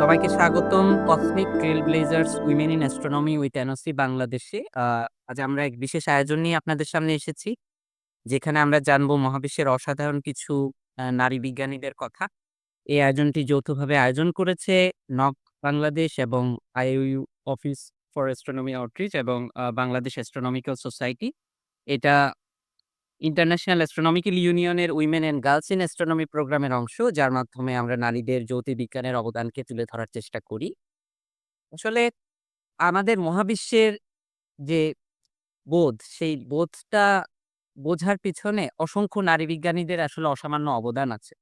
সবাইকে স্বাগতম cosmic trailblazers women in astronomy with NOC বাংলাদেশে। আজ আমরা এক বিশেষ আয়োজন নিয়ে আপনাদের সামনে এসেছি। যেখানে আমরা জানবো মহাবিশ্বের অসাধারণ কিছু নারী বিজ্ঞানীদের কথা। এই আয়োজনটি যৌথভাবে আয়োজন করেছে নক বাংলাদেশ এবং IU office for astronomy outreach এবং বাংলাদেশ অ্যাস্ট্রোনমিক্যাল সোসাইটি। এটা ইন্টারন্যাশনাল অ্যাস্ট্রোনমিক্যাল ইউনিয়নের women and girls in astronomy প্রোগ্রামের অংশ, যার মাধ্যমে আমরা নারীদের জ্যোতির্বিজ্ঞানের অবদানকে তুলে ধরার চেষ্টা করি। আসলে আমাদের মহাবিশ্বের যে বোধ, সেই বোধটা বোঝার পিছনে অসংখ্য নারী বিজ্ঞানীদের আসলে অসামান্য অবদান আছে।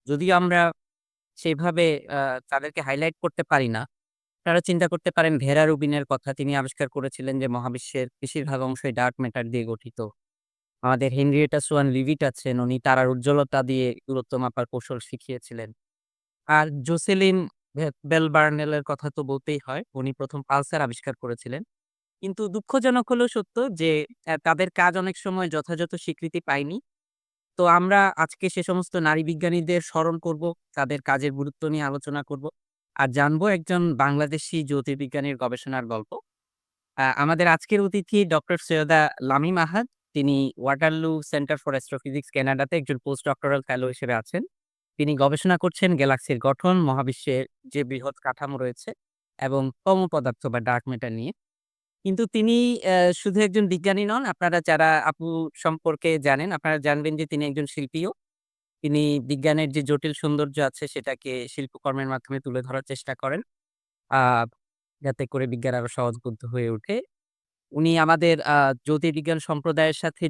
যদিও আমরা সেভাবে আ তাদেরকে হাইলাইট করতে পারি না। আপনারা চিন্তা করতে পারেন ভেরা রুবিনের কথা। তিনি আবিষ্কার করেছিলেন যে মহাবিশ্বের বেশিরভাগ অংশই ডার্ক ম্যাটার দিয়ে গঠিত। আমাদের হেনরিয়েটা সোয়ান লিভিট আছেন। উনি তারার উজ্জ্বলতা দিয়ে দূরত্ব মাপার কৌশল শিখিয়েছিলেন। আর জোসেলিন বেল বার্নেলের কথা তো বলতেই হয়। উনি ১ম পালসার আবিষ্কার করেছিলেন। কিন্তু দুঃখজনক হলেও সত্য যে তাদের কাজ অনেক সময় যথাযথ স্বীকৃতি পায়নি। তো আমরা আজকে সে সমস্ত নারী বিজ্ঞানীদের স্মরণ করব, তাদের কাজের গুরুত্ব নিয়ে আলোচনা করব। আর জানবো একজন বাংলাদেশী জ্যোতির্বিজ্ঞানীর গবেষণার গল্প। আমাদের আজকের অতিথি ডক্টর সৈয়দা লামীম আহাদ। তিনি ওয়াটারলু সেন্টার ফর অ্যাস্ট্রোফিজিক্স কানাডাতে একজন পোস্ট ডক্টরাল ফেলো হিসেবে আছেন। তিনি গবেষণা করছেন গ্যালাক্সির গঠন, মহাবিশ্বের যে বৃহৎ কাঠামো রয়েছে এবং তম পদার্থ বা ডার্ক ম্যাটার নিয়ে। কিন্তু তিনি শুধু একজন বিজ্ঞানী নন। আপনারা যারা আপু সম্পর্কে জানেন, আপনারা জানবেন যে তিনি একজন শিল্পীও। তিনি বিজ্ঞানের যে জটিল সৌন্দর্য আছে সেটাকে শিল্পকর্মের মাধ্যমে তুলে ধরার চেষ্টা করেন। আ যাতে করে বিজ্ঞান আরো সহজবোধ্য হয়ে ওঠে। উনি আমাদের জ্যোতির্বিজ্ঞান সম্প্রদায়ের সাথে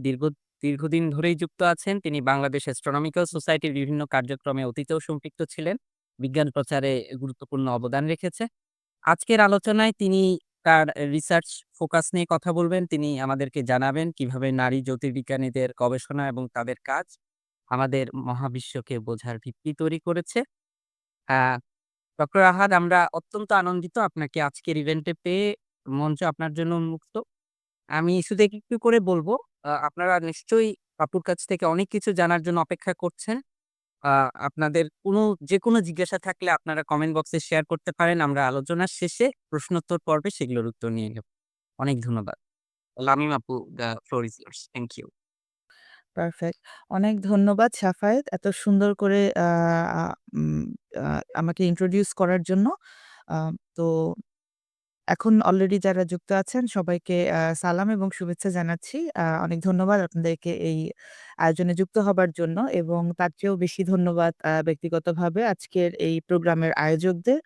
দীর্ঘদিন ধরেই যুক্ত আছেন। তিনি বাংলাদেশ অ্যাস্ট্রোনমিক্যাল সোসাইটির বিভিন্ন কার্যক্রমে অতীতেও সম্পৃক্ত ছিলেন। বিজ্ঞান প্রচারে গুরুত্বপূর্ণ অবদান রেখেছে। আজকের আলোচনায় তিনি তার রিসার্চ ফোকাস নিয়ে কথা বলবেন। তিনি আমাদেরকে জানাবেন কিভাবে নারী জ্যোতির্বিজ্ঞানীদের গবেষণা এবং তাদের কাজ আমাদের মহাবিশ্বকে বোঝার ভিত্তি তৈরি করেছে। আ ডক্টর আহাদ, আমরা অত্যন্ত আনন্দিত আপনাকে আজকের ইভেন্টে পেয়ে। মঞ্চ আপনার জন্য উন্মুক্ত। আমি শুধু একটু করে বলবো, আপনারা নিশ্চয়ই আপুর কাছ থেকে অনেক কিছু জানার জন্য অপেক্ষা করছেন। আ আপনাদের যেকোনো জিজ্ঞাসা থাকলে আপনারা কমেন্ট বক্সে শেয়ার করতে পারেন। আমরা আলোচনার শেষে প্রশ্নোত্তর পর্বে সেগুলোর উত্তর নিয়ে নেব। অনেক ধন্যবাদ। লামিম আপু, the floor is yours. Thank you. Perfect. অনেক ধন্যবাদ শাফায়েত এত সুন্দর করে আ উম আ আমাকে ইন্ট্রোডিউস করার জন্য। আ তো এখন অলরেডি যারা যুক্ত আছেন সবাইকে সালাম এবং শুভেচ্ছা জানাচ্ছি। অনেক ধন্যবাদ আপনাদেরকে এই আয়োজনে যুক্ত হবার জন্য এবং তার চেয়েও বেশি ধন্যবাদ ব্যক্তিগতভাবে আজকের এই প্রোগ্রামের আয়োজকদের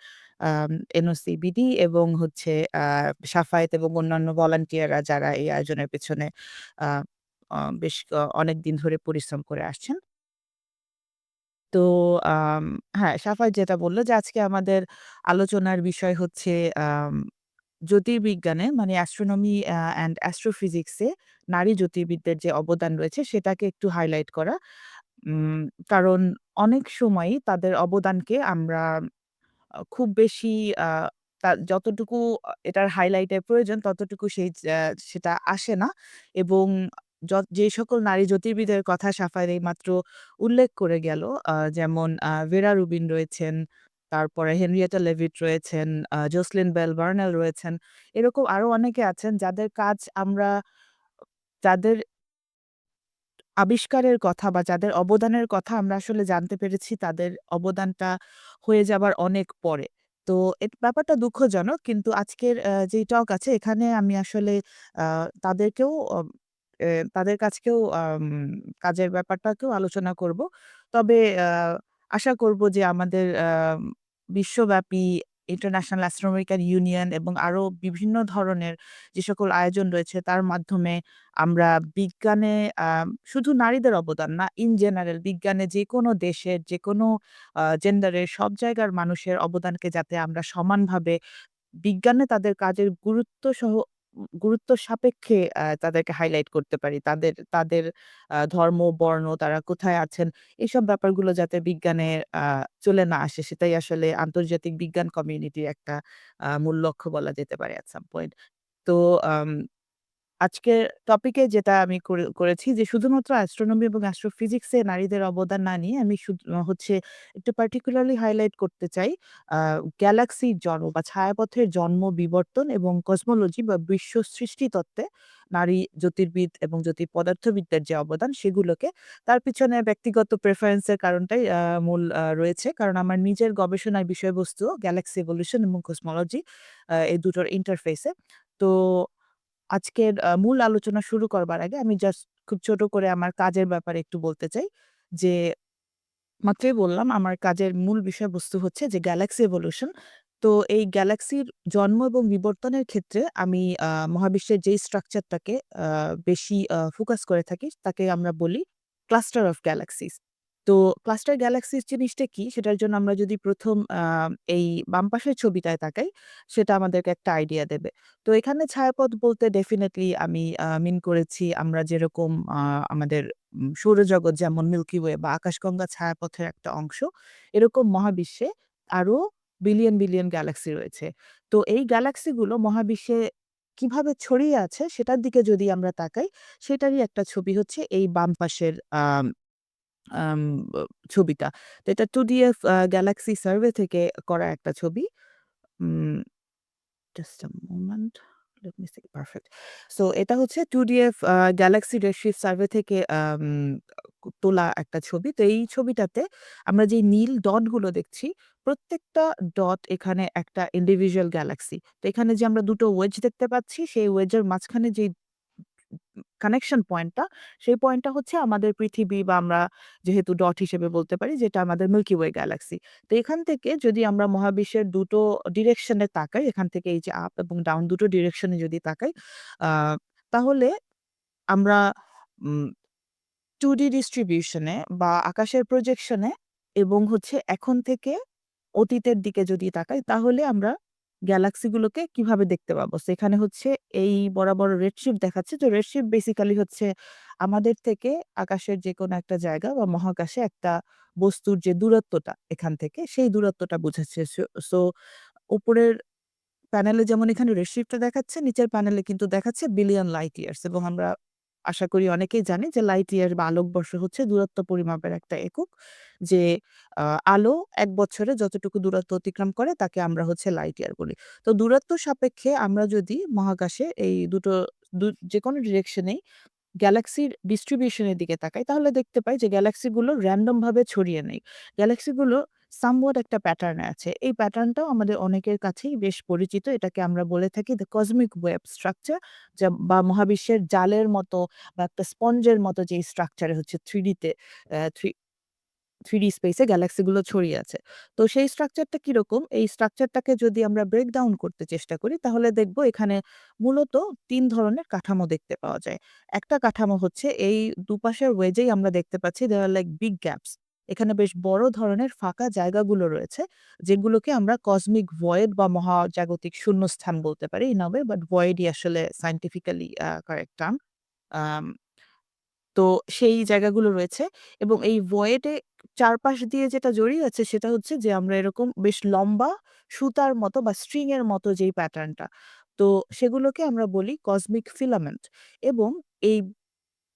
এনওসিবিডি এবং হচ্ছে আ সাফায়েত এবং অন্যান্য ভলান্টিয়াররা যারা এই আয়োজনের পেছনে আ অ বেশ অনেকদিন ধরে পরিশ্রম করে আসছেন। তো আম হ্যাঁ, সাফায়েত যেটা বলল যে আজকে আমাদের আলোচনার বিষয় হচ্ছে আম জ্যোতির্বিজ্ঞানে মানে অ্যাস্ট্রোনমি অ্যান্ড অ্যাস্ট্রোফিজিক্সে নারী জ্যোতির্বিদদের যে অবদান রয়েছে সেটাকে একটু হাইলাইট করা। উম কারণ অনেক সময়ই তাদের অবদানকে আমরা খুব বেশি আ যতটুকু এটার হাইলাইটের প্রয়োজন ততটুকু সেটা আসে না এবং যে সকল নারী জ্যোতির্বিদের কথা সাফায়েত এইমাত্র উল্লেখ করে গেল, যেমন ভেরা রুবিন রয়েছেন, তারপরে হেনরিয়েটা লেভিট রয়েছেন, জোসলিন বেল বার্নেল রয়েছেন। এরকম আরো অনেকে আছেন যাদের কাজ আমরা যাদের আবিষ্কারের কথা বা যাদের অবদানের কথা আমরা আসলে জানতে পেরেছি তাদের অবদানটা হয়ে যাবার অনেক পরে। তো ব্যাপারটা দুঃখজনক। কিন্তু আজকের যেই টক আছে এখানে আমি আসলে আ তাদেরকেও তাদের কাজকেও কাজের ব্যাপারটাকেও আলোচনা করব। তবে আশা করব যে আমাদের বিশ্বব্যাপী ইন্টারন্যাশনাল অ্যাস্ট্রোনমিক্যাল ইউনিয়ন এবং আরো বিভিন্ন ধরনের যে সকল আয়োজন রয়েছে তার মাধ্যমে আমরা বিজ্ঞানে শুধু নারীদের অবদান না, ইন জেনারেল বিজ্ঞানে যেকোনো দেশের যেকোনো জেন্ডারের সব জায়গার মানুষের অবদানকে যাতে আমরা সমানভাবে বিজ্ঞানে তাদের কাজের গুরুত্ব সাপেক্ষে তাদেরকে হাইলাইট করতে পারি। তাদের তাদের ধর্ম, বর্ণ, তারা কোথায় আছেন, এইসব ব্যাপারগুলো যাতে বিজ্ঞানে আ চলে না আসে সেটাই আসলে আন্তর্জাতিক বিজ্ঞান কমিউনিটির একটা মূল লক্ষ্য বলা যেতে পারে at some point. তো আম আজকের টপিকে যেটা আমি করেছি যে শুধুমাত্র অ্যাস্ট্রোনমি এবং অ্যাস্ট্রোফিজিক্সে নারীদের অবদান না নিয়ে আমি হচ্ছে একটু পার্টিকুলারলি হাইলাইট করতে চাই আ গ্যালাক্সির জন্ম বা ছায়াপথের জন্ম, বিবর্তন এবং কসমোলজি বা বিশ্ব সৃষ্টি তত্ত্বে নারী জ্যোতির্বিদ এবং পদার্থবিদদের যে অবদান সেগুলোকে। তার পিছনে ব্যক্তিগত প্রেফারেন্স এর কারণটাই মূল রয়েছে। কারণ আমার নিজের গবেষণার বিষয়বস্তু গ্যালাক্সি ইভোলিউশন এবং কসমোলজি এই দুটোর ইন্টারফেসে। তো আজকের মূল আলোচনা শুরু করবার আগে আমি জাস্ট খুব ছোট করে আমার কাজের ব্যাপারে একটু বলতে চাই। যে মাত্রই বললাম আমার কাজের মূল বিষয়বস্তু হচ্ছে যে গ্যালাক্সি এভোলিউশন। তো এই গ্যালাক্সির জন্ম এবং বিবর্তনের ক্ষেত্রে আমি মহাবিশ্বের যেই স্ট্রাকচারটাকে বেশি ফোকাস করে থাকি তাকে আমরা বলি ক্লাস্টার অফ গ্যালাক্সিস। তো ক্লাস্টার গ্যালাক্সিস জিনিসটা কি? সেটার জন্য আমরা যদি ১ম এই বাম পাশের ছবিটায় তাকাই, সেটা আমাদেরকে একটা আইডিয়া দেবে। তো এখানে ছায়াপথ বলতে ডেফিনিটলি আমি মিন করেছি আমরা যেরকম আমাদের সৌরজগৎ যেমন মিল্কি ওয়ে বা আকাশগঙ্গা ছায়াপথের একটা অংশ, এরকম মহাবিশ্বে আরো বিলিয়ন, বিলিয়ন গ্যালাক্সি রয়েছে। তো এই গ্যালাক্সিগুলো মহাবিশ্বে কিভাবে ছড়িয়ে আছে সেটার দিকে যদি আমরা তাকাই, সেটারই একটা ছবি হচ্ছে এই বাম পাশের আম আম ব ছবিটা। তো এটা 2DF গ্যালাক্সি সার্ভে থেকে করা একটা ছবি। Um just a moment. Let me see perfect. So এটা হচ্ছে 2DF গ্যালাক্সি রেডশিফট সার্ভে থেকে তোলা একটা ছবি। তো এই ছবিটাতে আমরা যে নীল ডট গুলো দেখছি, প্রত্যেকটা ডট এখানে একটা ইন্ডিভিজুয়াল গ্যালাক্সি। তো এখানে যে আমরা ২ টো ওয়েজ দেখতে পাচ্ছি, সেই ওয়েজের মাঝখানে যেই কানেকশন পয়েন্টটা, সেই পয়েন্টটা হচ্ছে আমাদের পৃথিবী বা আমরা যেহেতু ডট হিসেবে বলতে পারি যেটা আমাদের মিল্কি ওয়ে গ্যালাক্সি। তো এখান থেকে যদি আমরা মহাবিশ্বের ২ টো ডিরেকশন এ তাকাই, এখান থেকে এই যে আপ এবং ডাউন ২ টো ডিরেকশন এ যদি তাকাই, আ তাহলে আমরা উম 2D ডিস্ট্রিবিউশন এ বা আকাশের প্রজেকশন এ এবং হচ্ছে এখন থেকে অতীতের দিকে যদি তাকাই তাহলে আমরা গ্যালাক্সিগুলোকে কিভাবে দেখতে পাবো? সেখানে হচ্ছে এই বরাবর রেডশিফট দেখাচ্ছে। তো রেডশিফট বেসিক্যালি হচ্ছে আমাদের থেকে আকাশের যেকোনো একটা জায়গা বা মহাকাশে একটা বস্তুর যে দূরত্বটা এখান থেকে সেই দূরত্বটা বুঝাচ্ছে। সো উপরের প্যানেলে যেমন এখানে রেডশিফটটা দেখাচ্ছে, নিচের প্যানেলে কিন্তু দেখাচ্ছে বিলিয়ন লাইট ইয়ার্স এবং আমরা আশা করি অনেকেই জানি যে লাইট ইয়ার বা আলোকবর্ষ হচ্ছে দূরত্ব পরিমাপের একটা একক। যে আ আলো ১ বছরে যতটুকু দূরত্ব অতিক্রম করে তাকে আমরা হচ্ছে লাইট ইয়ার বলি। তো দূরত্ব সাপেক্ষে আমরা যদি মহাকাশে এই দুটো যেকোনো ডিরেকশনেই গ্যালাক্সির ডিস্ট্রিবিউশন এর দিকে তাকাই, তাহলে দেখতে পাই যে গ্যালাক্সিগুলো র‍্যান্ডম ভাবে ছড়িয়ে নেই। গ্যালাক্সিগুলো somewhat একটা প্যাটার্ন এ আছে। এই প্যাটার্নটাও আমাদের অনেকের কাছেই বেশ পরিচিত। এটাকে আমরা বলে থাকি দ্যা কসমিক ওয়েব স্ট্রাকচার বা মহাবিশ্বের জালের মতো বা একটা স্পঞ্জের মতো যেই স্ট্রাকচার এ হচ্ছে 3D তে অ্যা থ্রি 3D স্পেসে গ্যালাক্সিগুলো ছড়িয়ে আছে। তো সেই স্ট্রাকচারটা কিরকম? এই স্ট্রাকচারটাকে যদি আমরা ব্রেক ডাউন করতে চেষ্টা করি তাহলে দেখব এখানে মূলত ৩ ধরনের কাঠামো দেখতে পাওয়া যায়। একটা কাঠামো হচ্ছে এই দুপাশের ওয়েজেই আমরা দেখতে পাচ্ছি দেয়ার লাইক বিগ গ্যাপস। এখানে বেশ বড় ধরনের ফাঁকা জায়গাগুলো রয়েছে, যেগুলোকে আমরা কসমিক ভয়েড বা মহাজাগতিক শূন্যস্থান বলতে পারি ইন আ ওয়ে, বাট ভয়েডই আসলে সায়েন্টিফিক্যালি কারেক্ট টার্ম। আম তো সেই জায়গাগুলো রয়েছে এবং এই ভয়েড এ চারপাশ দিয়ে যেটা জড়িয়ে আছে সেটা হচ্ছে যে আমরা এরকম বেশ লম্বা সুতার মতো বা স্ট্রিং এর মতো যেই প্যাটার্নটা। তো সেগুলোকে আমরা বলি কসমিক ফিলামেন্ট এবং এই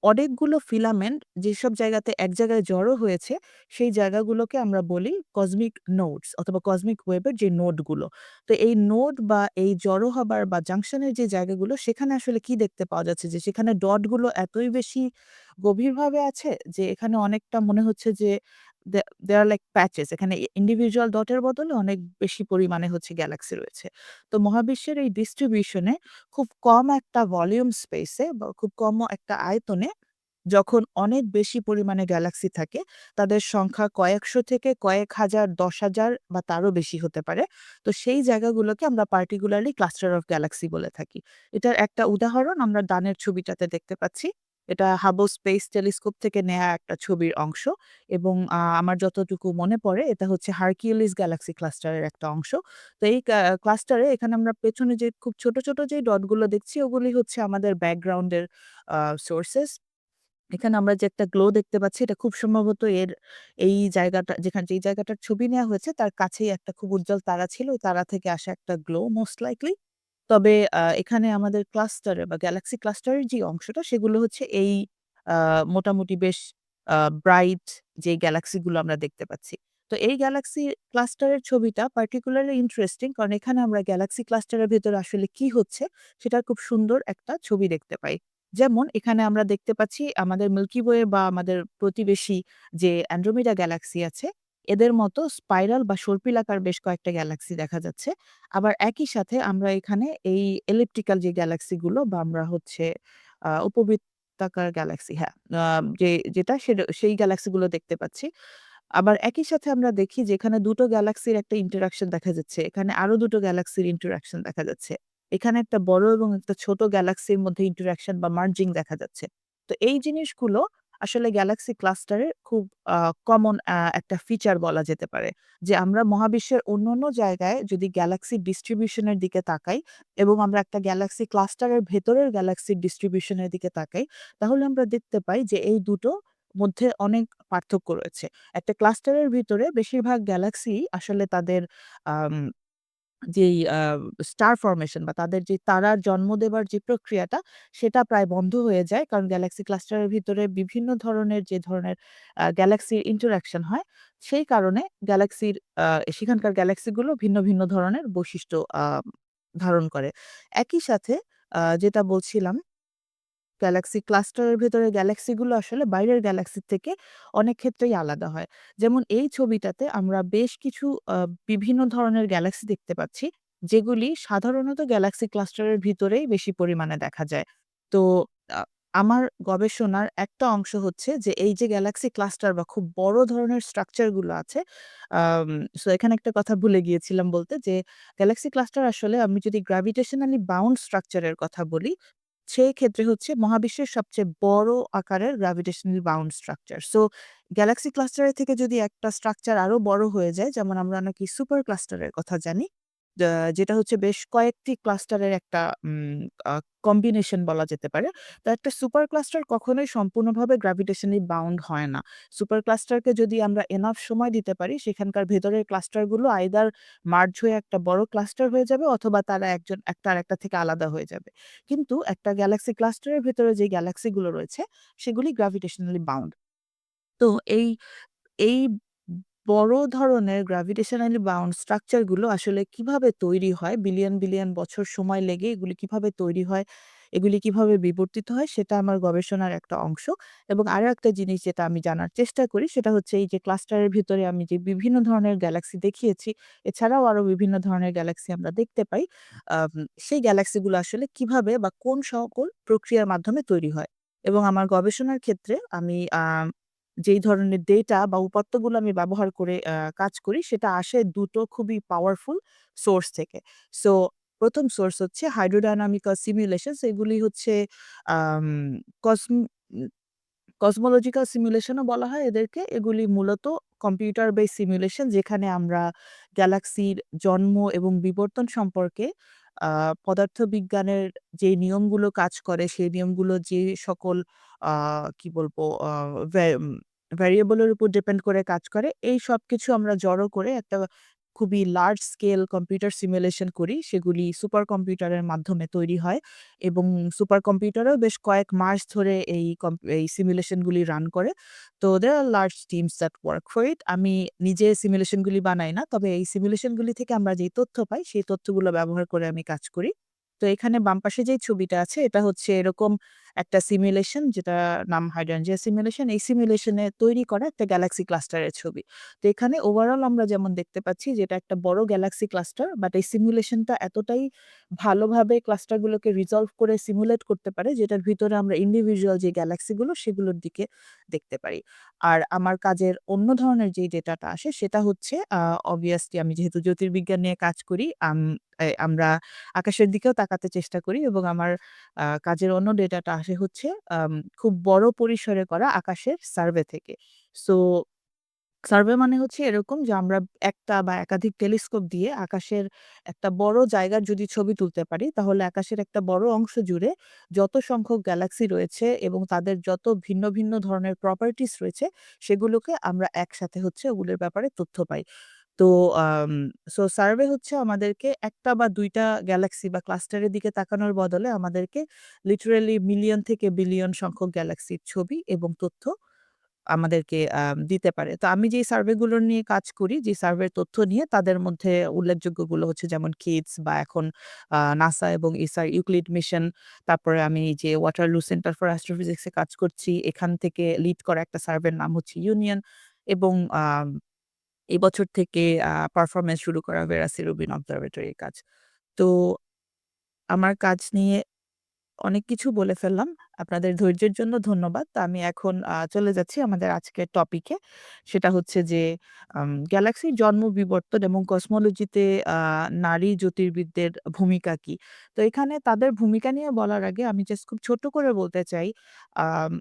অনেকগুলো ফিলামেন্ট যেসব জায়গাতে এক জায়গায় জড়ো হয়েছে, সেই জায়গাগুলোকে আমরা বলি কসমিক নোডস অথবা কসমিক ওয়েভের যে নোডগুলো। তো এই নোড বা এই জড়ো হবার বা জাংশনের যে জায়গাগুলো সেখানে আসলে কি দেখতে পাওয়া যাচ্ছে যে সেখানে ডটগুলো এতই বেশি গভীরভাবে আছে যে এখানে অনেকটা মনে হচ্ছে যে দে আর লাইক প্যাচেস, এখানে ইন্ডিভিজুয়াল ডটের বদলে অনেক বেশি পরিমাণে হচ্ছে গ্যালাক্সি রয়েছে। তো মহাবিশ্বের এই ডিস্ট্রিবিউশন এ খুব কম একটা ভলিউম স্পেসে বা খুব কম একটা আয়তনে যখন অনেক বেশি পরিমাণে গ্যালাক্সি থাকে, তাদের সংখ্যা কয়েকশো থেকে কয়েক হাজার, ১০,০০০ বা তারও বেশি হতে পারে। তো সেই জায়গাগুলোকে আমরা পার্টিকুলারলি ক্লাস্টার অফ গ্যালাক্সি বলে থাকি। এটার একটা উদাহরণ আমরা ডানের ছবিটাতে দেখতে পাচ্ছি। এটা হাবল স্পেস টেলিস্কোপ থেকে নেয়া একটা ছবির অংশ এবং আমার যতটুকু মনে পড়ে এটা হচ্ছে হারকিউলিস গ্যালাক্সি ক্লাস্টারের একটা অংশ। তো এই ক্লাস্টারে এখানে আমরা পেছনে যে খুব ছোট, ছোট যেই ডটগুলো দেখছি ওগুলি হচ্ছে আমাদের ব্যাকগ্রাউন্ডের আ সোর্সেস। এখানে আমরা যে একটা গ্লো দেখতে পাচ্ছি এটা খুব সম্ভবত এই জায়গাটা যেই জায়গাটার ছবি নেয়া হয়েছে তার কাছেই একটা খুব উজ্জ্বল তারা ছিল। ওই তারা থেকে আসা একটা গ্লো মোস্ট লাইকলি। তবে এখানে আমাদের ক্লাস্টারে বা গ্যালাক্সি ক্লাস্টারের যে অংশটা সেগুলো হচ্ছে এই আ মোটামুটি বেশ ব্রাইট যে গ্যালাক্সিগুলো আমরা দেখতে পাচ্ছি। তো এই গ্যালাক্সি ক্লাস্টারের ছবিটা particularly ইন্টারেস্টিং কারণ এখানে আমরা গ্যালাক্সি ক্লাস্টারের ভেতরে আসলে কি হচ্ছে সেটার খুব সুন্দর একটা ছবি দেখতে পাই। যেমন এখানে আমরা দেখতে পাচ্ছি আমাদের মিল্কি ওয়ে বা আমাদের প্রতিবেশী যে অ্যান্ড্রোমেডা গ্যালাক্সি আছে, এদের মতো স্পাইরাল বা সর্পিলাকার বেশ কয়েকটা গ্যালাক্সি দেখা যাচ্ছে। আবার একই সাথে আমরা এখানে এই এলিপ্টিক্যাল যে গ্যালাক্সিগুলো বা আমরা হচ্ছে উপবৃত্তাকার গ্যালাক্সি হ্যাঁ, যেটা সেই গ্যালাক্সিগুলো দেখতে পাচ্ছি। আবার একই সাথে আমরা দেখি যে এখানে ২ টো গ্যালাক্সির একটা ইন্টারেকশন দেখা যাচ্ছে। এখানে আরো ২ টো গ্যালাক্সির ইন্টারেকশন দেখা যাচ্ছে। এখানে একটা বড় এবং একটা ছোট গ্যালাক্সির মধ্যে ইন্টারেকশন বা মার্জিং দেখা যাচ্ছে। তো এই জিনিসগুলো আসলে গ্যালাক্সি ক্লাস্টারের খুব আ কমন একটা ফিচার বলা যেতে পারে। যে আমরা মহাবিশ্বের অন্যান্য জায়গায় যদি গ্যালাক্সি ডিস্ট্রিবিউশন এর দিকে তাকাই এবং আমরা একটা গ্যালাক্সি ক্লাস্টারের ভেতরের গ্যালাক্সির ডিস্ট্রিবিউশন এর দিকে তাকাই, তাহলে আমরা দেখতে পাই যে এই দুটো মধ্যে অনেক পার্থক্য রয়েছে। একটা ক্লাস্টারের ভিতরে বেশিরভাগ গ্যালাক্সি আসলে তাদের আম যেই স্টার ফরমেশন বা তাদের যে তারার জন্ম দেবার যে প্রক্রিয়াটা, সেটা প্রায় বন্ধ হয়ে যায়। কারণ গ্যালাক্সি ক্লাস্টারের ভিতরে বিভিন্ন ধরনের যে ধরনের গ্যালাক্সির ইন্টারেকশন হয়, সেই কারণে গ্যালাক্সির আ সেখানকার গ্যালাক্সিগুলো ভিন্ন, ভিন্ন ধরনের বৈশিষ্ট্য ধারণ করে। একই সাথে যেটা বলছিলাম গ্যালাক্সি ক্লাস্টারের ভেতরে গ্যালাক্সিগুলো আসলে বাইরের গ্যালাক্সির থেকে অনেক ক্ষেত্রেই আলাদা হয়। যেমন এই ছবিটাতে আমরা বেশ কিছু আ বিভিন্ন ধরনের গ্যালাক্সি দেখতে পাচ্ছি, যেগুলি সাধারণত গ্যালাক্সি ক্লাস্টারের ভিতরেই বেশি পরিমাণে দেখা যায়। তো আ আমার গবেষণার একটা অংশ হচ্ছে যে এই যে গ্যালাক্সি ক্লাস্টার বা খুব বড় ধরনের স্ট্রাকচার গুলো আছে, আম সো এখানে একটা কথা ভুলে গিয়েছিলাম বলতে যে গ্যালাক্সি ক্লাস্টার আসলে আমি যদি গ্র্যাভিটেশনালি বাউন্ড স্ট্রাকচার এর কথা বলি সেই ক্ষেত্রে হচ্ছে মহাবিশ্বের সবচেয়ে বড় আকারের gravitational bound structure. So galaxy ক্লাস্টারের থেকে যদি একটা স্ট্রাকচার আরো বড় হয়ে যায়, যেমন আমরা নাকি সুপার ক্লাস্টারের কথা জানি। আ যেটা হচ্ছে বেশ কয়েকটি ক্লাস্টারের একটা আ কম্বিনেশন বলা যেতে পারে। তো একটা সুপার ক্লাস্টার কখনোই সম্পূর্ণভাবে গ্র্যাভিটেশনালি বাউন্ড হয় না। সুপার ক্লাস্টারকে যদি আমরা এনাফ সময় দিতে পারি, সেখানকার ভেতরের ক্লাস্টারগুলো আইদার মার্জ হয়ে একটা বড় ক্লাস্টার হয়ে যাবে অথবা তারা একটা আরেকটা থেকে আলাদা হয়ে যাবে। কিন্তু একটা গ্যালাক্সি ক্লাস্টারের ভেতরে যে গ্যালাক্সি গুলো রয়েছে সেগুলি গ্র্যাভিটেশনালি বাউন্ড। তো এই বড় ধরনের গ্র্যাভিটেশনালি বাউন্ড স্ট্রাকচার গুলো আসলে কিভাবে তৈরি হয়, বিলিয়ন, বিলিয়ন বছর সময় লেগে এগুলি কিভাবে তৈরি হয়, এগুলি কিভাবে বিবর্তিত হয় সেটা আমার গবেষণার একটা অংশ। এবং আরো একটা জিনিস যেটা আমি জানার চেষ্টা করি সেটা হচ্ছে এই যে ক্লাস্টারের ভিতরে আমি যে বিভিন্ন ধরনের গ্যালাক্সি দেখিয়েছি, এছাড়াও আরো বিভিন্ন ধরনের গ্যালাক্সি আমরা দেখতে পাই। আম সেই গ্যালাক্সি গুলো আসলে কিভাবে বা কোন সকল প্রক্রিয়ার মাধ্যমে তৈরি হয়। এবং আমার গবেষণার ক্ষেত্রে আমি যেই ধরনের ডেটা বা উপাত্তগুলো আমি ব্যবহার করে কাজ করি সেটা আসে ২ টো খুবই পাওয়ারফুল সোর্স থেকে। সো ১ম সোর্স হচ্ছে হাইড্রোডায়নামিক্যাল সিমুলেশনস এগুলি হচ্ছে আম কসম কসমোলজিক্যাল সিমুলেশন ও বলা হয় এদেরকে। এগুলি মূলত কম্পিউটার বেস সিমুলেশন যেখানে আমরা গ্যালাক্সির জন্ম এবং বিবর্তন সম্পর্কে আ পদার্থবিজ্ঞানের যে নিয়মগুলো কাজ করে সেই নিয়মগুলো যে সকল আ কি বলবো ভ্যারিয়েবল এর উপর ডিপেন্ড করে কাজ করে। এই সবকিছু আমরা জড়ো করে একটা খুবই লার্জ স্কেল কম্পিউটার সিমুলেশন করি। সেগুলি সুপার কম্পিউটারের মাধ্যমে তৈরি হয় এবং সুপার কম্পিউটারেও বেশ কয়েক মাস ধরে এই সিমুলেশন গুলি রান করে। তো there are large teams that work for it. আমি নিজে সিমুলেশন গুলি বানাই না। তবে এই সিমুলেশন গুলি থেকে আমরা যেই তথ্য পাই, সেই তথ্যগুলো ব্যবহার করে আমি কাজ করি। তো এখানে বাম পাশে যেই ছবিটা আছে, এটা হচ্ছে এরকম একটা সিমুলেশন যেটার নাম হাইড্রোঞ্জিয়া সিমুলেশন। এই সিমুলেশনে তৈরি করা একটা গ্যালাক্সি ক্লাস্টারের ছবি। তো এখানে ওভারঅল আমরা যেমন দেখতে পাচ্ছি যে এটা একটা বড় গ্যালাক্সি ক্লাস্টার। বাট এই সিমুলেশনটা এতটাই ভালোভাবে ক্লাস্টারগুলোকে রিজলভ করে সিমুলেট করতে পারে যেটার ভিতরে আমরা ইন্ডিভিজুয়াল যে গ্যালাক্সিগুলো সেগুলোর দিকে দেখতে পারি। আর আমার কাজের অন্য ধরনের যেই ডেটাটা আসে সেটা হচ্ছে obviously আমি যেহেতু জ্যোতির্বিজ্ঞান নিয়ে কাজ করি, আমরা আকাশের দিকেও তাকাতে চেষ্টা করি এবং আমার কাজের অন্য ডেটাটা আসে হচ্ছে খুব বড় পরিসরে করা আকাশের সার্ভে থেকে। সো সার্ভে মানে হচ্ছে এরকম যে আমরা একটা বা একাধিক টেলিস্কোপ দিয়ে আকাশের একটা বড় জায়গার যদি ছবি তুলতে পারি, তাহলে আকাশের একটা বড় অংশ জুড়ে যত সংখ্যক গ্যালাক্সি রয়েছে এবং তাদের যত ভিন্ন, ভিন্ন ধরনের প্রপার্টিজ রয়েছে, সেগুলোকে আমরা একসাথে হচ্ছে ওগুলোর ব্যাপারে তথ্য পাই। তো আম সো সার্ভে হচ্ছে আমাদেরকে ১ টা বা ২ টা গ্যালাক্সি বা ক্লাস্টারের দিকে তাকানোর বদলে আমাদেরকে লিটারেলি মিলিয়ন থেকে বিলিয়ন সংখ্যক গ্যালাক্সির ছবি এবং তথ্য আমাদেরকে দিতে পারে। তো আমি যেই সার্ভেগুলো নিয়ে কাজ করি, যে সার্ভের তথ্য নিয়ে তাদের মধ্যে উল্লেখযোগ্যগুলো হচ্ছে যেমন কিডস বা এখন নাসা এবং ইসার ইউক্লিড মিশন। তারপরে আমি এই যে ওয়াটারলু সেন্টার ফর অ্যাস্ট্রোফিজিক্স এ কাজ করছি। এখান থেকে লিড করা একটা সার্ভের নাম হচ্ছে ইউনিয়ন এবং এবছর থেকে পারফরম্যান্স শুরু করা ভেরাসি রুবিন অবজারভেটরির কাজ। তো আমার কাজ নিয়ে অনেক কিছু বলে ফেললাম। আপনাদের ধৈর্যের জন্য ধন্যবাদ। তো আমি এখন চলে যাচ্ছি আমাদের আজকের টপিকে। সেটা হচ্ছে যে গ্যালাক্সির জন্ম, বিবর্তন এবং কসমোলজিতে আ নারী জ্যোতির্বিদদের ভূমিকা কি? তো এখানে তাদের ভূমিকা নিয়ে বলার আগে আমি জাস্ট খুব ছোট্ট করে বলতে চাই, আম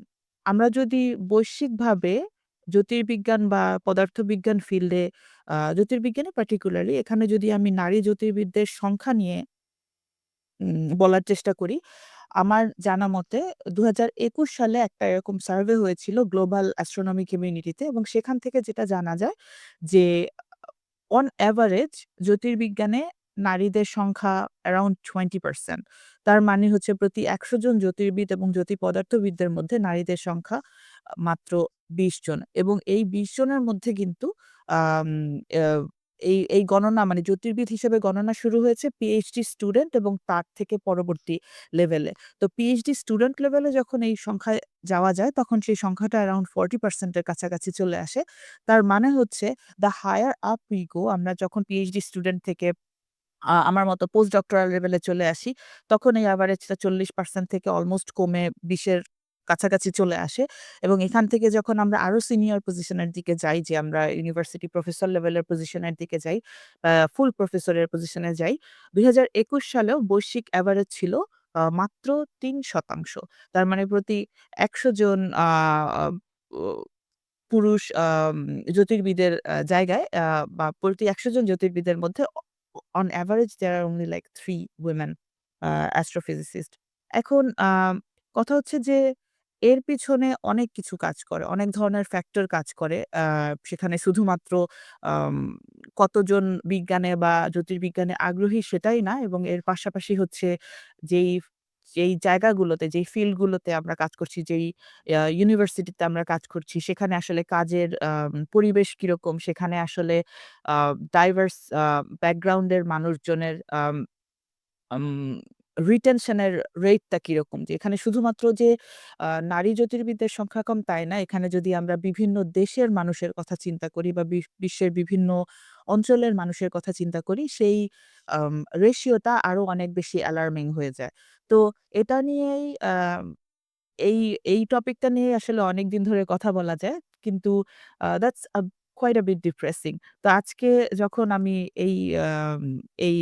আমরা যদি বৈশ্বিকভাবে জ্যোতির্বিজ্ঞান বা পদার্থবিজ্ঞান ফিল্ডে জ্যোতির্বিজ্ঞানে পার্টিকুলারলি এখানে যদি আমি নারী জ্যোতির্বিদদের সংখ্যা নিয়ে বলার চেষ্টা করি। আমার জানা মতে ২০২১ সালে একটা এরকম সার্ভে হয়েছিল গ্লোবাল অ্যাস্ট্রোনমি কমিউনিটিতে এবং সেখান থেকে যেটা জানা যায় যে অন এভারেজ জ্যোতির্বিজ্ঞানে নারীদের সংখ্যা অ্যারাউন্ড 20%। তার মানে হচ্ছে প্রতি ১০০ জন জ্যোতির্বিদ এবং জ্যোতিপদার্থবিদদের মধ্যে নারীদের সংখ্যা মাত্র ২০ জন এবং এই ২০ জনের মধ্যে কিন্তু আম অ্যা এই গণনা মানে জ্যোতির্বিদ হিসেবে গণনা শুরু হয়েছে পিএইচডি স্টুডেন্ট এবং তার থেকে পরবর্তী লেভেলে। তো পিএইচডি স্টুডেন্ট লেভেলে যখন এই সংখ্যায় যাওয়া যায় তখন সেই সংখ্যাটা অ্যারাউন্ড 40% এর কাছাকাছি চলে আসে। তার মানে হচ্ছে the higher up we go আমরা যখন পিএইচডি স্টুডেন্ট থেকে আমার মতো পোস্ট ডক্টরাল লেভেলে চলে আসি, তখন এই এভারেজটা 40% থেকে অলমোস্ট কমে ২০ এর কাছাকাছি চলে আসে এবং এখান থেকে যখন আমরা আরো সিনিয়র পজিশনের দিকে যাই যে আমরা ইউনিভার্সিটি প্রফেসর লেভেলের পজিশনের দিকে যাই, ফুল প্রফেসরের পজিশনে যাই, ২০২১ সালেও বৈশ্বিক এভারেজ ছিল মাত্র ৩%। তার মানে প্রতি ১০০ জন আ ও পুরুষ জ্যোতির্বিদের জায়গায় বা প্রতি ১০০ জন জ্যোতির্বিদের মধ্যে on average there are only like 3 women astrophysicists. এখন কথা হচ্ছে যে এর পিছনে অনেক কিছু কাজ করে। অনেক ধরনের ফ্যাক্টর কাজ করে। সেখানে শুধুমাত্র আম কতজন বিজ্ঞানে বা জ্যোতির্বিজ্ঞানে আগ্রহী সেটাই না এবং এর পাশাপাশি হচ্ছে যেই যেই জায়গাগুলোতে, যেই ফিল্ড গুলোতে আমরা কাজ করছি, যেই ইউনিভার্সিটিতে আমরা কাজ করছি, সেখানে আসলে কাজের পরিবেশ কিরকম, সেখানে আসলে আ ডাইভার্স ব্যাকগ্রাউন্ড এর মানুষজনের আম আম রিটেনশন এর রেটটা কিরকম? যে এখানে শুধুমাত্র যে নারী জ্যোতির্বিদদের সংখ্যা কম তাই না। এখানে যদি আমরা বিভিন্ন দেশের মানুষের কথা চিন্তা করি বা বিশ্বের বিভিন্ন অঞ্চলের মানুষের কথা চিন্তা করি, সেই আম রেশিওটা আরো অনেক বেশি অ্যালার্মিং হয়ে যায়। তো এটা নিয়েই এই এই টপিকটা নিয়ে আসলে অনেকদিন ধরে কথা বলা যায়। কিন্তু that's quite a bit depressing. তো আজকে যখন আমি এই আম এই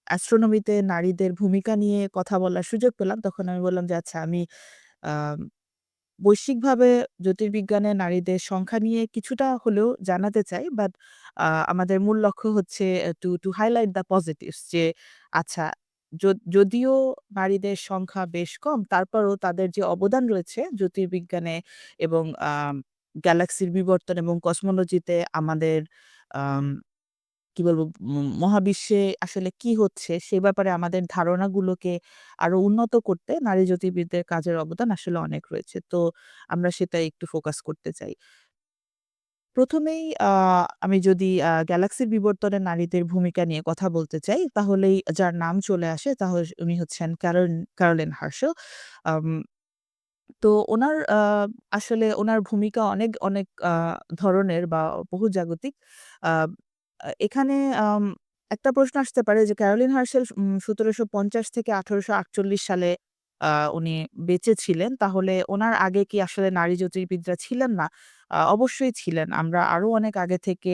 অ্যাস্ট্রোনমিতে নারীদের ভূমিকা নিয়ে কথা বলার সুযোগ পেলাম, তখন আমি বললাম যে, "আচ্ছা আমি আম বৈশ্বিকভাবে জ্যোতির্বিজ্ঞানে নারীদের সংখ্যা নিয়ে কিছুটা হলেও জানাতে চাই। বাট আমাদের মূল লক্ষ্য হচ্ছে টু হাইলাইট দ্য পজিটিভস যে আচ্ছা যদিও নারীদের সংখ্যা বেশ কম, তারপরও তাদের যে অবদান রয়েছে জ্যোতির্বিজ্ঞানে এবং গ্যালাক্সির বিবর্তন এবং কসমোলজিতে আমাদের আম কি বলবো মহাবিশ্বে আসলে কি হচ্ছে সে ব্যাপারে আমাদের ধারণাগুলোকে আরো উন্নত করতে নারী জ্যোতির্বিদদের কাজের অবদান আসলে অনেক রয়েছে। তো আমরা সেটাই একটু ফোকাস করতে চাই। ১ম এই আমি যদি গ্যালাক্সির বিবর্তনে নারীদের ভূমিকা নিয়ে কথা বলতে চাই, তাহলেই যার নাম চলে আসে উনি হচ্ছেন ক্যারোলিন হার্শেল। আম তো উনার আসলে উনার ভূমিকা অনেক ধরনের বা বহুজাগতিক। আ আ এখানে একটা প্রশ্ন আসতে পারে যে ক্যারোলিন হার্শেল ১৭৫০ থেকে ১৮৪৮ সালে আ উনি বেঁচে ছিলেন। তাহলে উনার আগে কি আসলে নারী জ্যোতির্বিদরা ছিলেন না? অবশ্যই ছিলেন। আমরা আরো অনেক আগে থেকে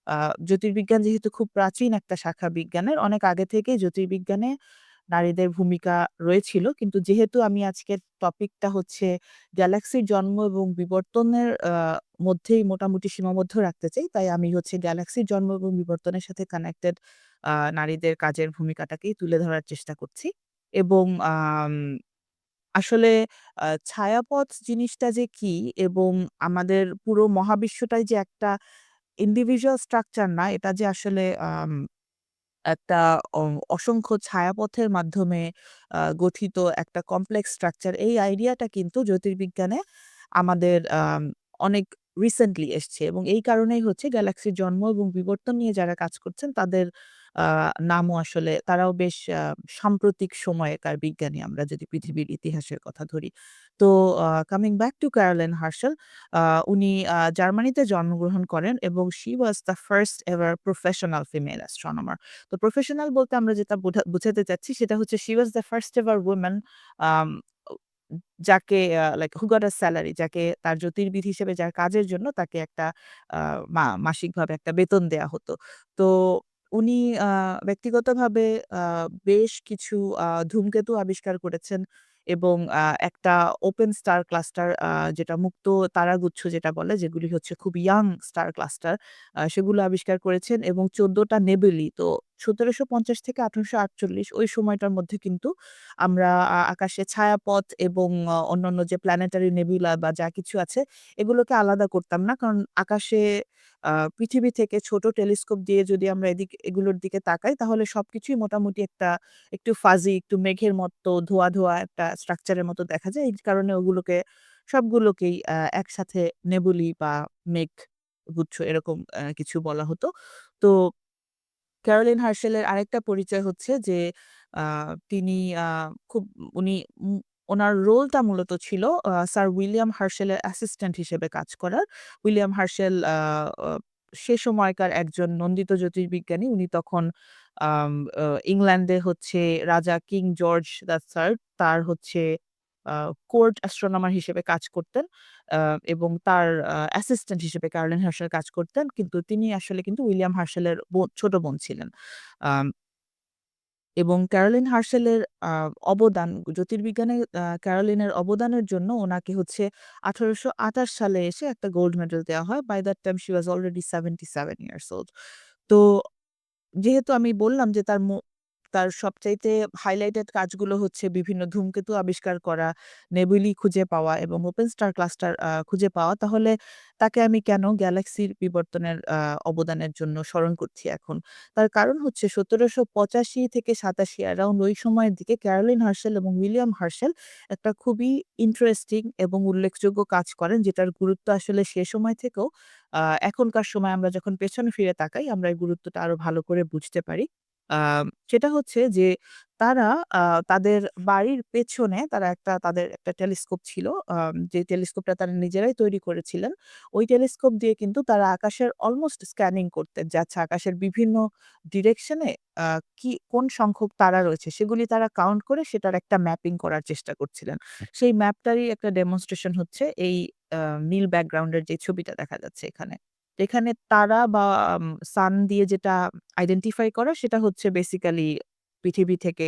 আ জ্যোতির্বিজ্ঞান যেহেতু খুব প্রাচীন একটা শাখা বিজ্ঞানের, অনেক আগে থেকেই জ্যোতির্বিজ্ঞানে নারীদের ভূমিকা রয়েছিল। কিন্তু যেহেতু আমি আজকের টপিকটা হচ্ছে গ্যালাক্সির জন্ম এবং বিবর্তনের মধ্যেই মোটামুটি সীমাবদ্ধ রাখতে চাই। তাই আমি হচ্ছে গ্যালাক্সির জন্ম এবং বিবর্তনের সাথে কানেক্টেড নারীদের কাজের ভূমিকাটাকেই তুলে ধরার চেষ্টা করছি। এবং আসলে ছায়াপথ জিনিসটা যে কি এবং আমাদের পুরো মহাবিশ্বটাই যে একটা ইন্ডিভিজুয়াল স্ট্রাকচার না, এটা যে আসলে একটা অ অসংখ্য ছায়াপথের মাধ্যমে গঠিত একটা কমপ্লেক্স স্ট্রাকচার, এই আইডিয়াটা কিন্তু জ্যোতির্বিজ্ঞানে আমাদের অনেক রিসেন্টলি এসছে এবং এই কারণেই হচ্ছে গ্যালাক্সির জন্ম এবং বিবর্তন নিয়ে যারা কাজ করছেন তাদের আ নামও আসলে তারাও বেশ সাম্প্রতিক সময়েকার বিজ্ঞানী আমরা যদি পৃথিবীর ইতিহাসের কথা ধরি। তো coming back to Caroline Herschel, uh উনি জার্মানিতে জন্মগ্রহণ করেন এবং she was the first ever professional female astronomer. তো প্রফেশনাল বলতে আমরা যেটা বুঝাতে চাচ্ছি সেটা হচ্ছে she was the first ever women um ও যাকে like who got a salary, যাকে তার জ্যোতির্বিদ হিসেবে যার কাজের জন্য তাকে একটা আ মাসিকভাবে একটা বেতন দেয়া হতো। তো উনি আ ব্যক্তিগতভাবে আ বেশ কিছু ধূমকেতু আবিষ্কার করেছেন এবং একটা ওপেন স্টার ক্লাস্টার, যেটা মুক্ত তারাগুচ্ছ যেটা বলে, যেগুলি হচ্ছে খুব ইয়াং স্টার ক্লাস্টার, সেগুলো আবিষ্কার করেছেন এবং ১৪ টা নেবুলি। তো ১৭৫০ থেকে ১৮৪৮ ওই সময়টার মধ্যে কিন্তু আমরা আকাশে ছায়াপথ এবং অন্যান্য যে প্ল্যানেটারি নেবুলা বা যা কিছু আছে এগুলোকে আলাদা করতাম না। কারণ আকাশে পৃথিবী থেকে ছোট টেলিস্কোপ দিয়ে যদি আমরা এগুলোর দিকে তাকাই তাহলে সবকিছুই মোটামুটি একটু ফাজি, একটু মেঘের মতো ধোঁয়া একটা স্ট্রাকচারের মতো দেখা যায়। এই কারণে সবগুলোকেই একসাথে নেবুলি বা মেঘ গুচ্ছ এরকম কিছু বলা হতো। তো ক্যারোলিন হার্শেলের আরেকটা পরিচয় হচ্ছে যে আ তিনি আ খুব উনি উনার রোলটা মূলত ছিল স্যার উইলিয়াম হার্শেলের অ্যাসিস্ট্যান্ট হিসেবে কাজ করার। উইলিয়াম হার্শেল অ সে সময়কার একজন নন্দিত জ্যোতির্বিজ্ঞানী। উনি তখন আম আ ইংল্যান্ডে হচ্ছে রাজা কিং জর্জ III তার হচ্ছে আ কোর্ট অ্যাস্ট্রোনমার হিসেবে কাজ করতেন। আ এবং তার অ্যাসিস্ট্যান্ট হিসেবে ক্যারোলিন হার্শেল কাজ করতেন। কিন্তু তিনি আসলে কিন্তু উইলিয়াম হার্শেলের ছোট বোন ছিলেন। আম এবং ক্যারোলিন হার্শেলের আ অবদান জ্যোতির্বিজ্ঞানে ক্যারোলিনের অবদানের জন্য উনাকে হচ্ছে ১৮২৮ সালে এসে একটা গোল্ড মেডেল দেওয়া হয়। By that time she was already 77 years old. তো যেহেতু আমি বললাম যে তার সবচাইতে হাইলাইটেড কাজগুলো হচ্ছে বিভিন্ন ধূমকেতু আবিষ্কার করা, নেবুলি খুঁজে পাওয়া এবং ওপেন স্টার ক্লাস্টার খুঁজে পাওয়া। তাহলে তাকে আমি কেন গ্যালাক্সির বিবর্তনের অবদানের জন্য স্মরণ করছি এখন? তার কারণ হচ্ছে ১৭৮৫ থেকে ৮৭ অ্যারাউন্ড ওই সময়ের দিকে ক্যারোলিন হার্শেল এবং উইলিয়াম হার্শেল একটা খুবই ইন্টারেস্টিং এবং উল্লেখযোগ্য কাজ করেন, যেটার গুরুত্ব আসলে সে সময় থেকেও আ এখনকার সময় আমরা যখন পেছনে ফিরে তাকাই আমরা এই গুরুত্বটা আরো ভালো করে বুঝতে পারি। আ সেটা হচ্ছে যে তারা আ তাদের বাড়ির পেছনে তাদের একটা টেলিস্কোপ ছিল। যে টেলিস্কোপটা তারা নিজেরাই তৈরি করেছিলেন। ওই টেলিস্কোপ দিয়ে কিন্তু তারা আকাশের অলমোস্ট স্ক্যানিং করতেন যে আচ্ছা আকাশের বিভিন্ন ডিরেকশন এ আ কোন সংখ্যক তারা রয়েছে সেগুলি তারা কাউন্ট করে সেটার একটা ম্যাপিং করার চেষ্টা করছিলেন। সেই ম্যাপটারই একটা ডেমনস্ট্রেশন হচ্ছে এই আ নীল ব্যাকগ্রাউন্ডের যে ছবিটা দেখা যাচ্ছে এখানে। এখানে তারা বা সান দিয়ে যেটা আইডেন্টিফাই করা সেটা হচ্ছে বেসিক্যালি পৃথিবী থেকে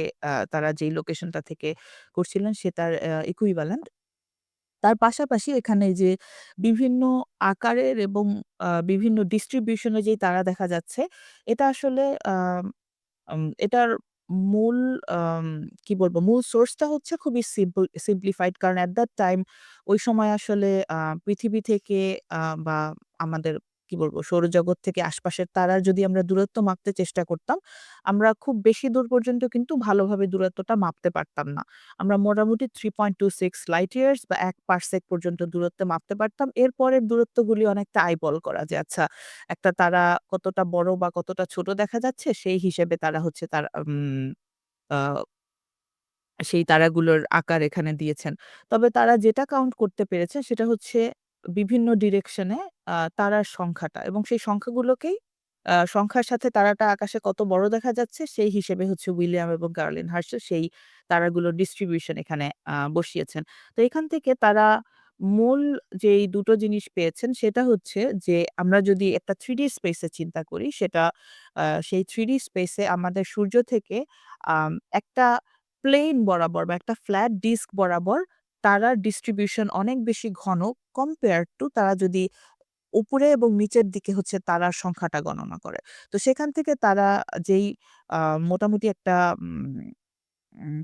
তারা যেই লোকেশনটা থেকে করছিলেন সেটার ইকুইভ্যালেন্ট। তার পাশাপাশি এখানে যে বিভিন্ন আকারের এবং বিভিন্ন ডিস্ট্রিবিউশন এ যেই তারা দেখা যাচ্ছে, এটা আসলে আম এটার মূল আম কি বলবো? মূল সোর্সটা হচ্ছে খুবই সিম্পলিফাইড, কারণ এট দ্যাট টাইম ওই সময় আসলে পৃথিবী থেকে বা আমাদের কি বলবো? সৌরজগৎ থেকে আশপাশের তারার যদি আমরা দূরত্ব মাপতে চেষ্টা করতাম, আমরা খুব বেশি দূর পর্যন্ত কিন্তু ভালোভাবে দূরত্বটা মাপতে পারতাম না। আমরা মোটামুটি 3.26 লাইট ইয়ার্স বা ১ পারসেক পর্যন্ত দূরত্ব মাপতে পারতাম। এরপরের দূরত্বগুলি অনেকটা আইবল করা যে আচ্ছা একটা তারা কতটা বড় বা কতটা ছোট দেখা যাচ্ছে সেই হিসেবে তারা হচ্ছে তার আ সেই তারাগুলোর আকার এখানে দিয়েছেন। তবে তারা যেটা কাউন্ট করতে পেরেছেন সেটা হচ্ছে বিভিন্ন ডিরেকশন এ তারার সংখ্যাটা এবং সেই সংখ্যাগুলোকেই সংখ্যার সাথে তারাটা আকাশে কত বড় দেখা যাচ্ছে সেই হিসেবে হচ্ছে উইলিয়াম এবং কার্লিন হার্শেল সেই তারাগুলোর ডিস্ট্রিবিউশন এখানে বসিয়েছেন। তো এখান থেকে তারা মূল যেই দুটো জিনিস পেয়েছেন সেটা হচ্ছে যে আমরা যদি একটা 3D স্পেস এ চিন্তা করি সেটা সেই 3D স্পেস এ আমাদের সূর্য থেকে একটা প্লেন বরাবর বা একটা ফ্ল্যাট ডিস্ক বরাবর তারার ডিস্ট্রিবিউশন অনেক বেশি ঘন কম্পেয়ার টু তারা যদি উপরে এবং নিচের দিকে হচ্ছে তারার সংখ্যাটা গণনা করে। তো সেখান থেকে তারা যেই আ মোটামুটি একটা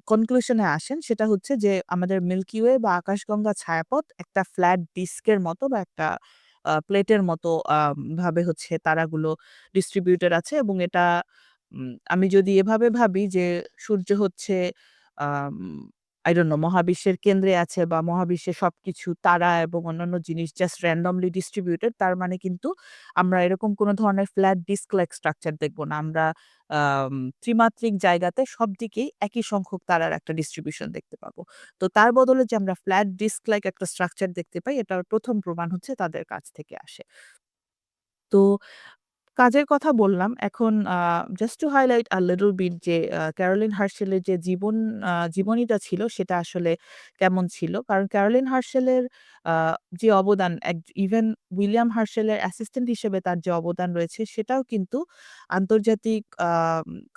কনক্লুশন এ আসেন সেটা হচ্ছে যে আমাদের মিল্কি ওয়ে বা আকাশগঙ্গা ছায়াপথ একটা ফ্ল্যাট ডিস্কের মতো বা একটা প্লেটের মতো ভাবে হচ্ছে তারাগুলো ডিস্ট্রিবিউটেড আছে এবং এটা আমি যদি এভাবে ভাবি যে সূর্য হচ্ছে আম I don't know মহাবিশ্বের কেন্দ্রে আছে বা মহাবিশ্বের সবকিছু তারা এবং অন্যান্য জিনিস জাস্ট randomly distributed তার মানে কিন্তু আমরা এরকম কোন ধরনের ফ্ল্যাট ডিস্ক লাইক স্ট্রাকচার দেখব না। আমরা ত্রিমাত্রিক জায়গাতে সব দিকেই একই সংখ্যক তারার একটা ডিস্ট্রিবিউশন দেখতে পাবো। তো তার বদলে যে আমরা ফ্ল্যাট ডিস্ক লাইক একটা স্ট্রাকচার দেখতে পাই এটার ১ম প্রমাণ হচ্ছে তাদের কাছ থেকে আসে। তো কাজের কথা বললাম। এখন just to highlight a little bit যে ক্যারোলিন হার্শেলের যে জীবনীটা ছিল সেটা আসলে কেমন ছিল। কারণ ক্যারোলিন হার্শেলের আ যে অবদান ইভেন উইলিয়াম হার্শেলের অ্যাসিস্ট্যান্ট হিসেবে তার যে অবদান রয়েছে সেটাও কিন্তু আন্তর্জাতিক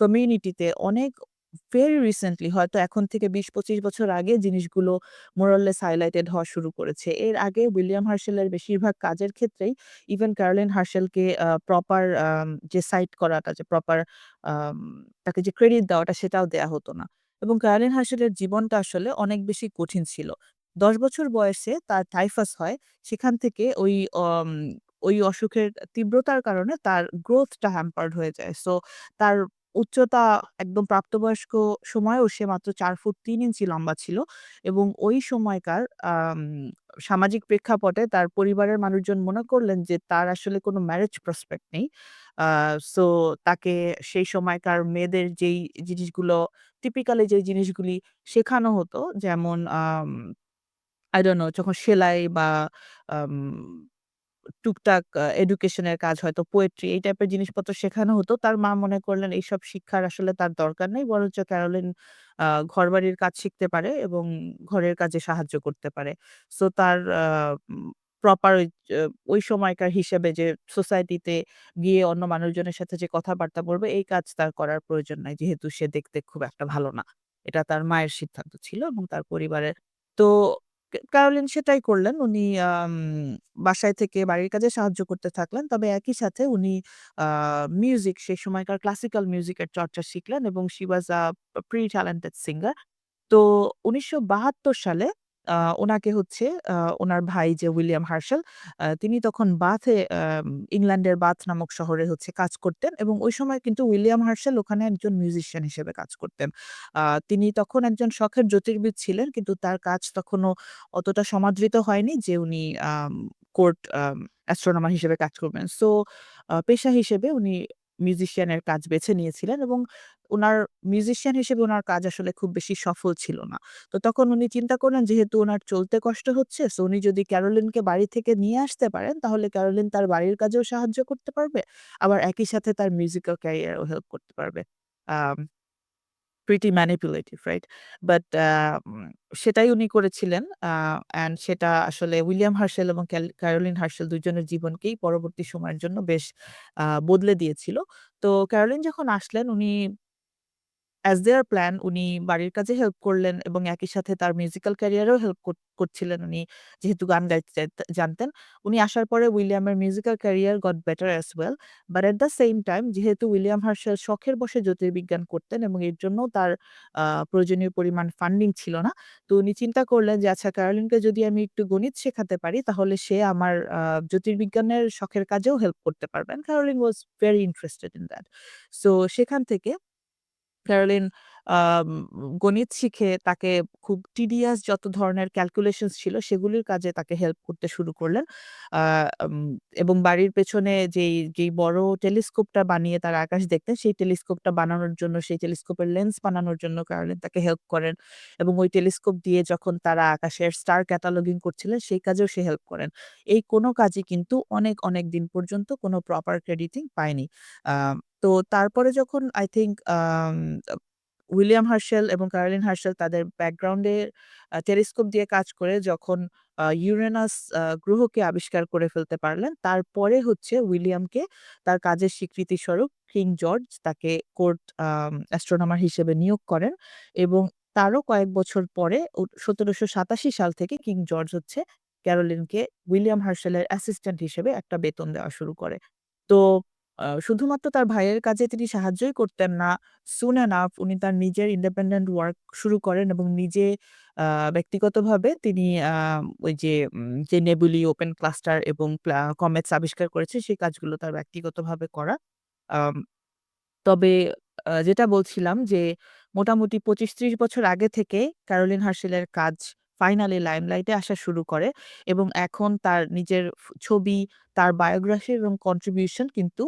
কমিউনিটিতে অনেক ভেরি রিসেন্টলি হয়তো এখন থেকে ২০-২৫ বছর আগে জিনিসগুলো মোর অর লেস হাইলাইটেড হওয়া শুরু করেছে। এর আগে উইলিয়াম হার্শেলের বেশিরভাগ কাজের ক্ষেত্রেই ইভেন ক্যারোলিন হার্শেলকে প্রপার যে সাইট করাটা যে প্রপার আম তাকে যে ক্রেডিট দেওয়াটা সেটাও দেয়া হতো না। এবং ক্যারোলিন হার্শেলের জীবনটা আসলে অনেক বেশি কঠিন ছিল। ১০ বছর বয়সে তার টাইফাস হয়। সেখান থেকে ওই অসুখের তীব্রতার কারণে তার গ্রোথটা হ্যাম্পার্ড হয়ে যায়। সো তার উচ্চতা একদম প্রাপ্তবয়স্ক সময়েও সে মাত্র ৪ ফুট ৩ ইঞ্চি লম্বা ছিল এবং ওই সময়কার আম সামাজিক প্রেক্ষাপটে তার পরিবারের মানুষজন মনে করলেন যে তার আসলে কোনো ম্যারেজ প্রসপেক্ট নেই। আ সো তাকে সেই সময়কার মেয়েদের যেই জিনিসগুলো টিপিক্যালি যে জিনিসগুলি শেখানো হতো যেমন I don't know যখন সেলাই বা আম টুকটাক এডুকেশনের কাজ হয়তো পোয়েট্রি এই টাইপের জিনিসপত্র শেখানো হতো। তার মা মনে করলেন এইসব শিক্ষার আসলে তার দরকার নেই। বরঞ্চ ক্যারোলিন ঘরবাড়ির কাজ শিখতে পারে এবং ঘরের কাজে সাহায্য করতে পারে। সো তার প্রপার ওই সময়কার হিসেবে যে সোসাইটিতে গিয়ে অন্য মানুষজনের সাথে যে কথাবার্তা বলবে এই কাজ তার করার প্রয়োজন নাই। যেহেতু সে দেখতে খুব একটা ভালো না। এটা তার মায়ের সিদ্ধান্ত ছিল এবং তার পরিবারের। তো ক্যারোলিন সেটাই করলেন। উনি বাসায় থেকে বাড়ির কাজে সাহায্য করতে থাকলেন। তবে একই সাথে উনি আ মিউজিক সেই সময়কার ক্লাসিক্যাল মিউজিকের চর্চা শিখলেন এবং she was a pretty talented singer. তো ১৯৭২ সালে আ উনাকে হচ্ছে উনার ভাই যে উইলিয়াম হার্শেল তিনি তখন বাথে ইংল্যান্ডের বাথ নামক শহরে হচ্ছে কাজ করতেন এবং ওই সময় কিন্তু উইলিয়াম হার্শেল ওখানে একজন মিউজিশিয়ান হিসেবে কাজ করতেন। তিনি তখন একজন শখের জ্যোতির্বিদ ছিলেন কিন্তু তার কাজ তখনো অতটা সমাদৃত হয়নি যে উনি কোর্ট অ্যাস্ট্রোনমার হিসেবে কাজ করবেন। সো পেশা হিসেবে উনি মিউজিশিয়ানের কাজ বেছে নিয়েছিলেন এবং উনার মিউজিশিয়ান হিসেবে উনার কাজ আসলে খুব বেশি সফল ছিল না। তো তখন উনি চিন্তা করলেন যেহেতু উনার চলতে কষ্ট হচ্ছে, সো উনি যদি ক্যারোলিনকে বাড়ি থেকে নিয়ে আসতে পারেন তাহলে ক্যারোলিন তার বাড়ির কাজেও সাহায্য করতে পারবে। আবার একই সাথে তার মিউজিক্যাল ক্যারিয়ার এও হেল্প করতে পারবে। আম প্রিটি ম্যানিপুলেটিভ, রাইট? বাট সেটাই উনি করেছিলেন। অ্যান্ড সেটা আসলে উইলিয়াম হার্শেল এবং ক্যারোলিন হার্শেল ২ জনের জীবনকেই পরবর্তী সময়ের জন্য বেশ বদলে দিয়েছিল। তো ক্যারোলিন যখন আসলেন উনি অ্যাজ দেয়ার প্ল্যান উনি বাড়ির কাজে হেল্প করলেন এবং একই সাথে তার মিউজিক্যাল ক্যারিয়ারেও হেল্প করছিলেন উনি যেহেতু গান গাইতে জানতেন। উনি আসার পরে উইলিয়ামের musical career got better as well. But at the same time যেহেতু উইলিয়াম হার্শেল শখের বশে জ্যোতির্বিজ্ঞান করতেন এবং এর জন্যও তার প্রয়োজনীয় পরিমাণ ফান্ডিং ছিল না। তো উনি চিন্তা করলেন যে আচ্ছা ক্যারোলিনকে যদি আমি একটু গণিত শেখাতে পারি তাহলে সে আমার জ্যোতির্বিজ্ঞানের শখের কাজেও হেল্প করতে পারবেন। Caroline was very interested in that. So সেখান থেকে ক্যারোলিন আম গণিত শিখে তাকে খুব টিডিয়াস যত ধরনের ক্যালকুলেশনস ছিল সেগুলির কাজে তাকে হেল্প করতে শুরু করলেন। আ আম এবং বাড়ির পেছনে যেই বড় টেলিস্কোপটা বানিয়ে তারা আকাশ দেখতেন সেই টেলিস্কোপটা বানানোর জন্য সেই টেলিস্কোপের লেন্স বানানোর জন্য ক্যারোলিন তাকে হেল্প করেন এবং ওই টেলিস্কোপ দিয়ে যখন তারা আকাশের স্টার ক্যাটালগিং করছিলেন সেই কাজেও সে হেল্প করেন। এই কোনো কাজই কিন্তু অনেক, অনেক দিন পর্যন্ত কোনো প্রপার ক্রেডিটিং পায়নি। আ তো তারপরে যখন আই থিংক উইলিয়াম হার্শেল এবং ক্যারোলিন হার্শেল তাদের ব্যাকগ্রাউন্ডে টেলিস্কোপ দিয়ে কাজ করে যখন ইউরেনাস গ্রহকে আবিষ্কার করে ফেলতে পারলেন, তারপরে হচ্ছে উইলিয়ামকে তার কাজের স্বীকৃতিস্বরূপ কিং জর্জ তাকে কোর্ট অ্যাস্ট্রোনমার হিসেবে নিয়োগ করেন এবং তারও কয়েক বছর পরে ১৭৮৭ সাল থেকে কিং জর্জ হচ্ছে ক্যারোলিনকে উইলিয়াম হার্শেলের অ্যাসিস্ট্যান্ট হিসেবে একটা বেতন দেওয়া শুরু করে। তো শুধুমাত্র তার ভাইয়ের কাজে তিনি সাহায্যই করতেন না। সুন এনাফ উনি তার নিজের ইন্ডিপেন্ডেন্ট ওয়ার্ক শুরু করেন এবং নিজে আ ব্যক্তিগতভাবে তিনি ওই যে যে নেবুলি, ওপেন ক্লাস্টার এবং কমেটস আবিষ্কার করেছে সেই কাজগুলো তার ব্যক্তিগতভাবে করা। আম তবে যেটা বলছিলাম যে মোটামুটি ২৫-৩০ বছর আগে থেকে ক্যারোলিন হার্শেলের কাজ ফাইনালি লাইমলাইটে আসা শুরু করে এবং এখন তার নিজের ছবি, তার বায়োগ্রাফি এবং কন্ট্রিবিউশন কিন্তু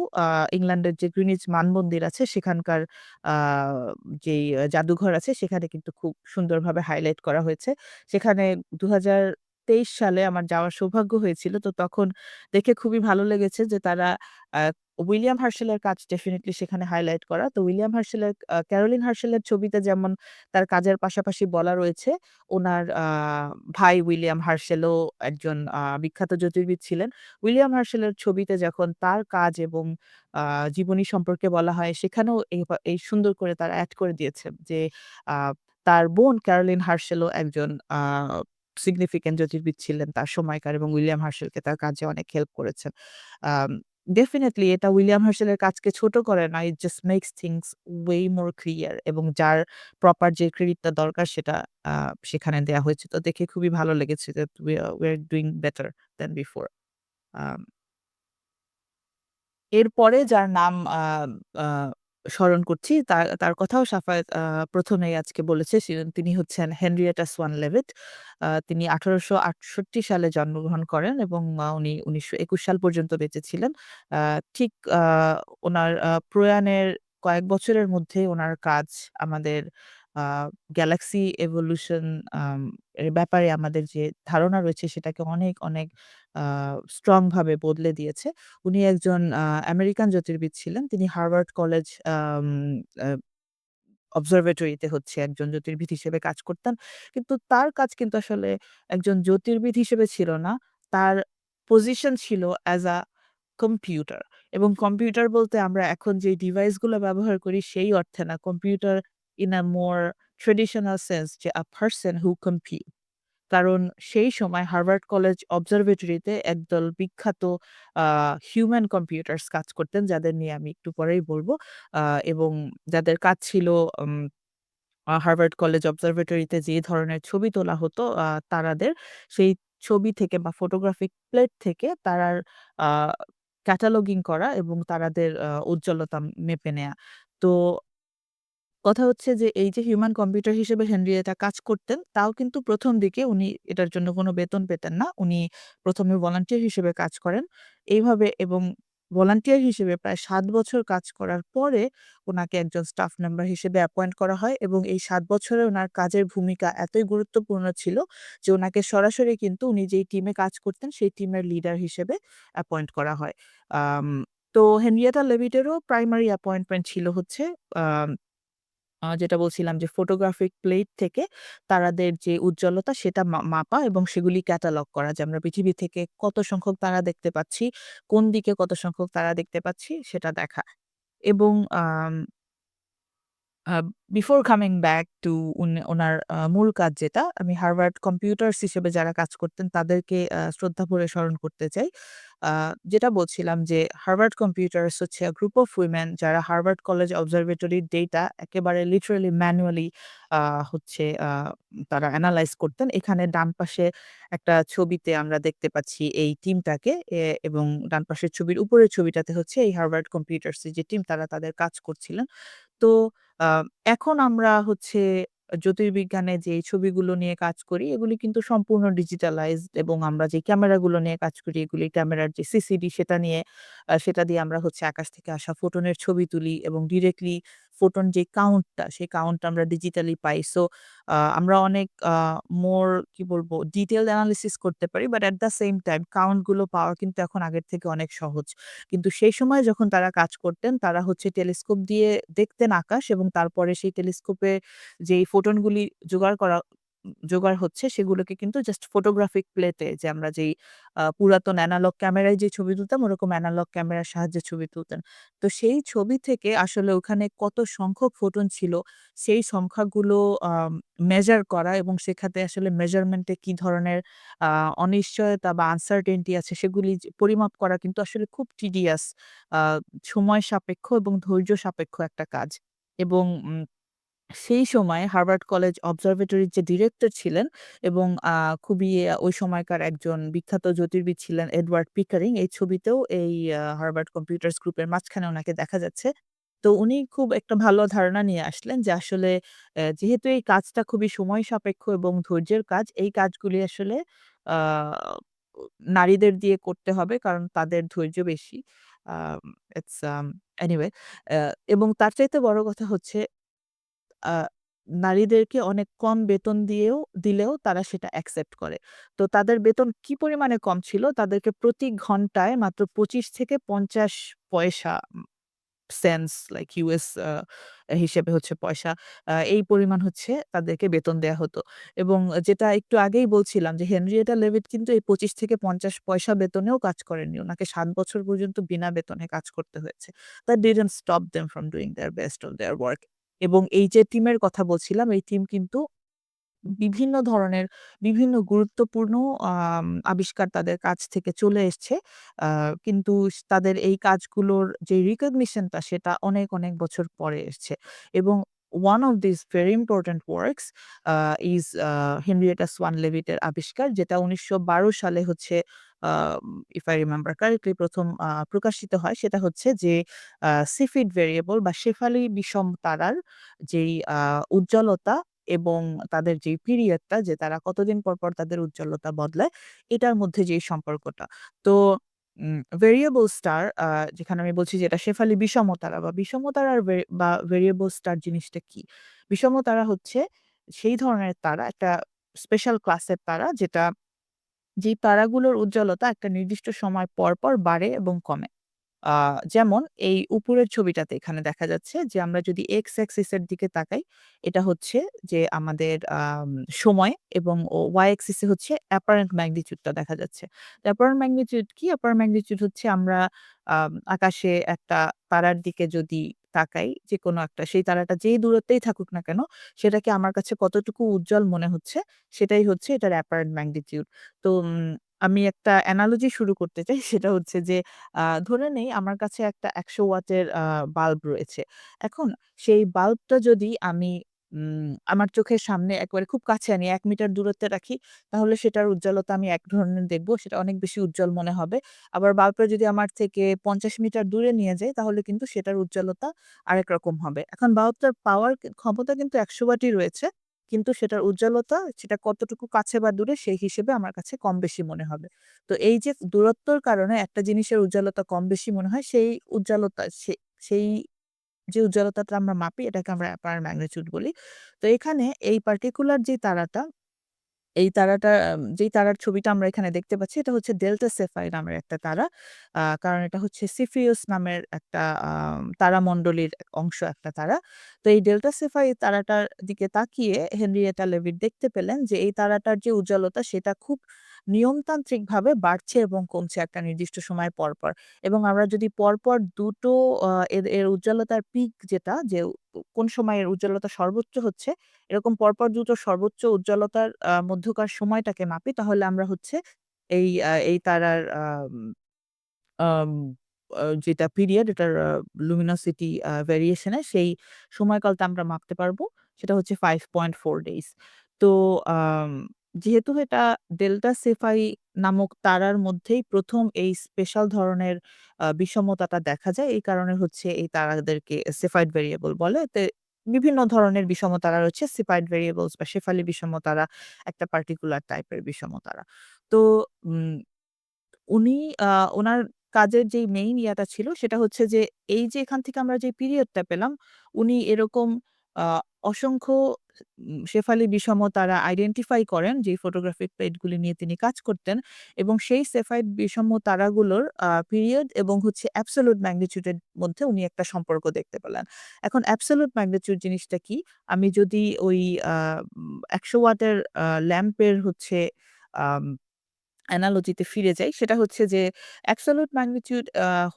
ইংল্যান্ডের যে গ্রিনিচ মানমন্দির আছে সেখানকার আ যেই জাদুঘর আছে সেখানে কিন্তু খুব সুন্দরভাবে হাইলাইট করা হয়েছে। সেখানে ২০২৩ সালে আমার যাওয়ার সৌভাগ্য হয়েছিল। তো তখন দেখে খুবই ভালো লেগেছে যে তারা আ উইলিয়াম হার্শেলের কাজ ডেফিনিটলি সেখানে হাইলাইট করা। তো উইলিয়াম হার্শেলের ক্যারোলিন হার্শেলের ছবিতে যেমন তার কাজের পাশাপাশি বলা রয়েছে, উনার ভাই উইলিয়াম হার্শেলও একজন বিখ্যাত জ্যোতির্বিদ ছিলেন। উইলিয়াম হার্শেলের ছবিতে যখন তার কাজ এবং আ জীবনী সম্পর্কে বলা হয়, সেখানেও এই সুন্দর করে তারা এড করে দিয়েছে যে আ তার বোন ক্যারোলিন হার্শেলও একজন সিগনিফিক্যান্ট জ্যোতির্বিদ ছিলেন তার সময়কার এবং উইলিয়াম হার্শেলকে তার কাজে অনেক হেল্প করেছেন। আম ডেফিনিটলি এটা উইলিয়াম হার্শেলের কাজকে ছোট করে না। It just makes things way more clear এবং যার প্রপার যে ক্রেডিটটা দরকার সেটা আ সেখানে দেয়া হয়েছে। তো দেখে খুবই ভালো লেগেছে যে we are doing better than before. আম এরপরে যার নাম আ স্মরণ করছি তার কথাও সাফায়েত ১ম এই আজকে বলেছে। তিনি হচ্ছেন হেনরিয়েটা সোয়ান লেভিট। তিনি ১৮৬৮ সালে জন্মগ্রহণ করেন এবং উনি ১৯২১ সাল পর্যন্ত বেঁচে ছিলেন। আ ঠিক উনার প্রয়াণের কয়েক বছরের মধ্যেই উনার কাজ আমাদের আ গ্যালাক্সি এভোলিউশন আম এর ব্যাপারে আমাদের যে ধারণা রয়েছে সেটাকে অনেক, অনেক আ স্ট্রং ভাবে বদলে দিয়েছে। উনি একজন আমেরিকান জ্যোতির্বিদ ছিলেন। তিনি হার্ভার্ড কলেজ আ অবজারভেটরিতে হচ্ছে একজন জ্যোতির্বিদ হিসেবে কাজ করতেন। কিন্তু তার কাজ কিন্তু আসলে একজন জ্যোতির্বিদ হিসেবে ছিল না। তার পজিশন ছিল অ্যাজ আ কম্পিউটার এবং কম্পিউটার বলতে আমরা এখন যে ডিভাইস গুলো ব্যবহার করি সেই অর্থে না। Computer in a more traditional sense যে আ পারসন হু কম্পিউট। কারণ সেই সময় হার্ভার্ড কলেজ অবজারভেটরিতে একদল বিখ্যাত আ হিউম্যান কম্পিউটার্স কাজ করতেন, যাদের নিয়ে আমি একটু পরেই বলব। আ এবং যাদের কাজ ছিল উম হার্ভার্ড কলেজ অবজারভেটরিতে যে ধরনের ছবি তোলা হতো তারাদের, সেই ছবি থেকে বা ফটোগ্রাফিক প্লেট থেকে তারার আ ক্যাটালগিং করা এবং তারাদের উজ্জ্বলতা মেপে নেয়া। তো কথা হচ্ছে যে এই যে হিউম্যান কম্পিউটার হিসেবে হেনরিয়েটা কাজ করতেন, তাও কিন্তু ১ম দিকে উনি এটার জন্য কোনো বেতন পেতেন না। উনি ১ম এ ভলান্টিয়ার হিসেবে কাজ করেন। এইভাবে এবং ভলান্টিয়ার হিসেবে প্রায় ৭ বছর কাজ করার পরে উনাকে একজন স্টাফ মেম্বার হিসেবে অ্যাপয়েন্ট করা হয় এবং এই ৭ বছরে উনার কাজের ভূমিকা এতই গুরুত্বপূর্ণ ছিল যে উনাকে সরাসরি কিন্তু উনি যেই টিমে কাজ করতেন সেই টিমের লিডার হিসেবে অ্যাপয়েন্ট করা হয়। আম তো হেনরিয়েটা লেভিটেরও প্রাইমারি অ্যাপয়েন্টমেন্ট ছিল হচ্ছে আম যেটা বলছিলাম যে ফটোগ্রাফিক প্লেট থেকে তারাদের যে উজ্জ্বলতা সেটা মাপা এবং সেগুলি ক্যাটালগ করা যে আমরা পৃথিবী থেকে কত সংখ্যক তারা দেখতে পাচ্ছি, কোন দিকে কত সংখ্যক তারা দেখতে পাচ্ছি সেটা দেখা। এবং আ বিফোর কামিং ব্যাক টু উনার মূল কাজ যেটা, আমি হার্ভার্ড কম্পিউটার্স হিসেবে যারা কাজ করতেন তাদেরকে শ্রদ্ধা ভরে স্মরণ করতে চাই। আ যেটা বলছিলাম যে হার্ভার্ড কম্পিউটার্স হচ্ছে গ্রুপ অফ উইমেন যারা হার্ভার্ড কলেজ অবজারভেটরির ডেটা একেবারে লিটারালি ম্যানুয়ালি আ হচ্ছে তারা এনালাইজ করতেন। এখানে ডান পাশে একটা ছবিতে আমরা দেখতে পাচ্ছি এই টিমটাকে এবং ডান পাশের ছবির উপরের ছবিটাতে হচ্ছে এই হার্ভার্ড কম্পিউটার্স এর যে টিম তারা তাদের কাজ করছিলেন। তো আ এখন আমরা হচ্ছে জ্যোতির্বিজ্ঞানে যেই ছবিগুলো নিয়ে কাজ করি, এগুলি কিন্তু সম্পূর্ণ ডিজিটালাইজড এবং আমরা যে ক্যামেরাগুলো নিয়ে কাজ করি, এগুলি ক্যামেরার যে সিসিডি সেটা নিয়ে সেটা দিয়ে আমরা হচ্ছে আকাশ থেকে আসা ফোটনের ছবি তুলি এবং ডিরেক্টলি ফোটন যে কাউন্টটা, সেই কাউন্টটা আমরা ডিজিটালি পাই। সো আমরা অনেক মোর কি বলবো ডিটেইলড এনালিসিস করতে পারি। But at the same time count গুলো পাওয়া কিন্তু এখন আগের থেকে অনেক সহজ। কিন্তু সেই সময় যখন তারা কাজ করতেন, তারা হচ্ছে টেলিস্কোপ দিয়ে দেখতেন আকাশ এবং তারপরে সেই টেলিস্কোপে যেই ফোটনগুলি জোগাড় হচ্ছে সেগুলোকে কিন্তু জাস্ট ফটোগ্রাফিক প্লেতে যে আমরা যেই পুরাতন এনালগ ক্যামেরায় যে ছবি তুলতাম ওরকম এনালগ ক্যামেরার সাহায্যে ছবি তুলতেন। তো সেই ছবি থেকে আসলে ওখানে কত সংখ্যক ফোটন ছিল সেই সংখ্যাগুলো মেজার করা এবং সেখানে আসলে মেজারমেন্টে কি ধরনের আ অনিশ্চয়তা বা আনসার্টেইনটি আছে সেগুলি পরিমাপ করা কিন্তু আসলে খুব টিডিয়াস আ সময় সাপেক্ষ এবং ধৈর্য সাপেক্ষ একটা কাজ। এবং সেই সময় হার্ভার্ড কলেজ অবজারভেটরির যে ডিরেক্টর ছিলেন এবং খুবই ওই সময়কার একজন বিখ্যাত জ্যোতির্বিদ ছিলেন এডওয়ার্ড পিকারিং। এই ছবিতেও এই হার্ভার্ড কম্পিউটার্স গ্রুপের মাঝখানে উনাকে দেখা যাচ্ছে। তো উনি খুব একটা ভালো ধারণা নিয়ে আসলেন যে আসলে যেহেতু এই কাজটা খুবই সময় সাপেক্ষ এবং ধৈর্যের কাজ, এই কাজগুলি আসলে আ নারীদের দিয়ে করতে হবে কারণ তাদের ধৈর্য বেশি। আম ইটস এনিওয়ে এবং তার চাইতে বড় কথা হচ্ছে আ নারীদেরকে অনেক কম বেতন দিলেও তারা সেটা অ্যাকসেপ্ট করে। তো তাদের বেতন কি পরিমাণে কম ছিল? তাদেরকে প্রতি ঘন্টায় মাত্র ২৫ থেকে ৫০ পয়সা সেন্টস লাইক ইউএস হিসেবে হচ্ছে পয়সা। এই পরিমাণ হচ্ছে তাদেরকে বেতন দেয়া হতো। এবং যেটা একটু আগেই বলছিলাম যে হেনরিয়েটা লেভিট কিন্তু এই ২৫ থেকে ৫০ পয়সা বেতনেও কাজ করেননি। উনাকে ৭ বছর পর্যন্ত বিনা বেতনে কাজ করতে হয়েছে। That didn't stop them from doing their best of their work. এবং এই যে টিমের কথা বলছিলাম, এই টিম কিন্তু বিভিন্ন ধরনের বিভিন্ন গুরুত্বপূর্ণ আবিষ্কার তাদের কাছ থেকে চলে এসছে। আ কিন্তু তাদের এই কাজগুলোর যে recognition টা সেটা অনেক, অনেক বছর পরে এসছে। এবং one of these very important works is Henrietta Swan Leavitt এর আবিষ্কার যেটা ১৯১২ সালে হচ্ছে আ if I remember correctly ১ম প্রকাশিত হয়। সেটা হচ্ছে যে Cepheid variable বা শেফালি বিষম তারার যেই উজ্জ্বলতা এবং তাদের যেই পিরিয়ডটা যে তারা কতদিন পর তাদের উজ্জ্বলতা বদলায়, এটার মধ্যে যেই সম্পর্কটা। তো ভেরিয়েবল স্টার যেখানে আমি বলছি যে এটা শেফালি বিষমতারা বা বিষমতারার বা ভেরিয়েবল স্টার জিনিসটা কি? বিষমতারা হচ্ছে সেই ধরনের তারা একটা স্পেশাল ক্লাসের তারা যেটা যেই তারাগুলোর উজ্জ্বলতা একটা নির্দিষ্ট সময় পর বাড়ে এবং কমে। আ যেমন এই উপরের ছবিটাতে এখানে দেখা যাচ্ছে যে আমরা যদি এক্স অ্যাক্সিস এর দিকে তাকাই, এটা হচ্ছে যে আমাদের সময় এবং ওয়াই অ্যাক্সিস এ হচ্ছে অ্যাপারেন্ট ম্যাগনিটিউড টা দেখা যাচ্ছে। অ্যাপারেন্ট ম্যাগনিটিউড কি? অ্যাপারেন্ট ম্যাগনিটিউড হচ্ছে আমরা আকাশে একটা তারার দিকে যদি তাকাই, যেকোনো একটা সেই তারাটা যেই দূরত্বেই থাকুক না কেন, সেটাকে আমার কাছে কতটুকু উজ্জ্বল মনে হচ্ছে, সেটাই হচ্ছে এটার অ্যাপারেন্ট ম্যাগনিটিউড। তো আমি একটা অ্যানালজি শুরু করতে চাই সেটা হচ্ছে যে ধরে নেই আমার কাছে একটা ১০০ ওয়াটের বাল্ব রয়েছে। এখন সেই বাল্বটা যদি আমি আমার চোখের সামনে একেবারে খুব কাছে আনি ১ মিটার দূরত্বে রাখি, তাহলে সেটার উজ্জ্বলতা আমি এক ধরনের দেখব। সেটা অনেক বেশি উজ্জ্বল মনে হবে। আবার বাল্বটা যদি আমার থেকে ৫০ মিটার দূরে নিয়ে যাই, তাহলে কিন্তু সেটার উজ্জ্বলতা আরেক রকম হবে। এখন বাল্বটার পাওয়ার ক্ষমতা কিন্তু ১০০ ওয়াটই রয়েছে। কিন্তু সেটার উজ্জ্বলতা সেটা কতটুকু কাছে বা দূরে সেই হিসেবে আমার কাছে কম বেশি মনে হবে। তো এই যে দূরত্বর কারণে একটা জিনিসের উজ্জ্বলতা কম বেশি মনে হয়, সেই উজ্জ্বলতা সেই যে উজ্জ্বলতাটা আমরা মাপি এটাকে আমরা অ্যাপারেন্ট ম্যাগনিটিউড বলি। তো এখানে এই পার্টিকুলার যে তারাটা এই তারাটা যেই তারার ছবিটা আমরা এখানে দেখতে পাচ্ছি এটা হচ্ছে ডেল্টা সেফাই নামের একটা তারা। কারণ এটা হচ্ছে সিফিউস নামের একটা তারামণ্ডলীর অংশ একটা তারা। তো এই ডেল্টা সেফাই তারাটার দিকে তাকিয়ে হেনরিয়েটা লেভিট দেখতে পেলেন যে এই তারাটার যে উজ্জ্বলতা সেটা খুব নিয়মতান্ত্রিকভাবে বাড়ছে এবং কমছে একটা নির্দিষ্ট সময় পরপর। এবং আমরা যদি পরপর দুটো এর উজ্জ্বলতার পিক যেটা যে কোন সময় এর উজ্জ্বলতা সর্বোচ্চ হচ্ছে এরকম পরপর দুটো সর্বোচ্চ উজ্জ্বলতার মধ্যকার সময়টাকে মাপি তাহলে আমরা হচ্ছে এই তারার আম যেটা পিরিয়ড এটার লুমিনোসিটি ভেরিয়েশন এ সেই সময়কালটা আমরা মাপতে পারবো। সেটা হচ্ছে 5.4 ডেইজ। তো আম যেহেতু এটা ডেল্টা সেফাই নামক তারার মধ্যেই ১ম এই স্পেশাল ধরনের বিষমতাটা দেখা যায়। এই কারণে হচ্ছে এই তারাদেরকে সেফাইড ভেরিয়েবল বলে। বিভিন্ন ধরনের বিষমতারা রয়েছে। সেফাইড ভেরিয়েবলস বা শেফালি বিষমতারা একটা পার্টিকুলার টাইপের বিষমতারা। তো উম উনি আ উনার কাজের যেই মেইন ইয়াটা ছিল সেটা হচ্ছে যে, এই যে এখান থেকে আমরা যে পিরিয়ডটা পেলাম, উনি এরকম আ অসংখ্য শেফালি বিষম তারা আইডেন্টিফাই করেন যেই ফটোগ্রাফিক প্লেট গুলি নিয়ে তিনি কাজ করতেন এবং সেই সেফাইড বিষম তারাগুলোর পিরিয়ড এবং হচ্ছে অ্যাবসোলিউট ম্যাগনিটিউড এর মধ্যে উনি একটা সম্পর্ক দেখতে পেলেন। এখন অ্যাবসোলিউট ম্যাগনিটিউড জিনিসটা কি? আমি যদি ওই ১০০ ওয়াটের ল্যাম্পের হচ্ছে আম অ্যানালজি তে ফিরে যাই, সেটা হচ্ছে যে অ্যাবসোলিউট ম্যাগনিটিউড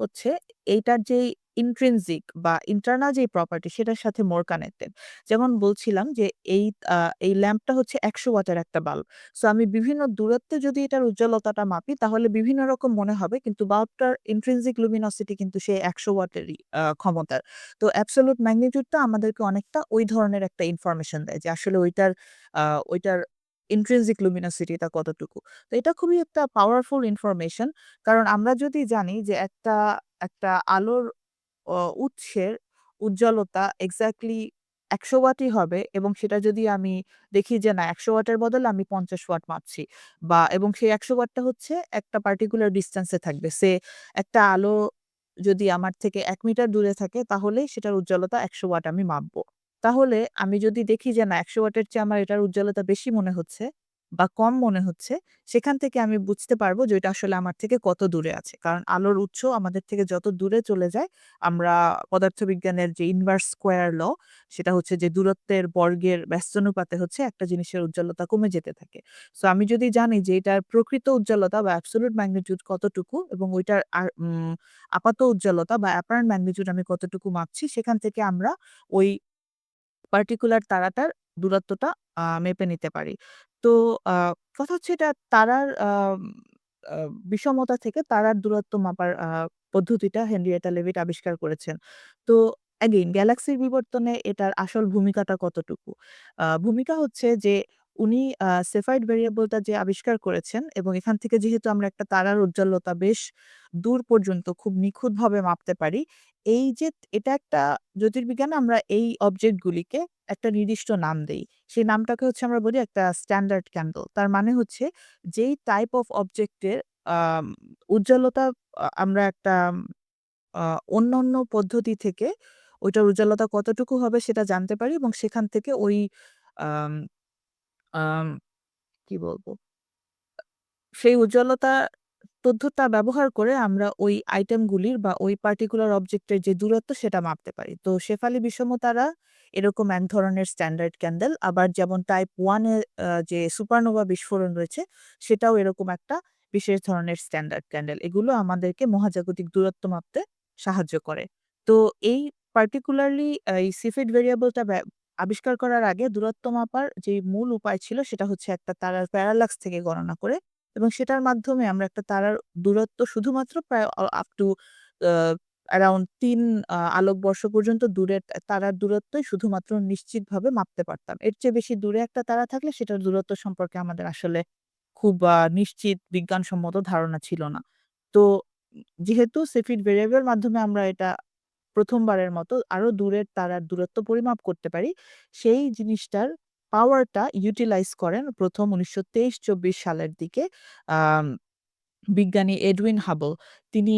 হচ্ছে এইটার যেই intrinsic বা internal যেই প্রপার্টি সেটার সাথে more connected। যেমন বলছিলাম যে এই আ এই ল্যাম্পটা হচ্ছে ১০০ ওয়াটের একটা বাল্ব। সো আমি বিভিন্ন দূরত্বে যদি এটার উজ্জ্বলতাটা মাপি তাহলে বিভিন্ন রকম মনে হবে কিন্তু বাল্বটার intrinsic luminosity কিন্তু সেই ১০০ ওয়াটেরই ক্ষমতার। তো অ্যাবসোলিউট ম্যাগনিটিউডটা আমাদেরকে অনেকটা ওই ধরনের একটা ইনফরমেশন দেয় যে আসলে ওইটার intrinsic luminosity টা কতটুকু। তো এটা খুবই একটা পাওয়ারফুল ইনফরমেশন। কারণ আমরা যদি জানি যে একটা আলোর উৎসের উজ্জ্বলতা এক্সাক্টলি ১০০ ওয়াটই হবে এবং সেটা যদি আমি দেখি যে না ১০০ ওয়াটের বদলে আমি ৫০ ওয়াট মাপছি এবং সেই ১০০ ওয়াটটা হচ্ছে একটা পার্টিকুলার ডিসট্যান্স এ থাকবে। একটা আলো যদি আমার থেকে ১ মিটার দূরে থাকে তাহলেই সেটার উজ্জ্বলতা ১০০ ওয়াট আমি মাপবো। তাহলে আমি যদি দেখি যে না ১০০ ওয়াটের চেয়ে আমার এটার উজ্জ্বলতা বেশি মনে হচ্ছে বা কম মনে হচ্ছে, সেখান থেকে আমি বুঝতে পারবো যে ওইটা আসলে আমার থেকে কত দূরে আছে। কারণ আলোর উৎস আমাদের থেকে যত দূরে চলে যায় আমরা পদার্থবিজ্ঞানের যে ইনভার্স স্কোয়ার ল সেটা হচ্ছে যে দূরত্বের বর্গের ব্যস্তানুপাতে হচ্ছে একটা জিনিসের উজ্জ্বলতা কমে যেতে থাকে। সো আমি যদি জানি যে এটার প্রকৃত উজ্জ্বলতা বা অ্যাবসোলিউট ম্যাগনিটিউড কতটুকু এবং ওইটার আপাত উজ্জ্বলতা বা অ্যাপারেন্ট ম্যাগনিটিউড আমি কতটুকু মাপছি সেখান থেকে আমরা ওই পার্টিকুলার তারাটার দূরত্বটা মেপে নিতে পারি। তো আ কথা হচ্ছে এটা তারার আ বিষমতা থেকে তারার দূরত্ব মাপার পদ্ধতিটা হেনরিয়েটা লেভিট আবিষ্কার করেছেন। তো এগেইন গ্যালাক্সির বিবর্তনে এটার আসল ভূমিকাটা কতটুকু? ভূমিকা হচ্ছে যে উনি সেফাইড ভেরিয়েবলটা যে আবিষ্কার করেছেন এবং এখান থেকে যেহেতু আমরা একটা তারার উজ্জ্বলতা বেশ দূর পর্যন্ত খুব নিখুঁতভাবে মাপতে পারি। এই যে এটা একটা জ্যোতির্বিজ্ঞানে আমরা এই অবজেক্ট গুলিকে একটা নির্দিষ্ট নাম দেই। সেই নামটাকে হচ্ছে আমরা বলি একটা স্ট্যান্ডার্ড ক্যান্ডেল। তার মানে হচ্ছে যেই টাইপ অফ অবজেক্টের আম উজ্জ্বলতা আমরা একটা আ অন্যান্য পদ্ধতি থেকে ওইটার উজ্জ্বলতা কতটুকু হবে সেটা জানতে পারি এবং সেখান থেকে ওই আম আম কি বলব? সেই উজ্জ্বলতা তথ্যটা ব্যবহার করে আমরা ওই আইটেমগুলির বা ওই পার্টিকুলার অবজেক্টের যে দূরত্ব সেটা মাপতে পারি। তো শেফালি বিষমতারা এরকম এক ধরনের স্ট্যান্ডার্ড ক্যান্ডেল আবার যেমন টাইপ 1 এ যে সুপারনোভা বিস্ফোরণ রয়েছে সেটাও এরকম একটা বিশেষ ধরনের স্ট্যান্ডার্ড ক্যান্ডেল। এগুলো আমাদেরকে মহাজাগতিক দূরত্ব মাপতে সাহায্য করে। তো এই পার্টিকুলারলি এই সিফিড ভেরিয়েবলটা আবিষ্কার করার আগে দূরত্ব মাপার যে মূল উপায় ছিল সেটা হচ্ছে একটা তারার প্যারালাক্স থেকে গণনা করে এবং সেটার মাধ্যমে আমরা একটা তারার দূরত্ব শুধুমাত্র প্রায় আপ টু আ অ্যারাউন্ড ৩ আলোকবর্ষ পর্যন্ত দূরের তারার দূরত্বই শুধুমাত্র নিশ্চিতভাবে মাপতে পারতাম। এর চেয়ে বেশি দূরে একটা তারা থাকলে সেটার দূরত্ব সম্পর্কে আমাদের আসলে খুব নিশ্চিত বিজ্ঞানসম্মত ধারণা ছিল না। তো যেহেতু সেফিড ভেরিয়েবল মাধ্যমে আমরা এটা ১ম বারের মতো আরো দূরের তারার দূরত্ব পরিমাপ করতে পারি, সেই জিনিসটার পাওয়ারটা ইউটিলাইজ করেন ১ম ১৯২৩-২৪ সালের দিকে আম বিজ্ঞানী এডউইন হাবল। তিনি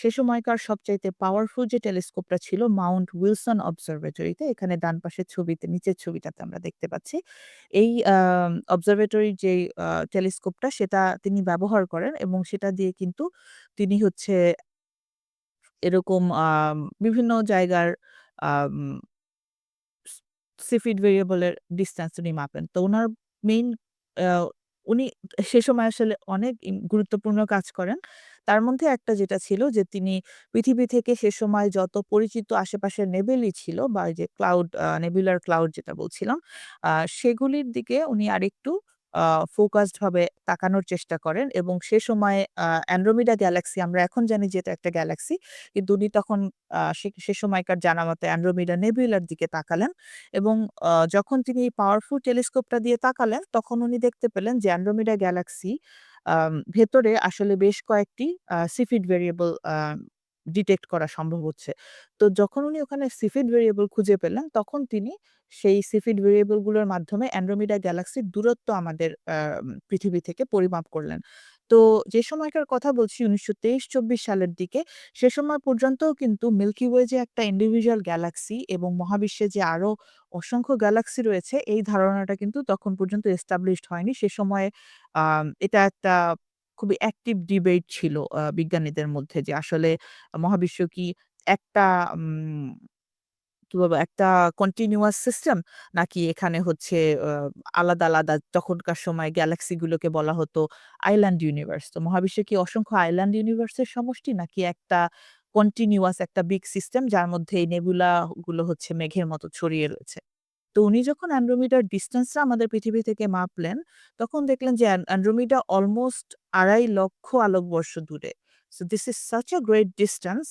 সে সময়কার সবচাইতে পাওয়ারফুল যে টেলিস্কোপটা ছিল মাউন্ট উইলসন অবজারভেটরিতে এখানে ডান পাশের ছবিতে নিচের ছবিটাতে আমরা দেখতে পাচ্ছি। এই অবজারভেটরির যেই টেলিস্কোপটা সেটা তিনি ব্যবহার করেন এবং সেটা দিয়ে কিন্তু তিনি হচ্ছে এরকম বিভিন্ন জায়গার আম স সিফিড ভেরিয়েবল এর ডিসট্যান্স উনি মাপেন। তো উনার মেইন আ উনি সে সময় আসলে অনেক গুরুত্বপূর্ণ কাজ করেন। তার মধ্যে একটা যেটা ছিল যে তিনি পৃথিবী থেকে সে সময় যত পরিচিত আশেপাশের নেবেলি ছিল বা এই যে ক্লাউড নেবুলার ক্লাউড যেটা বলছিলাম, আ সেগুলির দিকে উনি আরেকটু আ ফোকাসড ভাবে তাকানোর চেষ্টা করেন এবং সে সময়ে অ্যানড্রোমিডা গ্যালাক্সি আমরা এখন জানি যে এটা একটা গ্যালাক্সি। কিন্তু উনি তখন সে সময়কার জানামতে অ্যানড্রোমিডা নেবুলার দিকে তাকালেন এবং যখন তিনি এই পাওয়ারফুল টেলিস্কোপটা দিয়ে তাকালেন, তখন উনি দেখতে পেলেন যে অ্যানড্রোমিডা গ্যালাক্সি ভেতরে আসলে বেশ কয়েকটি সিফিড ভেরিয়েবল ডিটেক্ট করা সম্ভব হচ্ছে। তো যখন উনি ওখানে সিফিড ভেরিয়েবল খুঁজে পেলেন, তখন তিনি সেই সিফিড ভেরিয়েবল গুলোর মাধ্যমে অ্যানড্রোমিডা গ্যালাক্সির দূরত্ব আমাদের পৃথিবী থেকে পরিমাপ করলেন। তো যে সময়কার কথা বলছি ১৯২৩-২৪ সালের দিকে সে সময় পর্যন্তও কিন্তু মিল্কি ওয়ে যে একটা ইন্ডিভিজুয়াল গ্যালাক্সি এবং মহাবিশ্বে যে আরো অসংখ্য গ্যালাক্সি রয়েছে এই ধারণাটা কিন্তু তখন পর্যন্ত এস্টাবলিশড হয়নি। সে সময়ে এটা একটা খুবই অ্যাক্টিভ ডিবেট ছিল বিজ্ঞানীদের মধ্যে যে আসলে মহাবিশ্ব কি একটা উম কি বলবো একটা কন্টিনিউয়াস সিস্টেম নাকি এখানে হচ্ছে আ আলাদা, আলাদা তখনকার সময় গ্যালাক্সি গুলোকে বলা হতো আইল্যান্ড ইউনিভার্স। তো মহাবিশ্ব কি অসংখ্য আইল্যান্ড ইউনিভার্স এর সমষ্টি নাকি একটা কন্টিনিউয়াস একটা বিগ সিস্টেম যার মধ্যে এই নেবুলা গুলো হচ্ছে মেঘের মতো ছড়িয়ে রয়েছে। তো উনি যখন অ্যানড্রোমিডার ডিসট্যান্সটা আমাদের পৃথিবী থেকে মাপলেন, তখন দেখলেন যে অ্যানড্রোমিডা অলমোস্ট ২.৫ লক্ষ আলোকবর্ষ দূরে। So this is such a great distance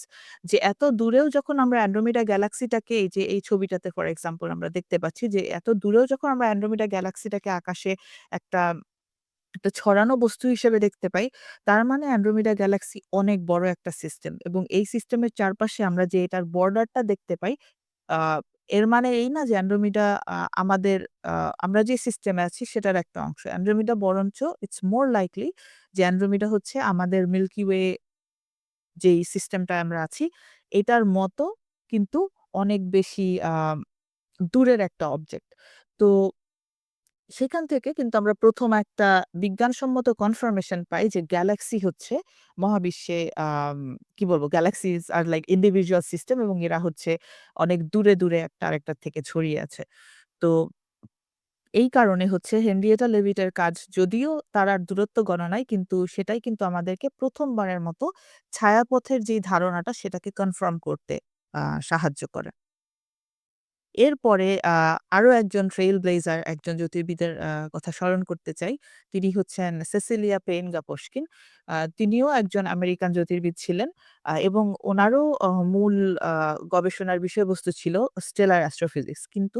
যে এত দূরেও যখন আমরা অ্যানড্রোমিডা গ্যালাক্সিটাকে এই যে এই ছবিটাতে ফর এক্সাম্পল আমরা দেখতে পাচ্ছি যে এত দূরেও যখন আমরা অ্যানড্রোমিডা গ্যালাক্সিটাকে আকাশে একটা একটা ছড়ানো বস্তু হিসেবে দেখতে পাই, তার মানে অ্যানড্রোমিডা গ্যালাক্সি অনেক বড় একটা সিস্টেম এবং এই সিস্টেমের চারপাশে আমরা যে এটার বর্ডারটা দেখতে পাই, আ এর মানে এই না যে অ্যানড্রোমিডা আমাদের আ আমরা যে সিস্টেমে আছি সেটার একটা অংশ। অ্যানড্রোমিডা বরঞ্চ ইটস মোর লাইকলি যে অ্যানড্রোমিডা হচ্ছে আমাদের মিল্কি ওয়ে যেই সিস্টেমটায় আমরা আছি, এটার মতো কিন্তু অনেক বেশি দূরের একটা অবজেক্ট। তো সেখান থেকে কিন্তু আমরা ১ম একটা বিজ্ঞানসম্মত কনফার্মেশন পাই যে গ্যালাক্সি হচ্ছে মহাবিশ্বে কি বলবো? গ্যালাক্সিস আর লাইক ইন্ডিভিজুয়াল সিস্টেম এবং এরা হচ্ছে অনেক দূরে, দূরে একটা আরেকটার থেকে ছড়িয়ে আছে। তো এই কারণে হচ্ছে হেনরিয়েটা লেভিটের কাজ যদিও তারার দূরত্ব গণনায় কিন্তু সেটাই কিন্তু আমাদেরকে ১ম বারের মতো ছায়াপথের যেই ধারণাটা সেটাকে কনফার্ম করতে আ সাহায্য করে। এরপরে আরো একজন ট্রেইল ব্লেজার একজন জ্যোতির্বিদের কথা স্মরণ করতে চাই। তিনি হচ্ছেন সেসিলিয়া পেইন গাপোস্কিন। তিনিও একজন আমেরিকান জ্যোতির্বিদ ছিলেন এবং উনারও মূল আ গবেষণার বিষয়বস্তু ছিল স্টেলার অ্যাস্ট্রোফিজিক্স। কিন্তু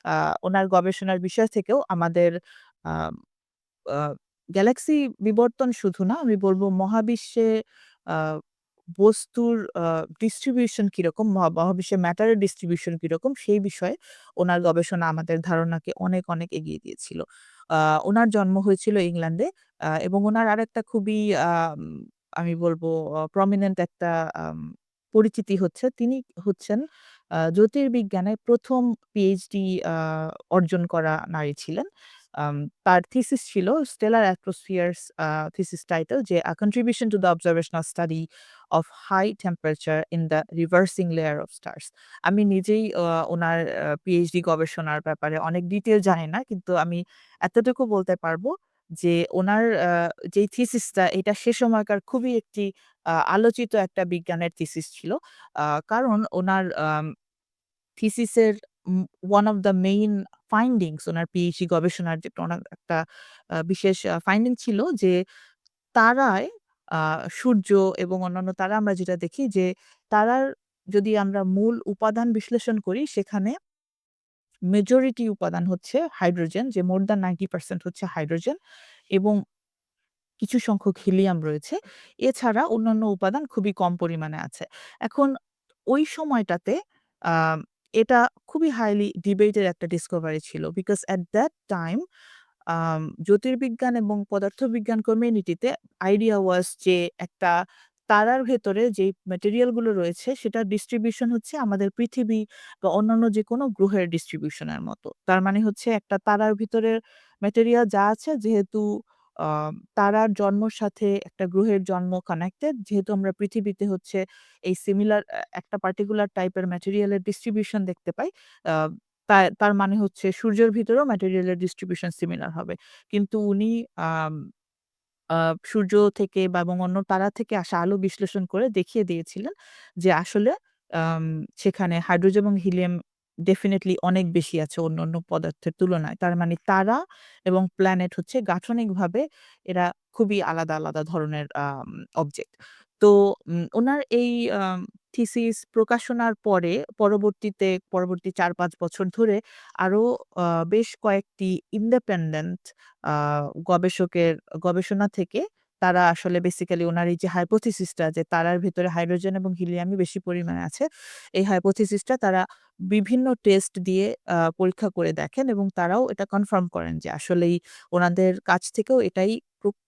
আ উনার গবেষণার বিষয় থেকেও আমাদের আ আ গ্যালাক্সি বিবর্তন শুধু না, আমি বলব মহাবিশ্বে আ বস্তুর ডিস্ট্রিবিউশন কিরকম, মহাবিশ্বে ম্যাটারের ডিস্ট্রিবিউশন কিরকম, সেই বিষয়ে উনার গবেষণা আমাদের ধারণাকে অনেক, অনেক এগিয়ে দিয়েছিল। আ উনার জন্ম হয়েছিল ইংল্যান্ডে এবং উনার আরেকটা খুবই আমি বলব প্রমিনেন্ট একটা আম পরিচিতি হচ্ছে তিনি হচ্ছেন জ্যোতির্বিজ্ঞানে ১ম পিএইচডি আ অর্জন করা নারী ছিলেন। আম তার থিসিস ছিল স্টেলার অ্যাটমসফিয়ারস থিসিস টাইটেল যে "A contribution to the observational study of high temperature in the reversing layer of stars." আমি নিজেই উনার পিএইচডি গবেষণার ব্যাপারে অনেক ডিটেইল জানি না। কিন্তু আমি এতটুকু বলতে পারবো যে উনার যেই থিসিসটা এটা সে সময়কার খুবই একটি আলোচিত একটা বিজ্ঞানের থিসিস ছিল। কারণ উনার থিসিসের one of the main findings উনার পিএইচডি গবেষণার যে ওনার একটা বিশেষ ফাইন্ডিং ছিল যে তারায় আ সূর্য এবং অন্যান্য তারা আমরা যেটা দেখি যে তারার যদি আমরা মূল উপাদান বিশ্লেষণ করি সেখানে মেজরিটি উপাদান হচ্ছে হাইড্রোজেন যে more than 90% হচ্ছে হাইড্রোজেন এবং কিছু সংখ্যক হিলিয়াম রয়েছে। এছাড়া অন্যান্য উপাদান খুবই কম পরিমাণে আছে। এখন ওই সময়টাতে আম এটা খুবই হাইলি ডিবেটেড একটা ডিসকভারি ছিল। বিকজ এট দ্যাট টাইম জ্যোতির্বিজ্ঞান এবং পদার্থবিজ্ঞান কমিউনিটিতে আইডিয়া ওয়াজ যে একটা তারার ভেতরে যেই ম্যাটেরিয়াল গুলো রয়েছে সেটার ডিস্ট্রিবিউশন হচ্ছে আমাদের পৃথিবী বা অন্যান্য যেকোনো গ্রহের ডিস্ট্রিবিউশনের মতো। তার মানে হচ্ছে একটা তারার ভিতরের ম্যাটেরিয়াল যা আছে যেহেতু আ তারার জন্মর সাথে একটা গ্রহের জন্ম কানেক্টেড, যেহেতু আমরা পৃথিবীতে হচ্ছে এই সিমিলার একটা পার্টিকুলার টাইপের ম্যাটেরিয়াল এর ডিস্ট্রিবিউশন দেখতে পাই। আ তার মানে হচ্ছে সূর্যের ভিতরেও ম্যাটেরিয়াল এর ডিস্ট্রিবিউশন সিমিলার হবে। কিন্তু উনি আম আ সূর্য থেকে বা এবং অন্য তারা থেকে আসা আলো বিশ্লেষণ করে দেখিয়ে দিয়েছিলেন যে আসলে আম সেখানে হাইড্রোজেন এবং হিলিয়াম ডেফিনিটলি অনেক বেশি আছে অন্যান্য পদার্থের তুলনায়। তার মানে তারা এবং প্ল্যানেট হচ্ছে গাঠনিকভাবে এরা খুবই আলাদা, আলাদা ধরনের অবজেক্ট। তো উনার এই আম থিসিস প্রকাশনার পরে পরবর্তী ৪-৫ বছর ধরে আরো আ বেশ কয়েকটি ইন্ডিপেন্ডেন্ট আ গবেষকের গবেষণা থেকে তারা আসলে বেসিক্যালি উনার এই যে হাইপোথিসিসটা যে তারার ভেতরে হাইড্রোজেন এবং হিলিয়ামই বেশি পরিমাণে আছে। এই হাইপোথিসিসটা তারা বিভিন্ন টেস্ট দিয়ে পরীক্ষা করে দেখেন এবং তারাও এটা কনফার্ম করেন যে আসলেই উনাদের কাছ থেকেও এটাই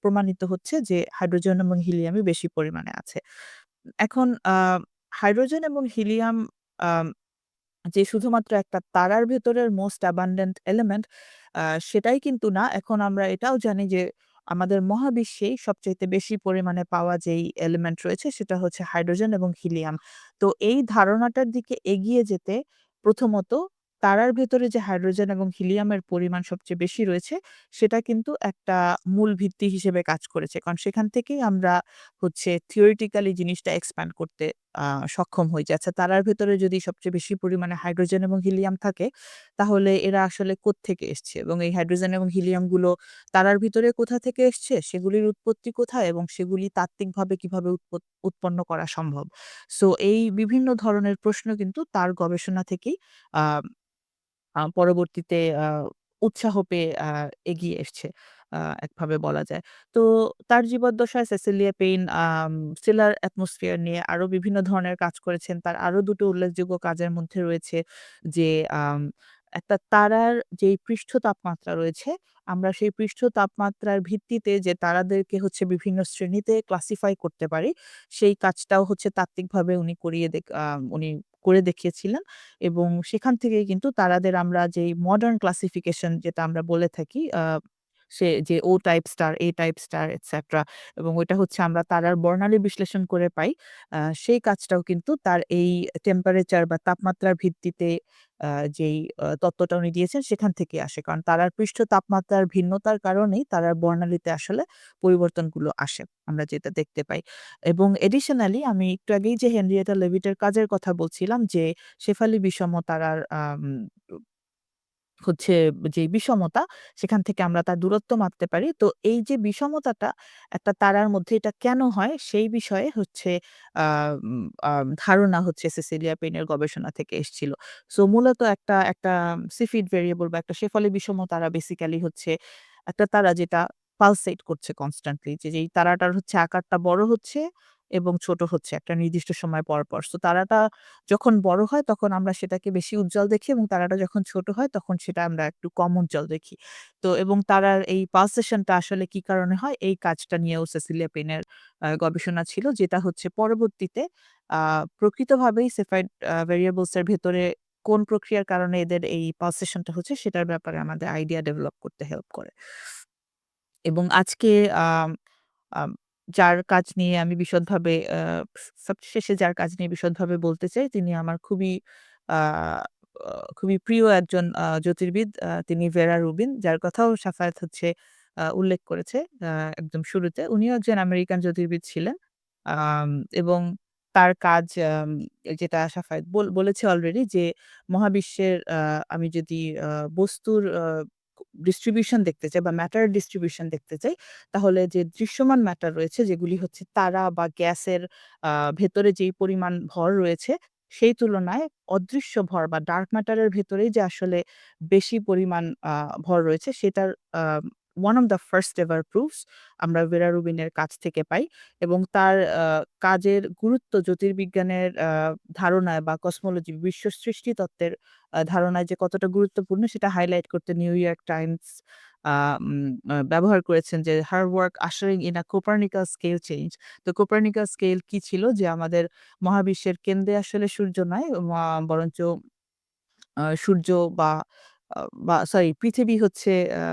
প্রমাণিত হচ্ছে যে হাইড্রোজেন এবং হিলিয়ামই বেশি পরিমাণে আছে। এখন হাইড্রোজেন এবং হিলিয়াম আম যে শুধুমাত্র একটা তারার ভেতরের মোস্ট অ্যাবান্ডেন্ট এলিমেন্ট আ সেটাই কিন্তু না। এখন আমরা এটাও জানি যে আমাদের মহাবিশ্বেই সবচাইতে বেশি পরিমাণে পাওয়া যেই এলিমেন্ট রয়েছে সেটা হচ্ছে হাইড্রোজেন এবং হিলিয়াম। তো এই ধারণাটার দিকে এগিয়ে যেতে প্রথমত তারার ভেতরে যে হাইড্রোজেন এবং হিলিয়ামের পরিমাণ সবচেয়ে বেশি রয়েছে সেটা কিন্তু একটা মূল ভিত্তি হিসেবে কাজ করেছে। কারণ সেখান থেকেই আমরা হচ্ছে থিওরিটিক্যালি জিনিসটা এক্সপ্যান্ড করতে আ সক্ষম হই যে আচ্ছা তারার ভেতরে যদি সবচেয়ে বেশি পরিমাণে হাইড্রোজেন এবং হিলিয়াম থাকে, তাহলে এরা আসলে কোত্থেকে এসছে এবং এই হাইড্রোজেন এবং হিলিয়াম গুলো তারার ভিতরে কোথা থেকে এসছে, সেগুলির উৎপত্তি কোথায় এবং সেগুলি তাত্ত্বিকভাবে কিভাবে উৎপন্ন করা সম্ভব। সো এই বিভিন্ন ধরনের প্রশ্ন কিন্তু তার গবেষণা থেকেই আ পরবর্তীতে উৎসাহ পেয়ে এগিয়ে এসছে। একভাবে বলা যায়। তো তার জীবদ্দশায় সেসিলিয়া পেইন স্টেলার অ্যাটমসফিয়ার নিয়ে আরো বিভিন্ন ধরনের কাজ করেছেন। তার আরো দুটো উল্লেখযোগ্য কাজের মধ্যে রয়েছে যে একটা তারার যেই পৃষ্ঠ তাপমাত্রা রয়েছে, আমরা সেই পৃষ্ঠ তাপমাত্রার ভিত্তিতে যে তারাদেরকে হচ্ছে বিভিন্ন শ্রেণীতে ক্লাসিফাই করতে পারি, সেই কাজটাও হচ্ছে তাত্ত্বিকভাবে উনি করে দেখিয়েছিলেন। এবং সেখান থেকেই কিন্তু তারাদের আমরা যেই মডার্ন ক্লাসিফিকেশন যেটা আমরা বলে থাকি সে যে ও টাইপ স্টার, এ টাইপ স্টার এটসেট্রা এবং ওইটা হচ্ছে আমরা তারার বর্ণালী বিশ্লেষণ করে পাই। সেই কাজটাও কিন্তু তার এই টেম্পারেচার বা তাপমাত্রার ভিত্তিতে আ যেই তত্ত্বটা উনি দিয়েছেন সেখান থেকে আসে। কারণ তারার পৃষ্ঠ তাপমাত্রার ভিন্নতার কারণেই তারার বর্ণালীতে আসলে পরিবর্তনগুলো আসে। আমরা যেটা দেখতে পাই। এবং এডিশনালি আমি একটু আগেই যে হেনরিয়েটা লেভিটের কাজের কথা বলছিলাম যে শেফালি বিষম তারার হচ্ছে যে বিষমতা, সেখান থেকে আমরা তার দূরত্ব মাপতে পারি। তো এই যে বিষমতাটা একটা তারার মধ্যে এটা কেন হয় সেই বিষয়ে হচ্ছে আ উম আ ধারণা হচ্ছে সিসিলিয়া পেইনের গবেষণা থেকে এসছিল। সো মূলত একটা সিফিড ভেরিয়েবল বা একটা শেফালি বিষম তারা বেসিক্যালি হচ্ছে একটা তারা যেটা পালসেট করছে কনস্ট্যান্টলি যেই তারাটার হচ্ছে আকারটা বড় হচ্ছে এবং ছোট হচ্ছে একটা নির্দিষ্ট সময় পর, পর। সো তারাটা যখন বড় হয় তখন আমরা সেটাকে বেশি উজ্জ্বল দেখি এবং তারাটা যখন ছোট হয় তখন সেটা আমরা একটু কম উজ্জ্বল দেখি। তো এবং তারার এই পালসেশন টা আসলে কি কারণে হয় এই কাজটা নিয়েও সেসিলিয়া পেনের গবেষণা ছিল যেটা হচ্ছে পরবর্তীতে আ প্রকৃতভাবেই সেফাইড ভেরিয়েবলস এর ভেতরে কোন প্রক্রিয়ার কারণে এদের এই পালসেশন টা হচ্ছে সেটার ব্যাপারে আমাদের আইডিয়া ডেভেলপ করতে হেল্প করে। এবং আজকে আম আম যার কাজ নিয়ে আমি বিশদভাবে সবশেষে যার কাজ নিয়ে বিশদভাবে বলতে চাই, তিনি আমার আ আ খুবই প্রিয় একজন জ্যোতির্বিদ। তিনি ভেরা রুবিন, যার কথাও শাফায়েত হচ্ছে উল্লেখ করেছে আ একদম শুরুতে। উনিও একজন আমেরিকান জ্যোতির্বিদ ছিলেন। আম এবং তার কাজ যেটা শাফায়েত বলেছে অলরেডি যে মহাবিশ্বের আমি যদি বস্তুর ডিস্ট্রিবিউশন দেখতে চাই বা ম্যাটার ডিস্ট্রিবিউশন দেখতে চাই, তাহলে যে দৃশ্যমান ম্যাটার রয়েছে যেগুলি হচ্ছে তারা বা গ্যাসের আ ভেতরে যেই পরিমাণ ভর রয়েছে, সেই তুলনায় অদৃশ্য ভর বা ডার্ক ম্যাটার এর ভেতরেই যে আসলে বেশি পরিমাণ ভর রয়েছে সেটার আ one of the first ever proofs আমরা ভেরা রুবিনের কাছ থেকে পাই এবং তার কাজের গুরুত্ব জ্যোতির্বিজ্ঞানের ধারণায় বা কসমোলজি বিশ্ব সৃষ্টি তত্ত্বের ধারণায় যে কতটা গুরুত্বপূর্ণ সেটা হাইলাইট করতে নিউ ইয়র্ক টাইমস আ উম আ ব্যবহার করেছেন যে her work ushering in a Copernicus scale change। তো Copernicus scale কি ছিল? যে আমাদের মহাবিশ্বের কেন্দ্রে আসলে সূর্য নয় বরঞ্চ সূর্য বা আ বা সরি পৃথিবী হচ্ছে আ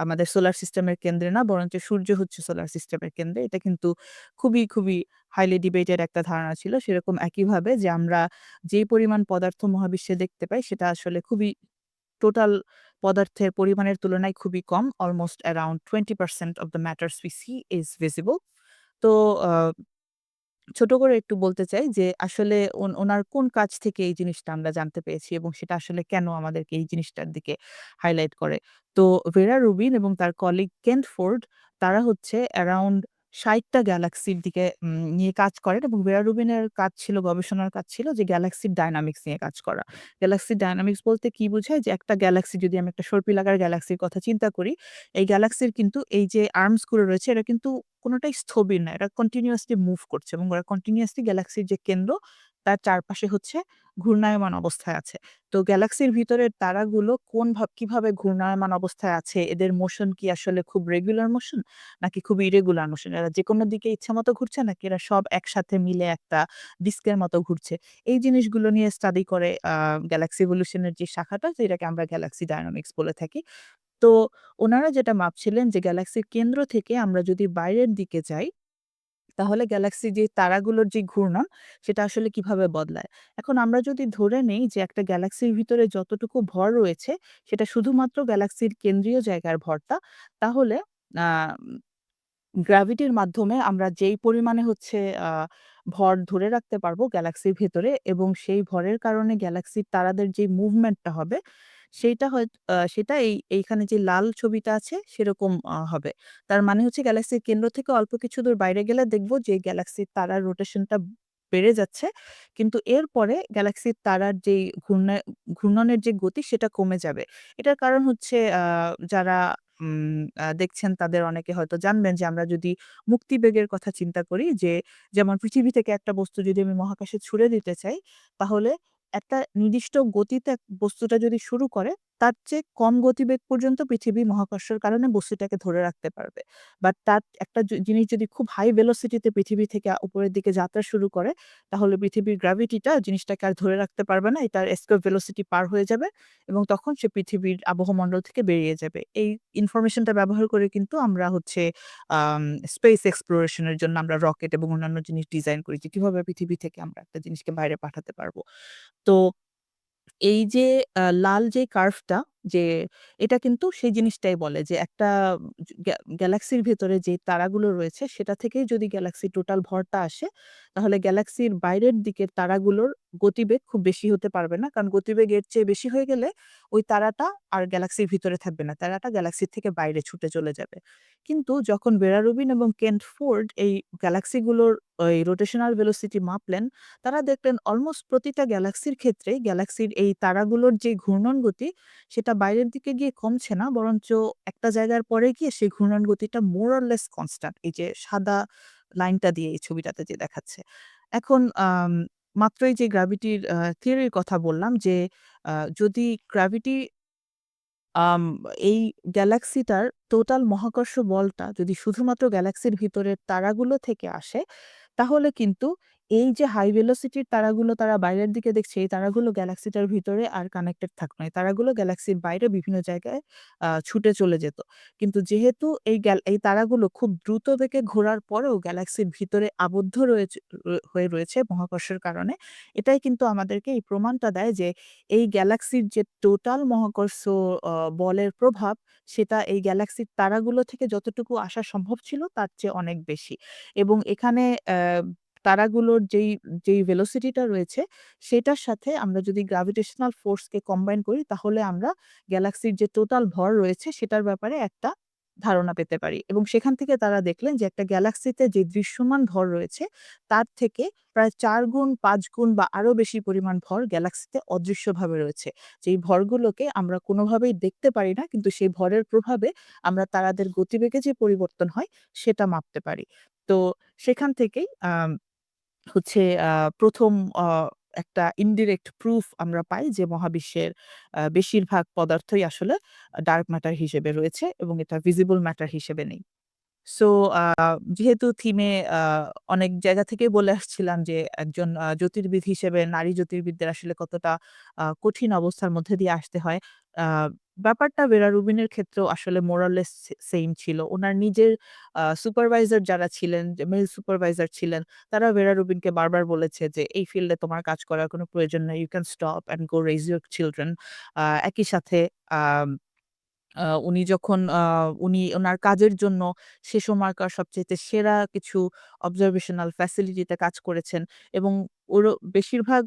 আমাদের সোলার সিস্টেমের কেন্দ্রে না বরঞ্চ সূর্য হচ্ছে সোলার সিস্টেমের কেন্দ্রে। এটা কিন্তু খুবই হাইলি ডিবেটেড একটা ধারণা ছিল। সেরকম একইভাবে যে আমরা যেই পরিমাণ পদার্থ মহাবিশ্বে দেখতে পাই সেটা আসলে খুবই টোটাল পদার্থের পরিমাণের তুলনায় খুবই কম। Almost around 20% of the matters we see is visible। তো আ ছোট করে একটু বলতে চাই যে আসলে ওনার কোন কাজ থেকে এই জিনিসটা আমরা জানতে পেরেছি এবং সেটা আসলে কেন আমাদেরকে এই জিনিসটার দিকে হাইলাইট করে। তো ভেরা রুবিন এবং তার কলিগ কেন্ট ফোর্ড তারা হচ্ছে অ্যারাউন্ড ৬০ টা গ্যালাক্সির দিকে নিয়ে কাজ করেন এবং ভেরা রুবিনের কাজ ছিল গবেষণার কাজ ছিল যে গ্যালাক্সির ডায়নামিক্স নিয়ে কাজ করা। গ্যালাক্সির ডায়নামিক্স বলতে কি বোঝায়? যে একটা গ্যালাক্সি যদি আমি একটা সর্পিলাকার গ্যালাক্সির কথা চিন্তা করি, এই গ্যালাক্সির কিন্তু এই যে আর্মস গুলো রয়েছে এটা কিন্তু কোনটাই স্থবির না। এরা কন্টিনিউয়াসলি মুভ করছে এবং ওরা কন্টিনিউয়াসলি গ্যালাক্সির যে কেন্দ্র, তার চারপাশে হচ্ছে ঘূর্ণায়মান অবস্থায় আছে। তো গ্যালাক্সির ভিতরের তারাগুলো কিভাবে ঘূর্ণায়মান অবস্থায় আছে, এদের মোশন কি আসলে খুব রেগুলার মোশন নাকি খুব ইরেগুলার মোশন? এরা যেকোনো দিকে ইচ্ছামত ঘুরছে নাকি এরা সব একসাথে মিলে একটা ডিস্কের মতো ঘুরছে? এই জিনিসগুলো নিয়ে স্টাডি করে গ্যালাক্সি ইভোলিউশন এর যে শাখাটা যেটাকে আমরা গ্যালাক্সি ডায়নামিক্স বলে থাকি। তো উনারা যেটা মাপছিলেন যে গ্যালাক্সির কেন্দ্র থেকে আমরা যদি বাইরের দিকে যাই, তাহলে গ্যালাক্সির যে তারাগুলোর যে ঘূর্ণন, সেটা আসলে কিভাবে বদলায়। এখন আমরা যদি ধরে নেই যে একটা গ্যালাক্সির ভিতরে যতটুকু ভর রয়েছে, সেটা শুধুমাত্র গ্যালাক্সির কেন্দ্রীয় জায়গার ভরটা, তাহলে আ গ্র্যাভিটির মাধ্যমে আমরা যেই পরিমাণে হচ্ছে আ ভর ধরে রাখতে পারবো গ্যালাক্সির ভেতরে এবং সেই ভরের কারণে গ্যালাক্সির তারাদের যে মুভমেন্টটা হবে সেইটা সেটা এইখানে যে লাল ছবিটা আছে সেরকম হবে। তার মানে হচ্ছে গ্যালাক্সির কেন্দ্র থেকে অল্প কিছু দূর বাইরে গেলে দেখব যে গ্যালাক্সির তারার রোটেশনটা বেড়ে যাচ্ছে। কিন্তু এরপরে গ্যালাক্সির তারার যেই ঘূর্ণনের যে গতি সেটা কমে যাবে। এটার কারণ হচ্ছে যারা দেখছেন তাদের অনেকে হয়তো জানবেন যে আমরা যদি মুক্তিবেগের কথা চিন্তা করি যে যেমন পৃথিবী থেকে একটা বস্তু যদি আমি মহাকাশে ছুড়ে দিতে চাই, তাহলে একটা নির্দিষ্ট গতিতে বস্তুটা যদি শুরু করে, তার চেয়ে কম গতিবেগ পর্যন্ত পৃথিবী মহাকর্ষের কারণে বস্তুটাকে ধরে রাখতে পারবে। বাট তার একটা জিনিস যদি খুব হাই ভেলোসিটি তে পৃথিবী থেকে উপরের দিকে যাত্রা শুরু করে, তাহলে পৃথিবীর গ্র্যাভিটিটা জিনিসটাকে আর ধরে রাখতে পারবে না। এটার এস্কেপ ভেলোসিটি পার হয়ে যাবে এবং তখন সে পৃথিবীর আবহমণ্ডল থেকে বেরিয়ে যাবে। এই ইনফরমেশনটা ব্যবহার করে কিন্তু আমরা হচ্ছে আম স্পেস এক্সপ্লোরেশন এর জন্য আমরা রকেট এবং অন্যান্য জিনিস ডিজাইন করি যে কিভাবে পৃথিবী থেকে আমরা একটা জিনিসকে বাইরে পাঠাতে পারবো। তো এই যে লাল যে কার্ভটা যে এটা কিন্তু সেই জিনিসটাই বলে যে একটা গ্যালাক্সির ভেতরে যে তারাগুলো রয়েছে সেটা থেকেই যদি গ্যালাক্সির টোটাল ভরটা আসে, তাহলে গ্যালাক্সির বাইরের দিকের তারাগুলোর গতিবেগ খুব বেশি হতে পারবে না। কারণ গতিবেগ এর চেয়ে বেশি হয়ে গেলে ওই তারাটা আর গ্যালাক্সির ভিতরে থাকবে না। তারাটা গ্যালাক্সির থেকে বাইরে ছুটে চলে যাবে। কিন্তু যখন বেরা রুবিন এবং কেন্ট ফোর্ড এই গ্যালাক্সিগুলোর ওই রোটেশনাল ভেলোসিটি মাপলেন, তারা দেখলেন অলমোস্ট প্রতিটা গ্যালাক্সির ক্ষেত্রেই গ্যালাক্সির এই তারাগুলোর যে ঘূর্ণন গতি সেটা বাইরের দিকে গিয়ে কমছে না, বরঞ্চ একটা জায়গার পরে গিয়ে সেই ঘূর্ণন গতিটা মোর অর লেস কনস্ট্যান্ট। এই যে সাদা লাইনটা দিয়ে এই ছবিটাতে যে দেখাচ্ছে। এখন মাত্রই যে গ্র্যাভিটির থিওরির কথা বললাম যে আ যদি গ্র্যাভিটি আম এই গ্যালাক্সিটার টোটাল মহাকর্ষ বলটা যদি শুধুমাত্র গ্যালাক্সির ভিতরের তারাগুলো থেকে আসে, তাহলে কিন্তু এই যে হাই ভেলোসিটির তারাগুলো তারা বাইরের দিকে দেখছে, এই তারাগুলো গ্যালাক্সিটার ভিতরে আর কানেক্টেড থাকতো না। এই তারাগুলো গ্যালাক্সির বাইরে বিভিন্ন জায়গায় ছুটে চলে যেত। কিন্তু যেহেতু এই তারাগুলো খুব দ্রুত বেগে ঘোরার পরেও গ্যালাক্সির ভিতরে আবদ্ধ হয়ে রয়েছে মহাকর্ষের কারণে, এটাই কিন্তু আমাদেরকে এই প্রমাণটা দেয় যে এই গ্যালাক্সির যে টোটাল মহাকর্ষ অ বলের প্রভাব, সেটা এই গ্যালাক্সির তারাগুলো থেকে যতটুকু আসা সম্ভব ছিল তার চেয়ে অনেক বেশি। এবং এখানে তারাগুলোর যেই ভেলোসিটিটা রয়েছে, সেটার সাথে আমরা যদি গ্র্যাভিটেশনাল ফোর্স কে কম্বাইন করি, তাহলে আমরা গ্যালাক্সির যে টোটাল ভর রয়েছে সেটার ব্যাপারে একটা ধারণা পেতে পারি। এবং সেখান থেকে তারা দেখলেন যে একটা গ্যালাক্সিতে যে দৃশ্যমান ভর রয়েছে, তার থেকে প্রায় ৪ গুণ, ৫ গুণ বা আরো বেশি পরিমাণ ভর গ্যালাক্সিতে অদৃশ্যভাবে রয়েছে। যেই ভরগুলোকে আমরা কোনোভাবেই দেখতে পারি না, কিন্তু সেই ভরের প্রভাবে আমরা তারাদের গতিবেগে যে পরিবর্তন হয়, সেটা মাপতে পারি। তো সেখান থেকেই হচ্ছে আ ১ম আ একটা ইনডিরেক্ট প্রুফ আমরা পাই যে মহাবিশ্বের বেশিরভাগ পদার্থই আসলে ডার্ক ম্যাটার হিসেবে রয়েছে এবং এটা ভিজিবল ম্যাটার হিসেবে নেই। সো আ যেহেতু থিমে আ অনেক জায়গা থেকেই বলে আসছিলাম যে একজন জ্যোতির্বিদ হিসেবে নারী জ্যোতির্বিদদের আসলে কতটা কঠিন অবস্থার মধ্যে দিয়ে আসতে হয়। আ ব্যাপারটা ভেরা রুবিনের ক্ষেত্রেও আসলে মোর অর লেস সেইম ছিল। উনার নিজের সুপারভাইজার যারা ছিলেন, যে মেল সুপারভাইজার ছিলেন, তারা ভেরা রুবিনকে বারবার বলেছে যে, "এই ফিল্ডে তোমার কাজ করার কোনো প্রয়োজন নেই। You can stop and go raise your children." একই সাথে আম উনি যখন উনি উনার কাজের জন্য সে সময়কার সবচাইতে সেরা কিছু অবজারভেশনাল ফ্যাসিলিটি তে কাজ করেছেন এবং বেশিরভাগ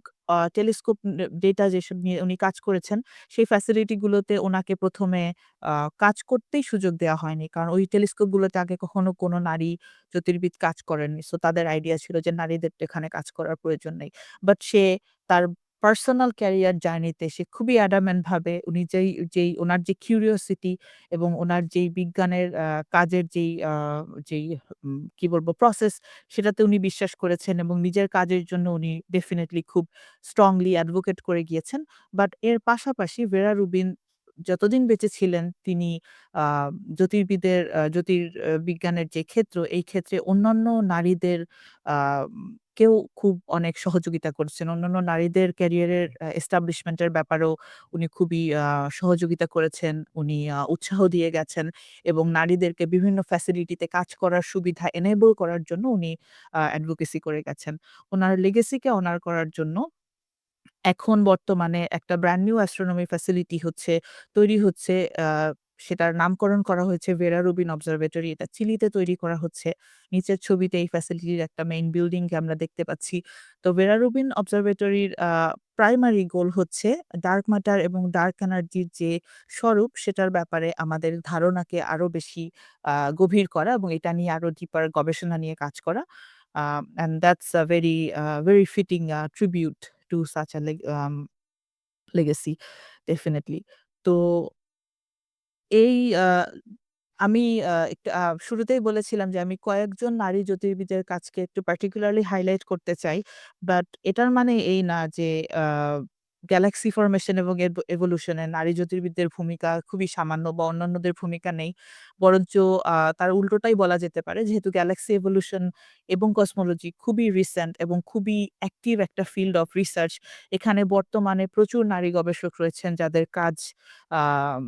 টেলিস্কোপ ডেটা যেসব নিয়ে উনি কাজ করেছেন, সেই ফ্যাসিলিটি গুলোতে উনাকে ১ম এ আ কাজ করতেই সুযোগ দেওয়া হয়নি। কারণ ওই টেলিস্কোপ গুলোতে আগে কখনো কোনো নারী জ্যোতির্বিদ কাজ করেননি। সো তাদের আইডিয়া ছিল যে নারীদের তো এখানে কাজ করার প্রয়োজন নেই। বাট সে তার পার্সোনাল ক্যারিয়ার জার্নিতে সে খুবই অ্যাডামেন্ট ভাবে উনি যেই উনার যে কিউরিওসিটি এবং উনার যেই বিজ্ঞানের কাজের যেই কি বলবো প্রসেস, সেটাতে উনি বিশ্বাস করেছেন এবং নিজের কাজের জন্য উনি ডেফিনিটলি খুব স্ট্রংলি অ্যাডভোকেট করে গিয়েছেন। বাট এর পাশাপাশি ভেরা রুবিন যতদিন বেঁচে ছিলেন তিনি আ বিজ্ঞানের যে ক্ষেত্র, এই ক্ষেত্রে অন্যান্য নারীদের আ কেউ খুব অনেক সহযোগিতা করেছেন। অন্যান্য নারীদের ক্যারিয়ারের এস্টাবলিশমেন্ট এর ব্যাপারেও উনি খুবই সহযোগিতা করেছেন। উনি উৎসাহ দিয়ে গেছেন এবং নারীদেরকে বিভিন্ন ফ্যাসিলিটিতে কাজ করার সুবিধা এনেবল করার জন্য উনি অ্যাডভোকেসি করে গেছেন। উনার লেগেসিকে অনার করার জন্য এখন বর্তমানে একটা ব্র্যান্ড নিউ অ্যাস্ট্রোনমি ফ্যাসিলিটি তৈরি হচ্ছে। আ সেটার নামকরণ করা হয়েছে ভেরা রুবিন অবজারভেটরি। এটা চিলিতে তৈরি করা হচ্ছে। নিচের ছবিতে এই ফ্যাসিলিটির একটা মেইন বিল্ডিংকে আমরা দেখতে পাচ্ছি। তো ভেরা রুবিন অবজারভেটরির প্রাইমারি গোল হচ্ছে ডার্ক ম্যাটার এবং ডার্ক এনার্জির যে স্বরূপ সেটার ব্যাপারে আমাদের ধারণাকে আরো বেশি গভীর করা এবং এটা নিয়ে আরো ডিপার গবেষণা নিয়ে কাজ করা। And that's a very fitting tribute to such a legacy, definitely. তো এই আমি একটু শুরুতেই বলেছিলাম যে আমি কয়েকজন নারী জ্যোতির্বিদের কাজকে একটু পার্টিকুলারলি হাইলাইট করতে চাই। বাট এটার মানে এই না যে আ গ্যালাক্সি ফরমেশন এবং এভোলিউশন এ নারী জ্যোতির্বিদদের ভূমিকা খুবই সামান্য বা অন্যান্যদের ভূমিকা নেই। বরঞ্চ তার উল্টোটাই বলা যেতে পারে। যেহেতু গ্যালাক্সি এভোলিউশন এবং কসমোলজি খুবই রিসেন্ট এবং খুবই অ্যাক্টিভ একটা ফিল্ড অফ রিসার্চ। এখানে বর্তমানে প্রচুর নারী গবেষক রয়েছেন যাদের কাজ আম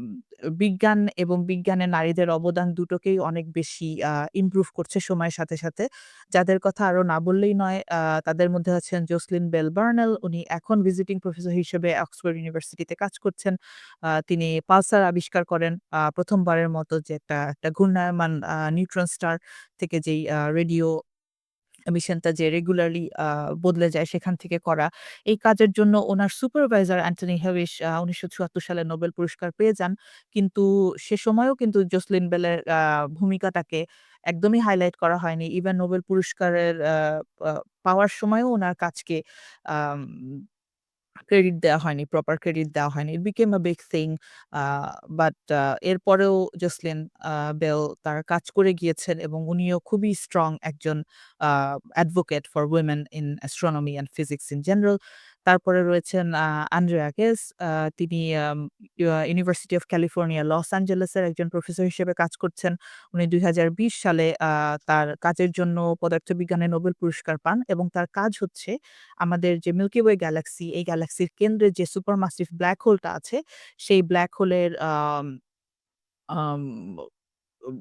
বিজ্ঞান এবং বিজ্ঞানে নারীদের অবদান দুটোকেই অনেক বেশি ইমপ্রুভ করছে সময়ের সাথে, সাথে। যাদের কথা আরো না বললেই নয় তাদের মধ্যে আছেন জোসলিন বেল বার্নেল। উনি এখন ভিজিটিং প্রফেসর হিসেবে অক্সফোর্ড ইউনিভার্সিটিতে কাজ করছেন। তিনি পালসার আবিষ্কার করেন। ১ম বারের মতো যে একটা ঘূর্ণায়মান নিউট্রন স্টার থেকে যেই রেডিও মিশনটা যে রেগুলারলি বদলে যায় সেখান থেকে করা। এই কাজের জন্য উনার সুপারভাইজার অ্যান্টনি হেরিস ১৯৭৪ সালে নোবেল পুরস্কার পেয়ে যান। কিন্তু সে সময়েও কিন্তু জোসলিন বেলের ভূমিকাটাকে একদমই হাইলাইট করা হয়নি। ইভেন নোবেল পুরস্কারের আ পাওয়ার সময়ও উনার কাজকে আম ক্রেডিট দেওয়া হয়নি, প্রপার ক্রেডিট দেওয়া হয়নি। It became a big thing uh but এরপরেও জোসলিন বেল তার কাজ করে গিয়েছেন এবং উনিও খুবই স্ট্রং একজন uh advocate for women in astronomy and physics in general. তারপরে রয়েছেন আন্দ্রেয়া গেস। তিনি ইউনিভার্সিটি অফ ক্যালিফোর্নিয়া লস অ্যাঞ্জেলেসের একজন প্রফেসর হিসেবে কাজ করছেন। উনি ২০২০ সালে তার কাজের জন্য পদার্থবিজ্ঞানে নোবেল পুরস্কার পান এবং তার কাজ হচ্ছে আমাদের যে মিল্কি ওয়ে গ্যালাক্সি, এই গ্যালাক্সির কেন্দ্রে যে সুপারমাসিভ ব্লাক হোলটা আছে, সেই ব্লাক হোলের আম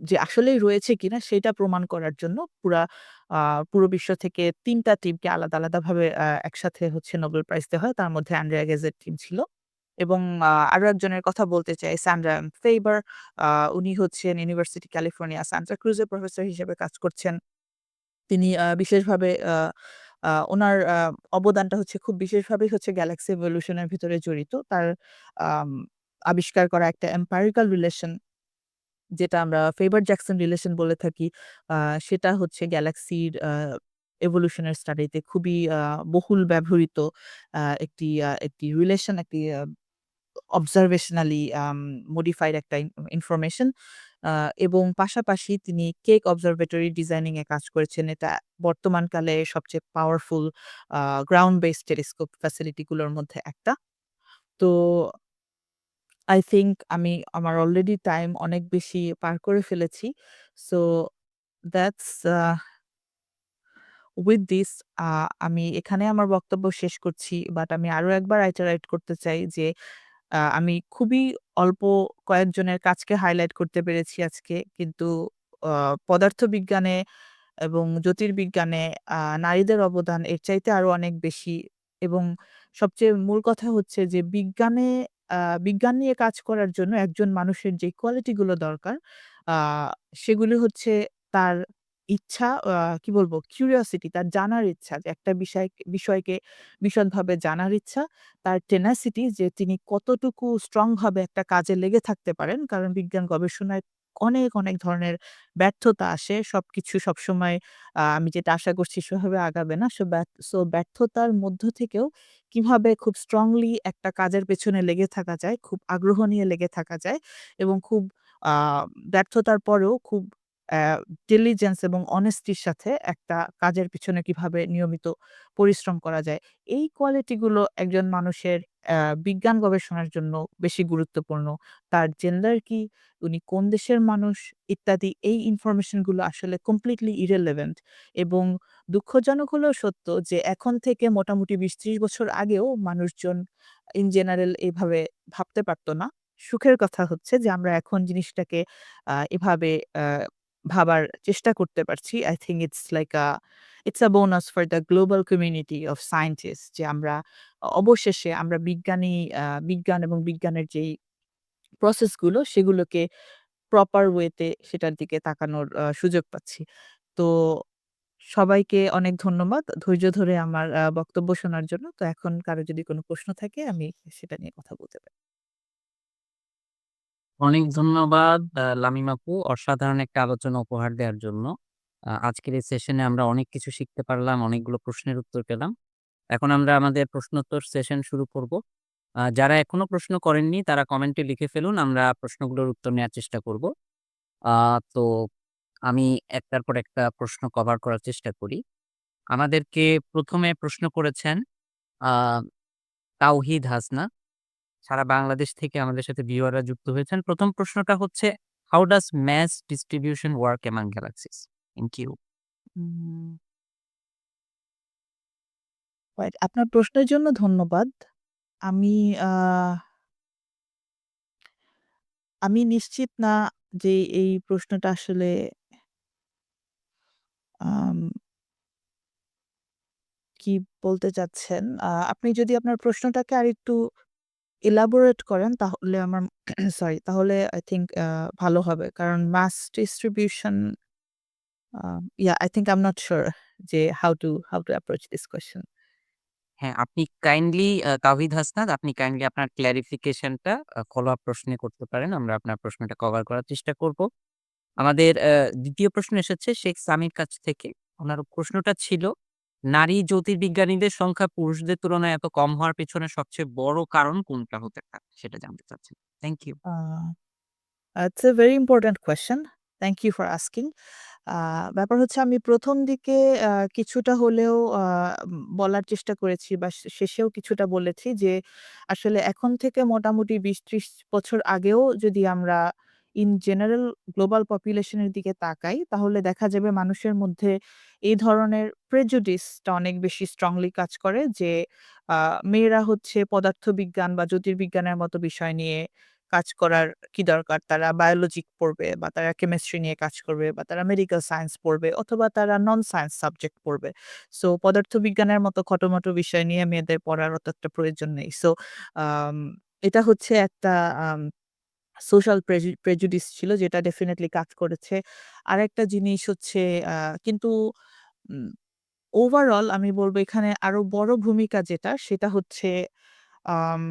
যে আসলেই রয়েছে কিনা সেটা প্রমাণ করার জন্য আ পুরো বিশ্ব থেকে ৩ টা টিমকে আলাদা, আলাদাভাবে একসাথে হচ্ছে নোবেল প্রাইজ দেওয়া হয়। তার মধ্যে আন্দ্রেয়া গেজের টিম ছিল। এবং আরো একজনের কথা বলতে চাই স্যান্ড্রা ফেইবার। আ উনি হচ্ছেন ইউনিভার্সিটি ক্যালিফোর্নিয়া সান্টা ক্রুজের প্রফেসর হিসেবে কাজ করছেন। তিনি বিশেষভাবে উনার অবদানটা হচ্ছে খুব বিশেষভাবেই হচ্ছে গ্যালাক্সি এভোলিউশন এর ভিতরে জড়িত। তার আম আবিষ্কার করা একটা এম্পিরিক্যাল রিলেশন যেটা আমরা ফেইবার-জ্যাকসন রিলেশন বলে থাকি। আ সেটা হচ্ছে গ্যালাক্সির এভোলিউশন এর স্টাডিতে খুবই বহুল ব্যবহৃত একটি রিলেশন, একটি observationally modified একটা ইনফরমেশন। আ এবং পাশাপাশি তিনি কেক অবজারভেটরি ডিজাইনিং এ কাজ করেছেন। এটা বর্তমানকালে সবচেয়ে পাওয়ারফুল আ গ্রাউন্ড বেসড টেলিস্কোপ ফ্যাসিলিটি গুলোর মধ্যে একটা। তো I think আমি আমার অলরেডি টাইম অনেক বেশি পার করে ফেলেছি। সো দ্যাটস with this আমি এখানে আমার বক্তব্য শেষ করছি। বাট আমি আরো একবার ইটারেট করতে চাই যে আমি খুবই অল্প কয়েকজনের কাজকে হাইলাইট করতে পেরেছি আজকে। কিন্তু আ পদার্থবিজ্ঞানে এবং জ্যোতির্বিজ্ঞানে নারীদের অবদান এর চাইতে আরো অনেক বেশি এবং সবচেয়ে মূল কথা হচ্ছে যে আ বিজ্ঞান নিয়ে কাজ করার জন্য একজন মানুষের যে কোয়ালিটি গুলো দরকার আ সেগুলি হচ্ছে তার ইচ্ছা কি বলবো? কিউরিওসিটি তার জানার ইচ্ছা যে একটা বিষয়কে বিশদভাবে জানার ইচ্ছা, তার টেনাসিটি যে তিনি কতটুকু স্ট্রং ভাবে একটা কাজে লেগে থাকতে পারেন। কারণ বিজ্ঞান গবেষণায় অনেক, অনেক ধরনের ব্যর্থতা আসে। সবকিছু সবসময় আমি যেটা আশা করছি সেভাবে আগাবে না। ব্যর্থতার মধ্য থেকেও কিভাবে খুব স্ট্রংলি একটা কাজের পেছনে লেগে থাকা যায়, খুব আগ্রহ নিয়ে লেগে থাকা যায় এবং খুব আ ব্যর্থতার পরেও খুব অ্যা ডিলিজেন্স এবং অনেস্টির সাথে একটা কাজের পিছনে কিভাবে নিয়মিত পরিশ্রম করা যায়। এই কোয়ালিটি গুলো একজন মানুষের বিজ্ঞান গবেষণার জন্য বেশি গুরুত্বপূর্ণ। তার জেন্ডার কি, উনি কোন দেশের মানুষ ইত্যাদি এই ইনফরমেশন গুলো আসলে কমপ্লিটলি irrelevant এবং দুঃখজনক হলেও সত্য যে এখন থেকে মোটামুটি ২০-৩০ বছর আগেও মানুষজন ইন জেনারেল এভাবে ভাবতে পারত না। সুখের কথা হচ্ছে যে আমরা এখন জিনিসটাকে এভাবে আ ভাবার চেষ্টা করতে পারছি। I think it's a bonus for the global community of scientists যে আমরা অবশেষে আমরা বিজ্ঞান এবং বিজ্ঞানের যেই প্রসেসগুলো সেগুলোকে প্রপার ওয়েতে সেটার দিকে তাকানোর সুযোগ পাচ্ছি। তো সবাইকে অনেক ধন্যবাদ ধৈর্য ধরে আমার বক্তব্য শোনার জন্য। তো এখন কারো যদি কোনো প্রশ্ন থাকে আমি সেটা নিয়ে কথা বলতে পারি। অনেক ধন্যবাদ লামিম আপু অসাধারণ একটা আলোচনা উপহার দেওয়ার জন্য। আজকের এই সেশনে আমরা অনেক কিছু শিখতে পারলাম, অনেকগুলো প্রশ্নের উত্তর পেলাম। এখন আমরা আমাদের প্রশ্নোত্তর সেশন শুরু করব। যারা এখনো প্রশ্ন করেননি তারা কমেন্টে লিখে ফেলুন। আমরা প্রশ্নগুলোর উত্তর নেয়ার চেষ্টা করব। আ তো আমি একটার পর একটা প্রশ্ন কভার করার চেষ্টা করি। আমাদেরকে ১ম এ প্রশ্ন করেছেন আ তাওহিদ হাসনা। সারা বাংলাদেশ থেকে আমাদের সাথে ভিউয়াররা যুক্ত হয়েছেন। ১ম প্রশ্নটা হচ্ছে, "How does mass distribution work among galaxies?" Thank you. Um right আপনার প্রশ্নের জন্য ধন্যবাদ। আমি আ আমি নিশ্চিত না যে এই প্রশ্নটা আসলে আম কি বলতে চাচ্ছেন? আপনি যদি আপনার প্রশ্নটাকে আরেকটু elaborate করেন তাহলে আমার সরি তাহলে I think ভালো হবে। কারণ mass distribution yeah, I think I'm not sure যে how to approach this question. হ্যাঁ, আপনি কাইন্ডলি তাওহিদ হাসনাত আপনি কাইন্ডলি আপনার ক্লারিফিকেশনটা ফলো আপ প্রশ্নে করতে পারেন। আমরা আপনার প্রশ্নটা কভার করার চেষ্টা করব। আমাদের ২য় প্রশ্ন এসেছে শেখ সামির কাছ থেকে। উনার প্রশ্নটা ছিল, "নারী জ্যোতির্বিজ্ঞানীদের সংখ্যা পুরুষদের তুলনায় এত কম হওয়ার পেছনে সবচেয়ে বড় কারণ কোনটা হতে পারে?" সেটা জানতে চাচ্ছেন। Thank you. Uh It's a very important question. Thank you for asking. ব্যাপার হচ্ছে আমি ১ম দিকে কিছুটা হলেও বলার চেষ্টা করেছি বা শেষেও কিছুটা বলেছি যে, আসলে এখন থেকে মোটামুটি ২০-৩০ বছর আগেও যদি আমরা ইন জেনারেল গ্লোবাল পপুলেশন এর দিকে তাকাই, তাহলে দেখা যাবে মানুষের মধ্যে এই ধরনের prejudice টা অনেক বেশি স্ট্রংলি কাজ করে যে, আ মেয়েরা হচ্ছে পদার্থবিজ্ঞান বা জ্যোতির্বিজ্ঞানের মতো বিষয় নিয়ে কাজ করার কি দরকার? তারা বায়োলজি পড়বে বা তারা কেমিস্ট্রি নিয়ে কাজ করবে বা তারা মেডিকেল সায়েন্স পড়বে অথবা তারা নন সায়েন্স সাবজেক্ট পড়বে। সো পদার্থবিজ্ঞানের মতো খটোমটো বিষয় নিয়ে মেয়েদের পড়ার অত একটা প্রয়োজন নেই। সো আম এটা হচ্ছে একটা আম সোশ্যাল প্রেজুডিস ছিল যেটা ডেফিনিটলি কাজ করেছে। আরেকটা জিনিস হচ্ছে আ কিন্তু উম ওভারঅল আমি বলব এখানে আরো বড় ভূমিকা যেটা সেটা হচ্ছে আম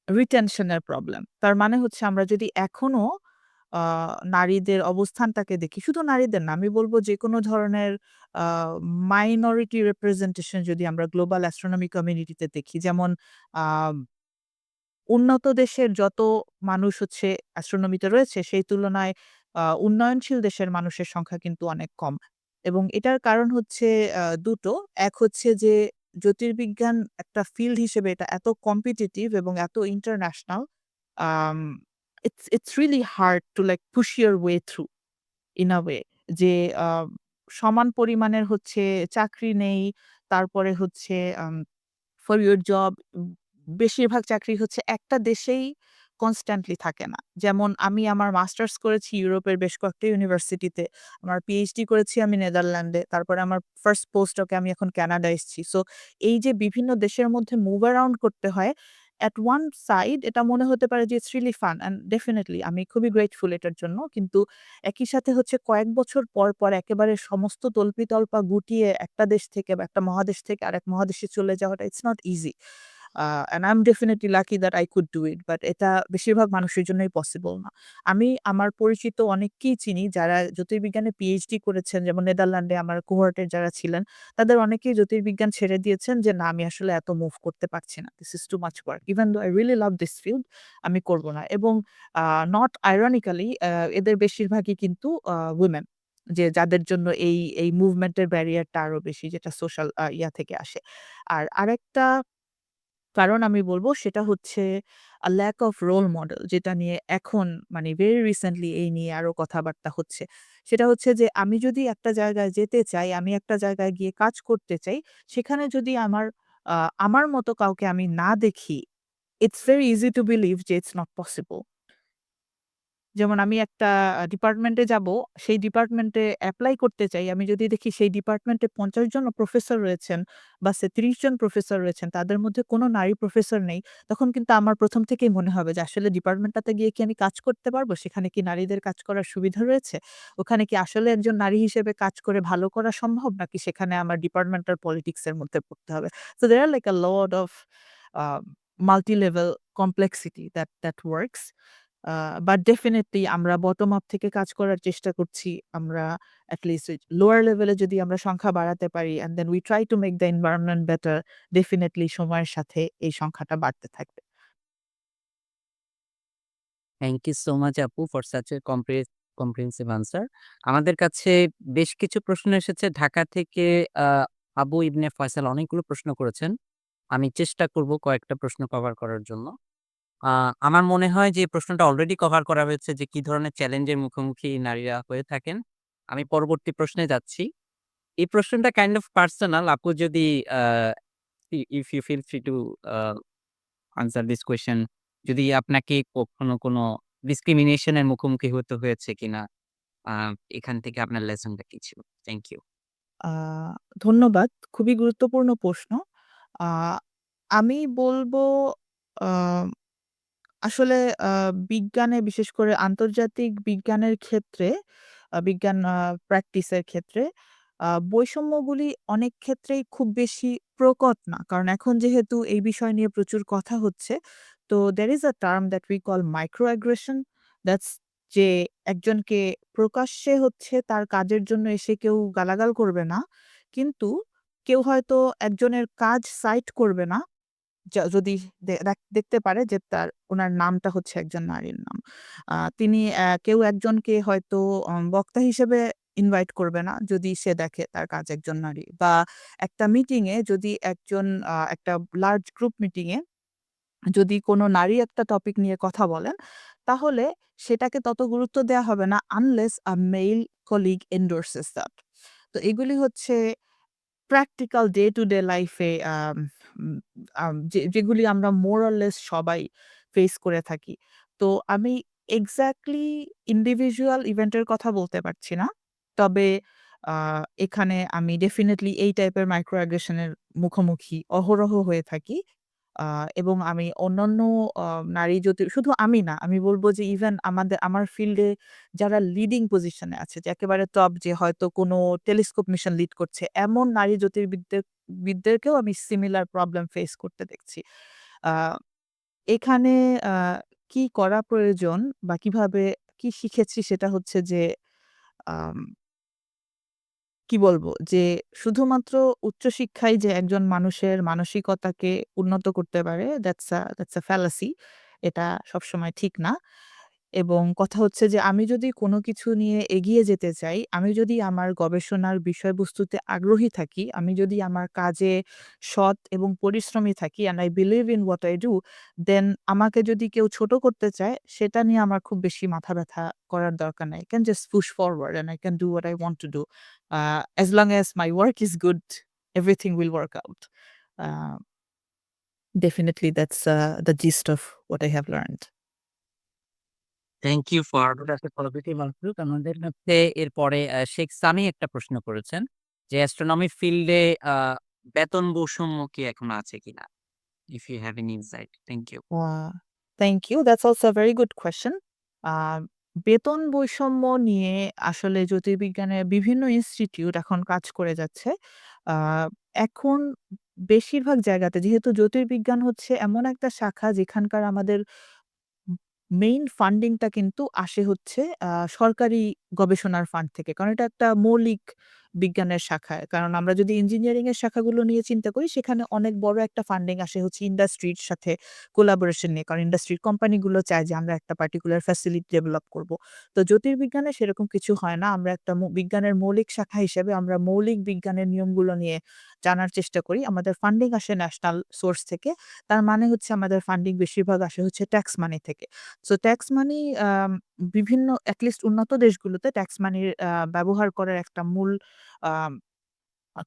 রিটেনশন এর প্রবলেম। তার মানে হচ্ছে আমরা যদি এখনো আ নারীদের অবস্থানটাকে দেখি, শুধু নারীদের না আমি বলব যেকোনো ধরনের আ মাইনরিটি রিপ্রেজেন্টেশন যদি আমরা গ্লোবাল অ্যাস্ট্রোনমি কমিউনিটিতে দেখি যেমন আ উন্নত দেশের যত মানুষ হচ্ছে অ্যাস্ট্রোনমিতে রয়েছে সেই তুলনায় উন্নয়নশীল দেশের মানুষের সংখ্যা কিন্তু অনেক কম। এবং এটার কারণ হচ্ছে ২ টো। এক হচ্ছে যে জ্যোতির্বিজ্ঞান একটা ফিল্ড হিসেবে এটা এত কম্পিটিটিভ এবং এত international um it's really hard to like push your way through in a way যে আ সমান পরিমাণের হচ্ছে চাকরি নেই। তারপরে হচ্ছে ফর ইউর জব বেশিরভাগ চাকরি হচ্ছে একটা দেশেই কনস্ট্যান্টলি থাকে না। যেমন আমি আমার মাস্টার্স করেছি ইউরোপের বেশ কয়েকটা ইউনিভার্সিটিতে। আমার পিএইচডি করেছি আমি নেদারল্যান্ডে। তারপরে আমার ফার্স্ট পোস্টডকে আমি এখন কানাডায় এসেছি। সো এই যে বিভিন্ন দেশের মধ্যে মুভ অ্যারাউন্ড করতে হয়, এট ওয়ান সাইড এটা মনে হতে পারে যে it's really fun and definitely আমি খুবই গ্রেটফুল এটার জন্য। কিন্তু একই সাথে হচ্ছে কয়েক বছর পর একেবারে সমস্ত তল্পিতল্পা গুটিয়ে একটা দেশ থেকে বা একটা মহাদেশ থেকে আরেক মহাদেশে চলে যাওয়াটা it's not easy. And I am definitely lucky that I could do it. But এটা বেশিরভাগ মানুষের জন্যই পসিবল না। আমি আমার পরিচিত অনেককেই চিনি যারা জ্যোতির্বিজ্ঞানে পিএইচডি করেছেন যেমন নেদারল্যান্ডে আমার কোহর্টের যারা ছিলেন, তাদের অনেকেই জ্যোতির্বিজ্ঞান ছেড়ে দিয়েছেন যে, "না আমি আসলে এত মুভ করতে পারছি না। This is too much work. Even though I really love this field আমি করব না।" এবং নট আইরনিক্যালি এদের বেশিরভাগই কিন্তু উইমেন। যে যাদের জন্য এই মুভমেন্টের ব্যারিয়ারটা আরো বেশি যেটা সোশ্যাল ইয়া থেকে আসে। আর আরেকটা কারণ আমি বলব সেটা হচ্ছে ল্যাক অফ রোল মডেল যেটা নিয়ে এখন মানে ভেরি রিসেন্টলি এই নিয়ে আরো কথাবার্তা হচ্ছে। সেটা হচ্ছে যে আমি যদি একটা জায়গায় যেতে চাই, আমি একটা জায়গায় গিয়ে কাজ করতে চাই, সেখানে যদি আ আমার মতো কাউকে আমি না দেখি, it's very easy to believe যে ইটস নট পসিবল। যেমন আমি একটা ডিপার্টমেন্টে যাব, সেই ডিপার্টমেন্টে এপ্লাই করতে চাই। আমি যদি দেখি সেই ডিপার্টমেন্টে ৫০ জন প্রফেসর রয়েছেন বা ৩০ জন প্রফেসর রয়েছেন, তাদের মধ্যে কোনো নারী প্রফেসর নেই। তখন কিন্তু আমার ১ম থেকেই মনে হবে যে আসলে ডিপার্টমেন্টটাতে গিয়ে কি আমি কাজ করতে পারবো? সেখানে কি নারীদের কাজ করার সুবিধা রয়েছে? ওখানে কি আসলে একজন নারী হিসেবে কাজ করে ভালো করা সম্ভব? নাকি সেখানে আমার ডিপার্টমেন্টাল পলিটিক্স এর মধ্যে পড়তে হবে? So there are like a lot of multi-level complexity that works. But definitely আমরা বটম আপ থেকে কাজ করার চেষ্টা করছি। আমরা এট লিস্ট ওই লোয়ার লেভেলে যদি আমরা সংখ্যা বাড়াতে পারি and then we try to make the environment better, definitely সময়ের সাথে এই সংখ্যাটা বাড়তে থাকবে। থ্যাংক ইউ সো মাচ আপু for such a comprehensive answer. আমাদের কাছে বেশ কিছু প্রশ্ন এসেছে ঢাকা থেকে। আবু ইবনে ফয়সাল অনেকগুলো প্রশ্ন করেছেন। আমি চেষ্টা করব কয়েকটা প্রশ্ন কভার করার জন্য। আ আমার মনে হয় যে এই প্রশ্নটা অলরেডি কভার করা হয়েছে যে কি ধরনের চ্যালেঞ্জের মুখোমুখি নারীরা হয়ে থাকেন। আমি পরবর্তী প্রশ্নে যাচ্ছি। এই প্রশ্নটা কাইন্ড অফ পার্সোনাল। আপু যদি uh if you feel free to uh answer this question, যদি আপনাকে কখনো কোনো ডিসক্রিমিনেশন এর মুখোমুখি হতে হয়েছে কিনা? আ এখান থেকে আপনার লেসনটা কি ছিল? Thank you. আ ধন্যবাদ। খুবই গুরুত্বপূর্ণ প্রশ্ন। আ আমি বলব আ আসলে আ বিজ্ঞানে বিশেষ করে আন্তর্জাতিক বিজ্ঞানের ক্ষেত্রে বিজ্ঞান প্র্যাকটিসের ক্ষেত্রে বৈষম্যগুলি অনেক ক্ষেত্রেই খুব বেশি প্রকট না। কারণ এখন যেহেতু এই বিষয় নিয়ে প্রচুর কথা হচ্ছে, তো there is a term that we call microaggression. That's যে একজনকে প্রকাশ্যে হচ্ছে তার কাজের জন্য এসে কেউ গালাগাল করবে না। কিন্তু কেউ হয়তো একজনের কাজ সাইট করবে না। যদি দেখতে পারে যে উনার নামটা হচ্ছে একজন নারীর নাম। তিনি কেউ একজনকে হয়তো বক্তা হিসেবে ইনভাইট করবে না যদি সে দেখে তার কাজ একজন নারী। বা একটা মিটিংয়ে যদি একজন একটা লার্জ গ্রুপ মিটিংয়ে যদি কোনো নারী একটা টপিক নিয়ে কথা বলেন, তাহলে সেটাকে তত গুরুত্ব দেয়া হবে না unless a male colleague endorses that. তো এগুলি হচ্ছে প্র্যাকটিক্যাল ডে টু ডে লাইফে উম যেগুলি আমরা মোর অর লেস সবাই ফেস করে থাকি। তো আমি এক্সাক্টলি ইন্ডিভিজুয়াল ইভেন্টের কথা বলতে পারছি না। তবে আ এখানে আমি ডেফিনিটলি এই টাইপের মাইক্রো অ্যাগ্রেশন এর মুখোমুখি অহরহ হয়ে থাকি। আ এবং আমি অন্যান্য আ নারী শুধু আমি না, আমি বলব যে ইভেন আমার ফিল্ডে যারা লিডিং পজিশনে আছে, যে একেবারে টপ, যে হয়তো কোনো টেলিস্কোপ মিশন লিড করছে, এমন নারী বিদদেরকেও আমি সিমিলার প্রবলেম ফেস করতে দেখছি। আ এখানে আ কি করা প্রয়োজন বা কিভাবে কি শিখেছি সেটা হচ্ছে যে আম কি বলবো? যে শুধুমাত্র উচ্চশিক্ষাই যে একজন মানুষের মানসিকতাকে উন্নত করতে পারে, that's a fallacy. এটা সবসময় ঠিক না। এবং কথা হচ্ছে যে আমি যদি কোনো কিছু নিয়ে এগিয়ে যেতে চাই, আমি যদি আমার গবেষণার বিষয়বস্তুতে আগ্রহী থাকি, আমি যদি আমার কাজে সৎ এবং পরিশ্রমী থাকি and I believe in what I do, then আমাকে যদি কেউ ছোট করতে চায়, সেটা নিয়ে আমার খুব বেশি মাথা ব্যাথা করার দরকার নাই। I can just push forward and I can do what I want to do. As long as my work is good, everything will work out. Uh, Definitely that's the gist of what I have learned. Thank you for that positive outlook. আমাদের মধ্যে এরপরে শেখ সামি একটা প্রশ্ন করেছেন যে astronomy ফিল্ডে আ বেতন বৈষম্য কি এখনো আছে কিনা? If you have any insight. Thank you. Thank you. That's also a very good question. Uh বেতন বৈষম্য নিয়ে আসলে জ্যোতির্বিজ্ঞানের বিভিন্ন ইনস্টিটিউট এখন কাজ করে যাচ্ছে। আ এখন বেশিরভাগ জায়গাতে, যেহেতু জ্যোতির্বিজ্ঞান হচ্ছে এমন একটা শাখা যেখানকার আমাদের মেইন ফান্ডিংটা কিন্তু আসে হচ্ছে সরকারি গবেষণার ফান্ড থেকে। কারণ এটা একটা মৌলিক বিজ্ঞানের শাখায়। কারণ আমরা যদি ইঞ্জিনিয়ারিং এর শাখাগুলো নিয়ে চিন্তা করি, সেখানে অনেক বড় একটা ফান্ডিং আসে হচ্ছে ইন্ডাস্ট্রির সাথে কোলাবোরেশন নিয়ে। কারণ ইন্ডাস্ট্রির কোম্পানিগুলো চায় যে আমরা একটা পার্টিকুলার ফ্যাসিলিটি ডেভেলপ করব। তো জ্যোতির্বিজ্ঞানে সেরকম কিছু হয় না। আমরা একটা বিজ্ঞানের মৌলিক শাখা হিসেবে আমরা মৌলিক বিজ্ঞানের নিয়মগুলো নিয়ে জানার চেষ্টা করি। আমাদের ফান্ডিং আসে ন্যাশনাল সোর্স থেকে। তার মানে হচ্ছে আমাদের ফান্ডিং বেশিরভাগ আসে হচ্ছে ট্যাক্স মানি থেকে। সো ট্যাক্স মানি বিভিন্ন এট লিস্ট উন্নত দেশগুলোতে ট্যাক্স মানির ব্যবহার করার একটা মূল আম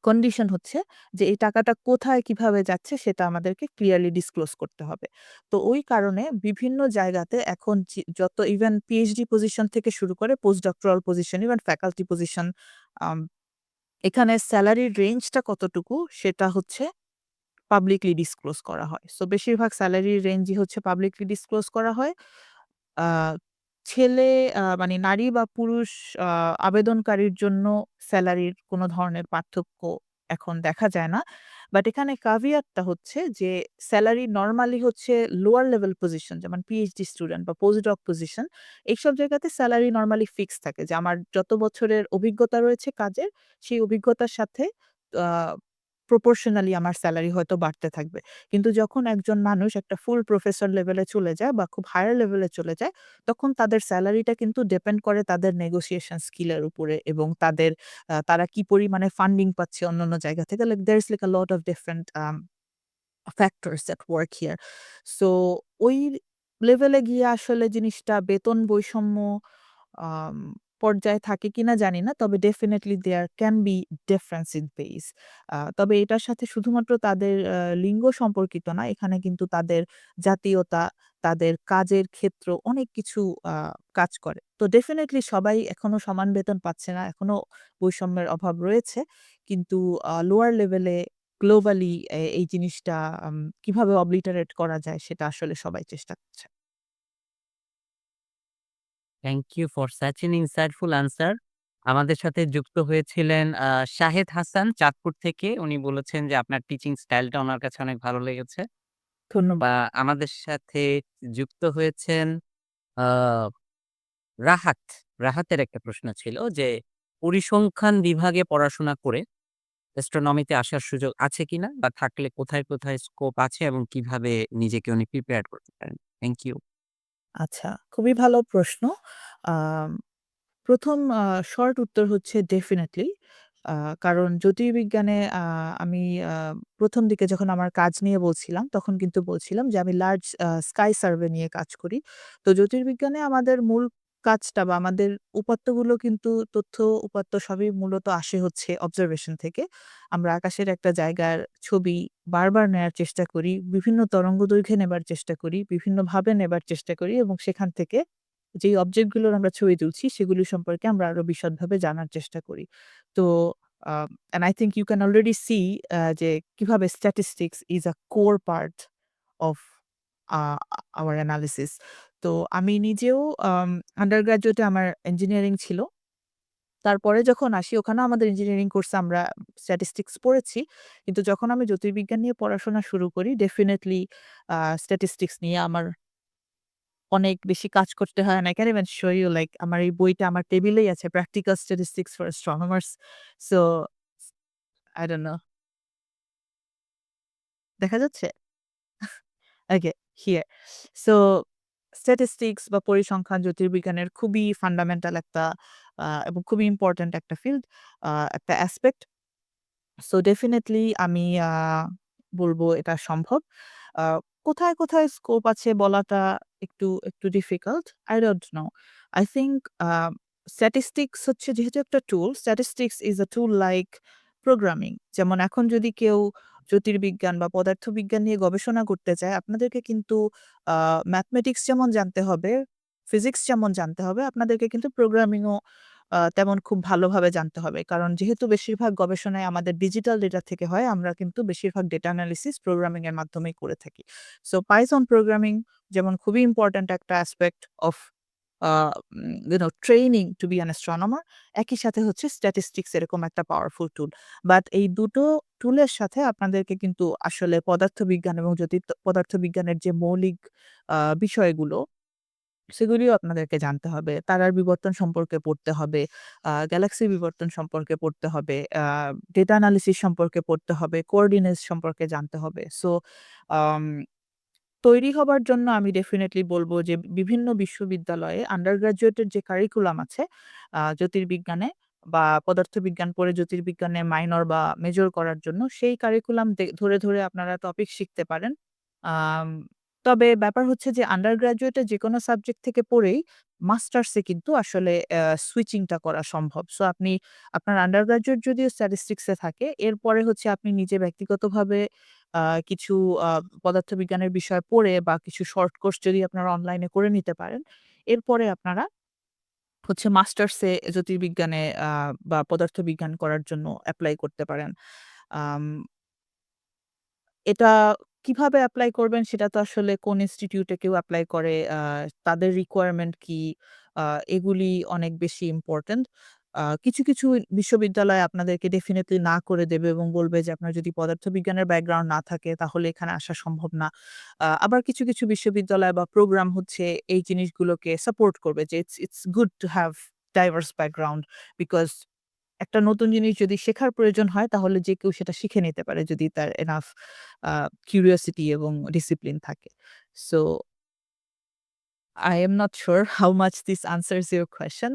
কন্ডিশন হচ্ছে যে এই টাকাটা কোথায় কিভাবে যাচ্ছে সেটা আমাদেরকে ক্লিয়ারলি ডিসক্লোজ করতে হবে। তো ওই কারণে বিভিন্ন জায়গাতে এখন যত ইভেন পিএইচডি পজিশন থেকে শুরু করে post doctoral position, even faculty position, um এখানে সেলারির রেঞ্জটা কতটুকু সেটা হচ্ছে পাবলিকলি ডিসক্লোজ করা হয়। সো বেশিরভাগ সেলারির রেঞ্জই হচ্ছে পাবলিকলি ডিসক্লোজ করা হয়। আ ছেলে মানে নারী বা পুরুষ আ আবেদনকারীর জন্য সেলারির কোনো ধরনের পার্থক্য এখন দেখা যায় না। বাট এখানে caveat টা হচ্ছে যে সেলারি নরমালি হচ্ছে লোয়ার লেভেল পজিশন যেমন পিএইচডি স্টুডেন্ট বা পোস্ট-ডক পজিশন এইসব জায়গাতে সেলারি নরমালি ফিক্সড থাকে যে আমার যত বছরের অভিজ্ঞতা রয়েছে কাজের, সেই অভিজ্ঞতার সাথে আ প্রপোর্শনালি আমার সেলারি হয়তো বাড়তে থাকবে। কিন্তু যখন একজন মানুষ একটা ফুল প্রফেসর লেভেলে চলে যায় বা খুব হায়ার লেভেলে চলে যায়, তখন তাদের সেলারিটা কিন্তু ডিপেন্ড করে তাদের নেগোশিয়েশন স্কিল এর উপরে এবং তাদের তারা কি পরিমাণে ফান্ডিং পাচ্ছে অন্যান্য জায়গা থেকে। Like there is like a lot of different factors that work here. So ওই লেভেলে গিয়ে আসলে জিনিসটা বেতন বৈষম্য আম পর্যায়ে থাকে কিনা জানি না। তবে definitely there can be difference in pays. তবে এটার সাথে শুধুমাত্র তাদের লিঙ্গ সম্পর্কিত না। এখানে কিন্তু তাদের জাতীয়তা, তাদের কাজের ক্ষেত্র অনেক কিছু আ কাজ করে। তো ডেফিনিটলি সবাই এখনো সমান বেতন পাচ্ছে না। এখনো বৈষম্যের অভাব রয়েছে। কিন্তু লোয়ার লেভেলে গ্লোবালি এই জিনিসটা কিভাবে অবলিটারেট করা যায় সেটা আসলে সবাই চেষ্টা করছে। Thank you for such an insightful answer. আমাদের সাথে যুক্ত হয়েছিলেন শাহেদ হাসান চাঁদপুর থেকে। উনি বলেছেন যে আপনার টিচিং স্টাইলটা উনার কাছে অনেক ভালো লেগেছে। ধন্যবাদ। বা আমাদের সাথে যুক্ত হয়েছেন আ রাহাত। রাহাতের একটা প্রশ্ন ছিল যে পরিসংখ্যান বিভাগে পড়াশোনা করে অ্যাস্ট্রোনমিতে আসার সুযোগ আছে কিনা? বা থাকলে কোথায়, কোথায় স্কোপ আছে এবং কিভাবে নিজেকে উনি প্রিপেয়ার করতে পারেন? Thank you. আচ্ছা, খুবই ভালো প্রশ্ন। আম ১ম শর্ট উত্তর হচ্ছে ডেফিনিটলি। আ কারণ জ্যোতির্বিজ্ঞানে আমি ১ম দিকে যখন আমার কাজ নিয়ে বলছিলাম, তখন কিন্তু বলছিলাম যে আমি লার্জ স্কাই সার্ভে নিয়ে কাজ করি। তো জ্যোতির্বিজ্ঞানে আমাদের মূল কাজটা বা আমাদের উপাত্তগুলো কিন্তু তথ্য উপাত্ত সবই মূলত আসে হচ্ছে অবজারভেশন থেকে। আমরা আকাশের একটা জায়গার ছবি বারবার নেয়ার চেষ্টা করি, বিভিন্ন তরঙ্গদৈর্ঘ্যে নেবার চেষ্টা করি, বিভিন্নভাবে নেবার চেষ্টা করি এবং সেখান থেকে যেই অবজেক্ট গুলোর আমরা ছবি তুলছি সেগুলি সম্পর্কে আমরা আরো বিশদভাবে জানার চেষ্টা করি। তো and I think you can already see যে কিভাবে statistics is a core part of our analysis. তো আমি নিজেও আন্ডার গ্র্যাজুয়েটে আমার ইঞ্জিনিয়ারিং ছিল। তারপরে যখন আসি ওখানেও আমাদের ইঞ্জিনিয়ারিং কোর্সে আমরা স্ট্যাটিস্টিক্স পড়েছি। কিন্তু যখন আমি জ্যোতির্বিজ্ঞান নিয়ে পড়াশোনা শুরু করি ডেফিনিটলি স্ট্যাটিস্টিক্স নিয়ে আমার অনেক বেশি কাজ করতে হয়। and I can even show you like আমার এই বইটা আমার টেবিলেই আছে Practical Statistics for Astronomers. So I don't know দেখা যাচ্ছে? ওকে, হিয়ার। সো স্ট্যাটিস্টিক্স বা পরিসংখ্যান জ্যোতির্বিজ্ঞানের খুবই ফান্ডামেন্টাল একটা এবং খুবই ইম্পোর্টেন্ট একটা ফিল্ড, একটা অ্যাসপেক্ট। সো ডেফিনিটলি আমি বলব এটা সম্ভব। আ কোথায়, কোথায় স্কোপ আছে বলাটা একটু difficult. I don't know. I think statistics হচ্ছে যেহেতু একটা টুল, স্ট্যাটিস্টিক্স ইস আ টুল লাইক প্রোগ্রামিং। যেমন এখন যদি কেউ জ্যোতির্বিজ্ঞান বা পদার্থবিজ্ঞান নিয়ে গবেষণা করতে চায়, আপনাদেরকে কিন্তু আ ম্যাথমেটিক্স যেমন জানতে হবে, ফিজিক্স যেমন জানতে হবে, আপনাদেরকে কিন্তু প্রোগ্রামিংও তেমন খুব ভালোভাবে জানতে হবে। কারণ যেহেতু বেশিরভাগ গবেষণাই আমাদের ডিজিটাল ডেটা থেকে হয়, আমরা কিন্তু বেশিরভাগ ডেটা অ্যানালিসিস প্রোগ্রামিং এর মাধ্যমেই করে থাকি। সো পাইথন প্রোগ্রামিং যেমন খুবই ইম্পোর্টেন্ট একটা aspect of a training two be an astronomer. একই সাথে হচ্ছে স্ট্যাটিস্টিক্স এরকম একটা পাওয়ারফুল টুল। বাট এই দুটো টুলের সাথে আপনাদেরকে কিন্তু আসলে পদার্থবিজ্ঞান এবং পদার্থবিজ্ঞানের যে মৌলিক বিষয়গুলো সেগুলিও আপনাদেরকে জানতে হবে। তারার বিবর্তন সম্পর্কে পড়তে হবে, গ্যালাক্সির বিবর্তন সম্পর্কে পড়তে হবে, ডেটা অ্যানালিসিস সম্পর্কে পড়তে হবে, কোঅর্ডিনেটস সম্পর্কে জানতে হবে। সো আম তৈরি হবার জন্য আমি ডেফিনিটলি বলব যে বিভিন্ন বিশ্ববিদ্যালয়ে আন্ডার গ্র্যাজুয়েটের যে কারিকুলাম আছে জ্যোতির্বিজ্ঞানে বা পদার্থবিজ্ঞান পড়ে জ্যোতির্বিজ্ঞানে মাইনর বা মেজর করার জন্য সেই কারিকুলাম ধরে, ধরে আপনারা টপিক শিখতে পারেন। আম তবে ব্যাপার হচ্ছে যে আন্ডার গ্র্যাজুয়েটে যেকোনো সাবজেক্ট থেকে পড়েই মাস্টার্সে কিন্তু আসলে সুইচিংটা করা সম্ভব। সো আপনি আপনার আন্ডার গ্র্যাজুয়েট যদিও স্ট্যাটিস্টিক্স এ থাকে, এরপরে হচ্ছে আপনি নিজে ব্যক্তিগতভাবে আ কিছু আ পদার্থবিজ্ঞানের বিষয় পড়ে বা কিছু শর্ট কোর্স যদি আপনারা অনলাইনে করে নিতে পারেন, এরপরে আপনারা হচ্ছে মাস্টার্সে জ্যোতির্বিজ্ঞানে বা পদার্থবিজ্ঞান করার জন্য এপ্লাই করতে পারেন। আম এটা কিভাবে এপ্লাই করবেন সেটা তো আসলে কোন ইনস্টিটিউটে কেউ এপ্লাই করে, তাদের রিকোয়ারমেন্ট কি, আ এগুলি অনেক বেশি ইম্পোর্টেন্ট। কিছু বিশ্ববিদ্যালয় আপনাদেরকে ডেফিনিটলি না করে দেবে এবং বলবে যে আপনার যদি পদার্থবিজ্ঞানের ব্যাকগ্রাউন্ড না থাকে তাহলে এখানে আসা সম্ভব না। আবার কিছু বিশ্ববিদ্যালয় বা প্রোগ্রাম হচ্ছে এই জিনিসগুলোকে সাপোর্ট করবে যে it's good to have diverse background because একটা নতুন জিনিস যদি শেখার প্রয়োজন হয় তাহলে যে কেউ সেটা শিখে নিতে পারে যদি তার এনাফ আ কিউরিওসিটি এবং ডিসিপ্লিন থাকে। So I am not sure how much this answers your question,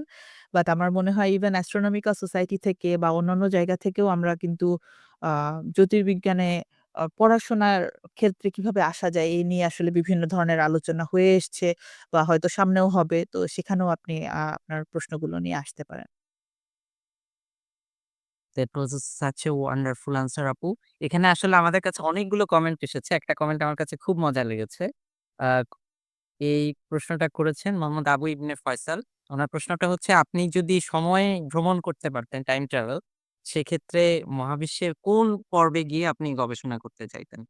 but আমার মনে হয় ইভেন অ্যাস্ট্রোনমিক্যাল সোসাইটি থেকে বা অন্যান্য জায়গা থেকেও আমরা কিন্তু আ জ্যোতির্বিজ্ঞানে পড়াশোনার ক্ষেত্রে কিভাবে আসা যায় এই নিয়ে আসলে বিভিন্ন ধরনের আলোচনা হয়ে এসছে বা হয়তো সামনেও হবে। তো সেখানেও আপনি আপনার প্রশ্নগুলো নিয়ে আসতে পারেন। That was such a wonderful answer আপু। এখানে আসলে আমাদের কাছে অনেকগুলো কমেন্ট এসেছে। একটা কমেন্ট আমার কাছে খুব মজা লেগেছে। আ এই প্রশ্নটা করেছেন মোহাম্মদ আবু ইবনে ফয়সাল। উনার প্রশ্নটা হচ্ছে, আপনি যদি সময়ে ভ্রমণ করতে পারতেন, টাইম ট্রাভেল, সেক্ষেত্রে মহাবিশ্বের কোন পর্বে গিয়ে আপনি গবেষণা করতে চাইতেন?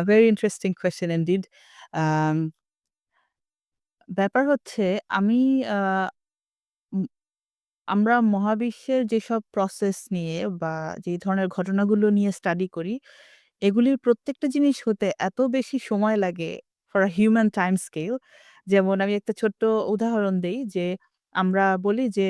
Very interesting question indeed. Um ব্যাপার হচ্ছে আমি আ উম আমরা মহাবিশ্বের যেসব প্রসেস নিয়ে বা যে ধরনের ঘটনাগুলো নিয়ে স্টাডি করি, এগুলির প্রত্যেকটা জিনিস হতে এত বেশি সময় লাগে for a human time scale. যেমন আমি একটা ছোট্ট উদাহরণ দেই যে, আমরা বলি যে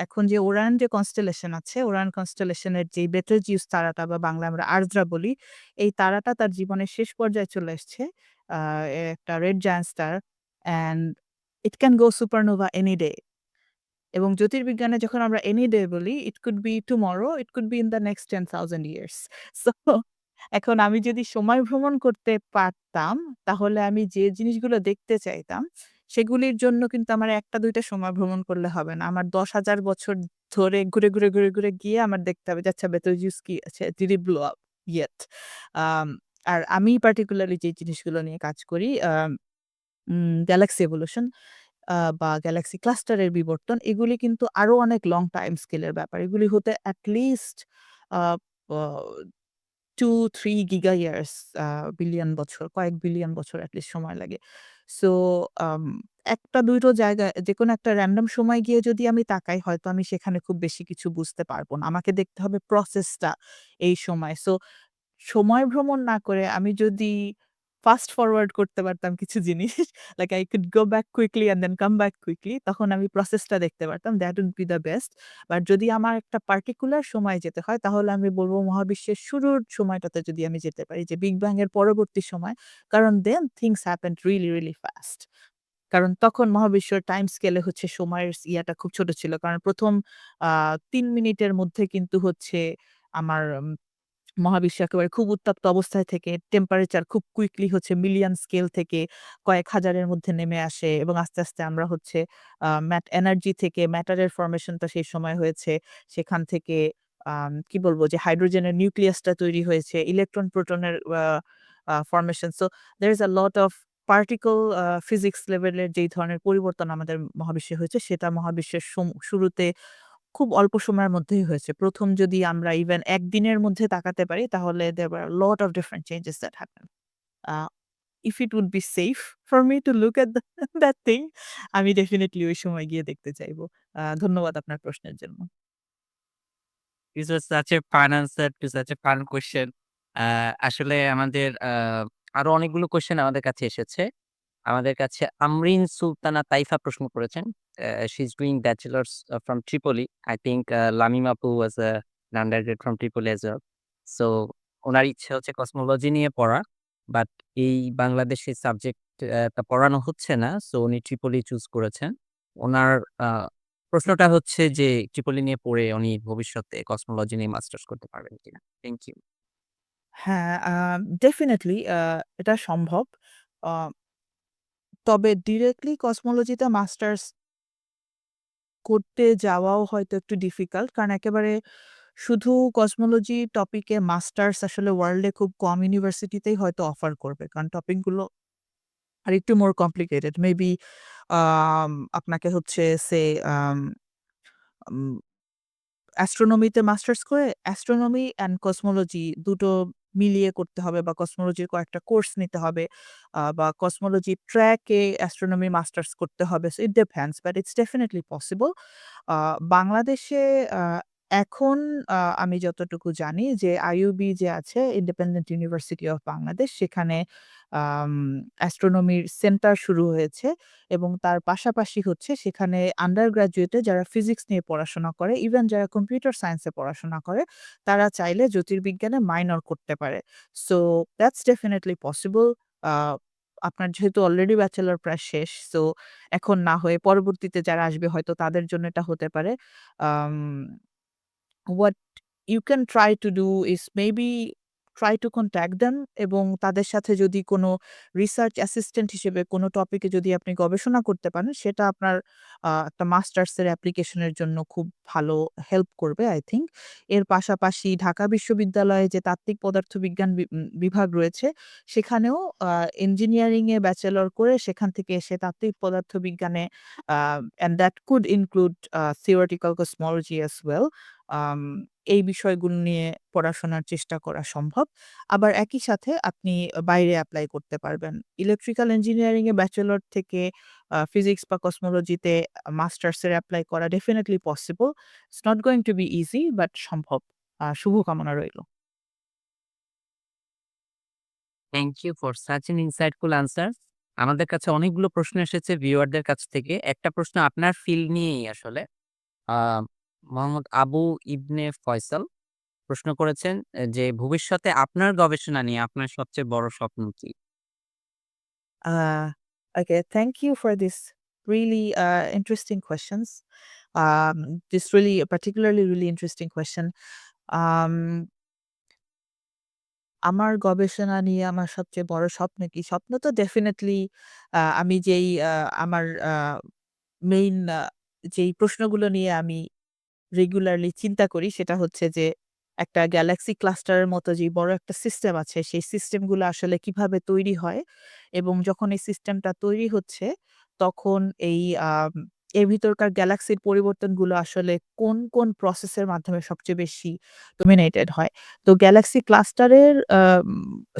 এখন যে ওরান যে কনস্টেলেশন আছে, ওরান কনস্টেলেশন এর যে বেটেলজিউস তারাটা বা বাংলায় আমরা আর্দ্রা বলি, এই তারাটা তার জীবনের শেষ পর্যায়ে চলে এসছে। আ একটা red giant star and it can go supernova any day. এবং জ্যোতির্বিজ্ঞানে যখন আমরা এনি ডে বলি, it could be tomorrow, it could be in the next 10,000 years. So এখন আমি যদি সময় ভ্রমণ করতে পারতাম, তাহলে আমি যে জিনিসগুলো দেখতে চাইতাম, সেগুলির জন্য কিন্তু আমার ১ টা ২ টা সময় ভ্রমণ করলে হবে না। আমার ১০,০০০ বছর ধরে ঘুরে গিয়ে আমার দেখতে হবে যে আচ্ছা বেtelgeuse কি আছে? Did it blow up yet? আম আর আমি পার্টিকুলারলি যে জিনিসগুলো নিয়ে কাজ করি, গ্যালাক্সি এভোলিউশন বা গ্যালাক্সি ক্লাস্টারের বিবর্তন, এগুলি কিন্তু আরো অনেক লং টাইম স্কেলের ব্যাপার। এগুলি হতে at least a O ২-৩ giga years, billion বছর, কয়েক বিলিয়ন বছর এট লিস্ট সময় লাগে। সো আম ১ টা ২ টো জায়গায় যেকোনো একটা র‍্যান্ডম সময় গিয়ে যদি আমি তাকাই হয়তো আমি সেখানে খুব বেশি কিছু বুঝতে পারব না। আমাকে দেখতে হবে প্রসেসটা এই সময়। সো সময় ভ্রমণ না করে আমি যদি ফাস্ট ফরওয়ার্ড করতে পারতাম কিছু জিনিস, like I could go back quickly and then come back quickly, তখন আমি প্রসেসটা দেখতে পারতাম। That would be the best. But যদি আমার একটা পার্টিকুলার সময়ে যেতে হয় তাহলে আমি বলব মহাবিশ্বের শুরুর সময়টাতে যদি আমি যেতে পারি যে বিগ ব্যাং এর পরবর্তী সময়। কারণ then things happened really fast. কারণ তখন মহাবিশ্বের টাইম স্কেলে হচ্ছে সময়ের ইয়াটা খুব ছোট ছিল। কারণ ১ম আ ৩ মিনিটের মধ্যে কিন্তু হচ্ছে আমার মহাবিশ্ব একেবারে খুব উত্তপ্ত অবস্থায় থেকে টেম্পারেচার খুব কুইকলি হচ্ছে মিলিয়ন স্কেল থেকে কয়েক হাজারের মধ্যে নেমে আসে এবং আস্তে আস্তে আমরা হচ্ছে এনার্জি থেকে ম্যাটারের ফরমেশনটা সেই সময় হয়েছে। সেখান থেকে কি বলব যে হাইড্রোজেনের নিউক্লিয়াসটা তৈরি হয়েছে, ইলেকট্রন প্রোটনের uh uh formation. So there is a lot of particle physics লেভেলের যেই ধরনের পরিবর্তন আমাদের মহাবিশ্বে হয়েছে সেটা মহাবিশ্বের শুরুতে খুব অল্প সময়ের মধ্যেই হয়েছে। ১ম যদি আমরা ইভেন ১ দিনের মধ্যে তাকাতে পারি তাহলে there were a lot of different changes that happened. A if it would be safe for me to look at that thing, আমি ডেফিনিটলি ওই সময় গিয়ে দেখতে চাইবো। ধন্যবাদ আপনার প্রশ্নের জন্য। This was such a fun answer to such a fun question. আসলে আমাদের আরো অনেকগুলো কোয়েশ্চেন আমাদের কাছে এসেছে। আমাদের কাছে আমরিন সুলতানা তাইফা প্রশ্ন করেছেন। She is doing bachelors from Tripoli. I think Lamine আপু ওয়াজ an undergrad from Tripoli as well. So উনার ইচ্ছে হচ্ছে কসমোলজি নিয়ে পড়া। বাট এই বাংলাদেশে সাবজেক্ট টা পড়ানো হচ্ছে না। সো উনি ট্রিপলি চুজ করেছেন। উনার আ প্রশ্নটা হচ্ছে যে ট্রিপলি নিয়ে পড়ে উনি ভবিষ্যতে কসমোলজি নিয়ে মাস্টার্স করতে পারবেন কিনা? Thank you. হ্যাঁ, ডেফিনিটলি এটা সম্ভব। আ তবে ডিরেক্টলি কসমোলজিতে মাস্টার্স করতে যাওয়াও হয়তো একটু ডিফিকাল্ট। কারণ একেবারে শুধু কসমোলজি টপিকে মাস্টার্স আসলে ওয়ার্ল্ডে খুব কম ইউনিভার্সিটিতেই হয়তো অফার করবে। কারণ টপিকগুলো আরেকটু মোর কমপ্লিকেটেড। মেবি আম আপনাকে হচ্ছে সে আম উম অ্যাস্ট্রোনমিতে মাস্টার্স করে অ্যাস্ট্রোনমি অ্যান্ড কসমোলজি দুটো মিলিয়ে করতে হবে বা কসমোলজির কয়েকটা কোর্স নিতে হবে বা কসমোলজি ট্র্যাকে অ্যাস্ট্রোনমি মাস্টার্স করতে হবে। So it depends but it's definitely possible. Uh বাংলাদেশে আ এখন আমি যতটুকু জানি যে আইইউবি যে আছে ইন্ডিপেন্ডেন্ট ইউনিভার্সিটি অফ বাংলাদেশ সেখানে আম অ্যাস্ট্রোনমির সেন্টার শুরু হয়েছে এবং তার পাশাপাশি হচ্ছে সেখানে আন্ডার গ্র্যাজুয়েটে যারা ফিজিক্স নিয়ে পড়াশোনা করে, ইভেন যারা কম্পিউটার সায়েন্সে পড়াশোনা করে, তারা চাইলে জ্যোতির্বিজ্ঞানে মাইনর করতে পারে। So that's definitely possible. Uh আপনার যেহেতু অলরেডি ব্যাচেলর প্রায় শেষ, সো এখন না হয়ে পরবর্তীতে যারা আসবে হয়তো তাদের জন্য এটা হতে পারে। আম what you can try to do is maybe try to contact them এবং তাদের সাথে যদি কোনো রিসার্চ অ্যাসিস্ট্যান্ট হিসেবে কোনো টপিকে যদি আপনি গবেষণা করতে পারেন, সেটা আপনার একটা মাস্টার্সের অ্যাপ্লিকেশনের জন্য খুব ভালো হেল্প করবে আই থিংক। এর পাশাপাশি ঢাকা বিশ্ববিদ্যালয়ে যে তাত্ত্বিক পদার্থবিজ্ঞান বিভাগ রয়েছে, সেখানেও ইঞ্জিনিয়ারিং এ ব্যাচেলর করে সেখান থেকে এসে তাত্ত্বিক পদার্থবিজ্ঞানে and that could include theoretical cosmology as well. আম এই বিষয়গুলো নিয়ে পড়াশোনার চেষ্টা করা সম্ভব। আবার একই সাথে আপনি বাইরে এপ্লাই করতে পারবেন। ইলেকট্রিক্যাল ইঞ্জিনিয়ারিং এ ব্যাচেলর থেকে ফিজিক্স বা কসমোলজিতে মাস্টার্স এর এপ্লাই করা definitely possible. It's not going to be easy but সম্ভব। শুভকামনা রইল। Thank you for such an insightful answer. আমাদের কাছে অনেকগুলো প্রশ্ন এসেছে ভিউয়ারদের কাছ থেকে। একটা প্রশ্ন আপনার ফিল্ড নিয়েই আসলে। আ মোহাম্মদ আবু ইবনে ফয়সাল প্রশ্ন করেছেন যে ভবিষ্যতে আপনার গবেষণা নিয়ে আপনার সবচেয়ে বড় স্বপ্ন কি? Uh, okay, thank you for this really interesting questions. This really, particularly really interesting question. Um, আমার গবেষণা নিয়ে আমার সবচেয়ে বড় স্বপ্ন কি? স্বপ্ন তো ডেফিনিটলি আমি যেই আমার মেইন যেই প্রশ্নগুলো নিয়ে আমি রেগুলারলি চিন্তা করি সেটা হচ্ছে যে একটা গ্যালাক্সি ক্লাস্টারের মতো যে বড় একটা সিস্টেম আছে সেই সিস্টেমগুলো আসলে কিভাবে তৈরি হয় এবং যখন এই সিস্টেমটা তৈরি হচ্ছে তখন এই এর ভিতরকার গ্যালাক্সির পরিবর্তনগুলো আসলে কোন কোন প্রসেসের মাধ্যমে সবচেয়ে বেশি ডমিনেটেড হয়। তো গ্যালাক্সি ক্লাস্টারের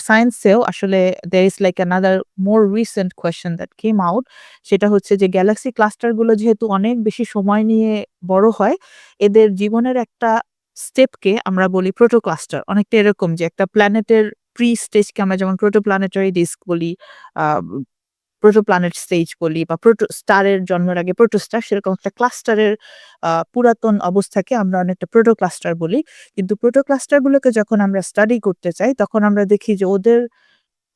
সায়েন্সেও আসলে there is like another more recent question that came out, সেটা হচ্ছে যে গ্যালাক্সি ক্লাস্টারগুলো যেহেতু অনেক বেশি সময় নিয়ে বড় হয়, এদের জীবনের একটা স্টেপকে আমরা বলি প্রোটোক্লাস্টার। অনেকটা এরকম যে একটা প্ল্যানেটের স্টেজকে আমরা যেমন প্রোটোপ্ল্যানেটারি ডিস্ক বলি, আ প্রোটোপ্ল্যানেট স্টেজ বলি বা স্টারের জন্মের আগে প্রোটোস্টার, সেরকম একটা ক্লাস্টারের পুরাতন অবস্থাকে আমরা অনেকটা প্রোটোক্লাস্টার বলি। কিন্তু প্রোটোক্লাস্টার গুলোকে যখন আমরা স্টাডি করতে চাই তখন আমরা দেখি যে ওদের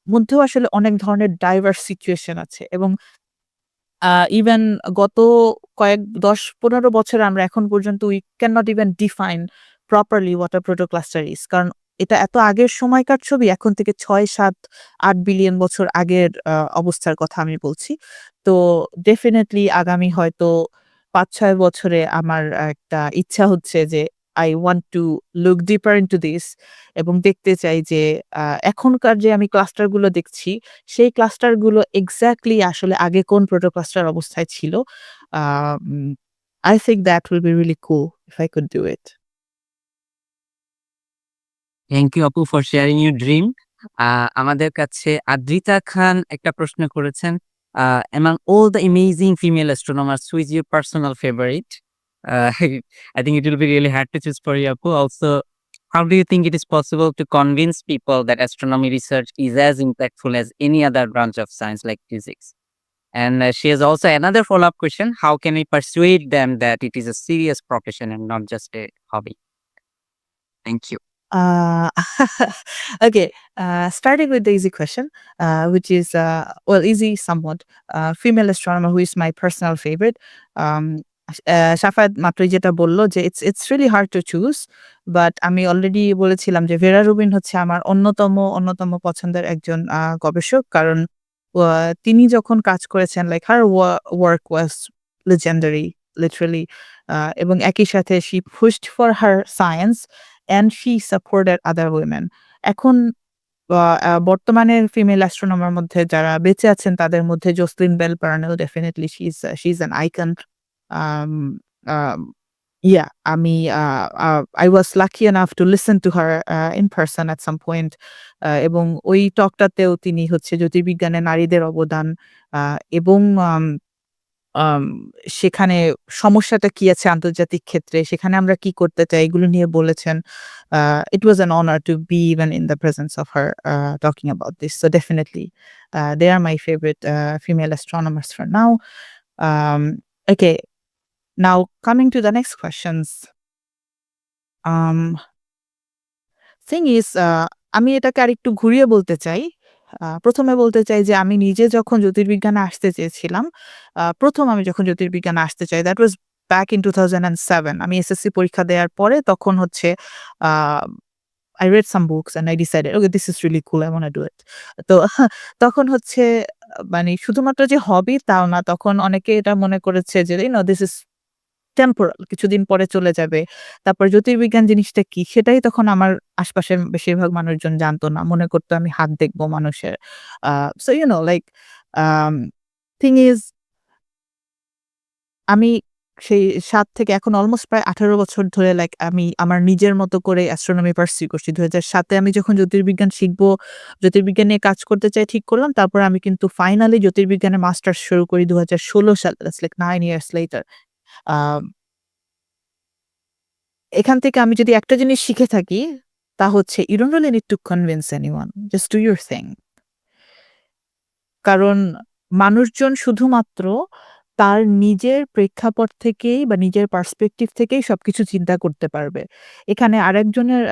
মধ্যেও আসলে অনেক ধরনের ডাইভার্স সিচুয়েশন আছে এবং ইভেন গত কয়েক ১০-১৫ বছর আমরা এখন পর্যন্ত we cannot even define properly what a protocluster is. কারণ এটা এত আগের সময়কার ছবি, এখন থেকে ৬, ৭, ৮ বিলিয়ন বছর আগের অবস্থার কথা আমি বলছি। তো ডেফিনিটলি আগামী হয়তো ৫-৬ বছরে আমার একটা ইচ্ছা হচ্ছে যে I want to look deeper into this এবং দেখতে চাই যে আ এখনকার যে আমি ক্লাস্টার গুলো দেখছি সেই ক্লাস্টার গুলো এক্সাক্টলি আসলে আগে কোন প্রোটোক্লাস্টার অবস্থায় ছিল। উম I think that will be really cool if I could do it. Thank you আপু ফর শেয়ারিং ইউর ড্রিম। আমাদের কাছে আদ্রিতা খান একটা প্রশ্ন করেছেন, among all the amazing female astronomers, who is your personal favorite? Uh, I think it will be really hard to choose for you, Apu. Also, how do you think it is possible to convince people that astronomy research is as impactful as any other branch of science like physics? And she has also another follow-up question: how can we persuade them that it is a serious profession and not just a hobby? Thank you. Uh, okay, starting with the easy question, which is, well, easy somewhat. Female astronomer who is my personal favorite. Um, শাফাত মাত্রই যেটা বলল যে it's really hard to choose, but আমি already বলেছিলাম যে ভেরা Rubin হচ্ছে আমার অন্যতম পছন্দের একজন গবেষক। কারণ তিনি যখন কাজ করেছেন like her work was legendary literally এবং একই সাথে she pushed for her science and she supported other women. এখন বর্তমানের ফিমেল অ্যাস্ট্রোনমার মধ্যে যারা বেঁচে আছেন তাদের মধ্যে Jocelyn Bell Burnell definitely she is an icon. Um um Yeah, I was lucky enough to listen to her in person at some point. এবং ওই টকটাতেও তিনি হচ্ছে জ্যোতির্বিজ্ঞানে নারীদের অবদান এবং আম সেখানে সমস্যাটা কি আছে আন্তর্জাতিক ক্ষেত্রে, সেখানে আমরা কি করতে চাই এগুলো নিয়ে বলেছেন। It was an honor to be even in the presence of her talking about this. So definitely, they are my favorite female astronomers for now. Um, okay, now coming to the next questions. Um, thing is, আমি এটাকে আরেকটু ঘুরিয়ে বলতে চাই। ১ম এ বলতে চাই যে আমি নিজে যখন জ্যোতির্বিজ্ঞানে আসতে চেয়েছিলাম, ১ম আমি যখন জ্যোতির্বিজ্ঞানে আসতে চাই that was back in 2007 আমি এসএসসি পরীক্ষা দেওয়ার পরে তখন হচ্ছে আ I read some books and I decided, "Okay, this is really cool. I wanna do it." তো তখন হচ্ছে মানে শুধুমাত্র যে হবি তাও না। তখন অনেকে এটা মনে করেছে যে, "this is টেম্পোরাল কিছুদিন পরে চলে যাবে।" তারপর জ্যোতির্বিজ্ঞান জিনিসটা কি? সেটাই তখন আমার আশপাশের বেশিরভাগ মানুষজন জানতো না। মনে করত আমি হাত দেখবো মানুষের। Uh so like um thing is আমি সেই ৭ থেকে এখন অলমোস্ট প্রায় ১৮ বছর ধরে লাইক আমি আমার নিজের মতো করে অ্যাস্ট্রোনমি পারসিউ করছি। ২০০৭ এ আমি যখন জ্যোতির্বিজ্ঞান শিখবো, জ্যোতির্বিজ্ঞান নিয়ে কাজ করতে চাই ঠিক করলাম। তারপর আমি কিন্তু ফাইনালি জ্যোতির্বিজ্ঞানে মাস্টার্স শুরু করি ২০১৬ সালে। That's like 9 years later. Uh এখান থেকে আমি যদি একটা জিনিস শিখে থাকি, তা হচ্ছে you don't really need to convince anyone. Just do your thing. কারণ মানুষজন শুধুমাত্র তার নিজের প্রেক্ষাপট থেকেই বা নিজের পার্সপেক্টিভ থেকেই সবকিছু চিন্তা করতে পারবে। এখানে আরেকজনের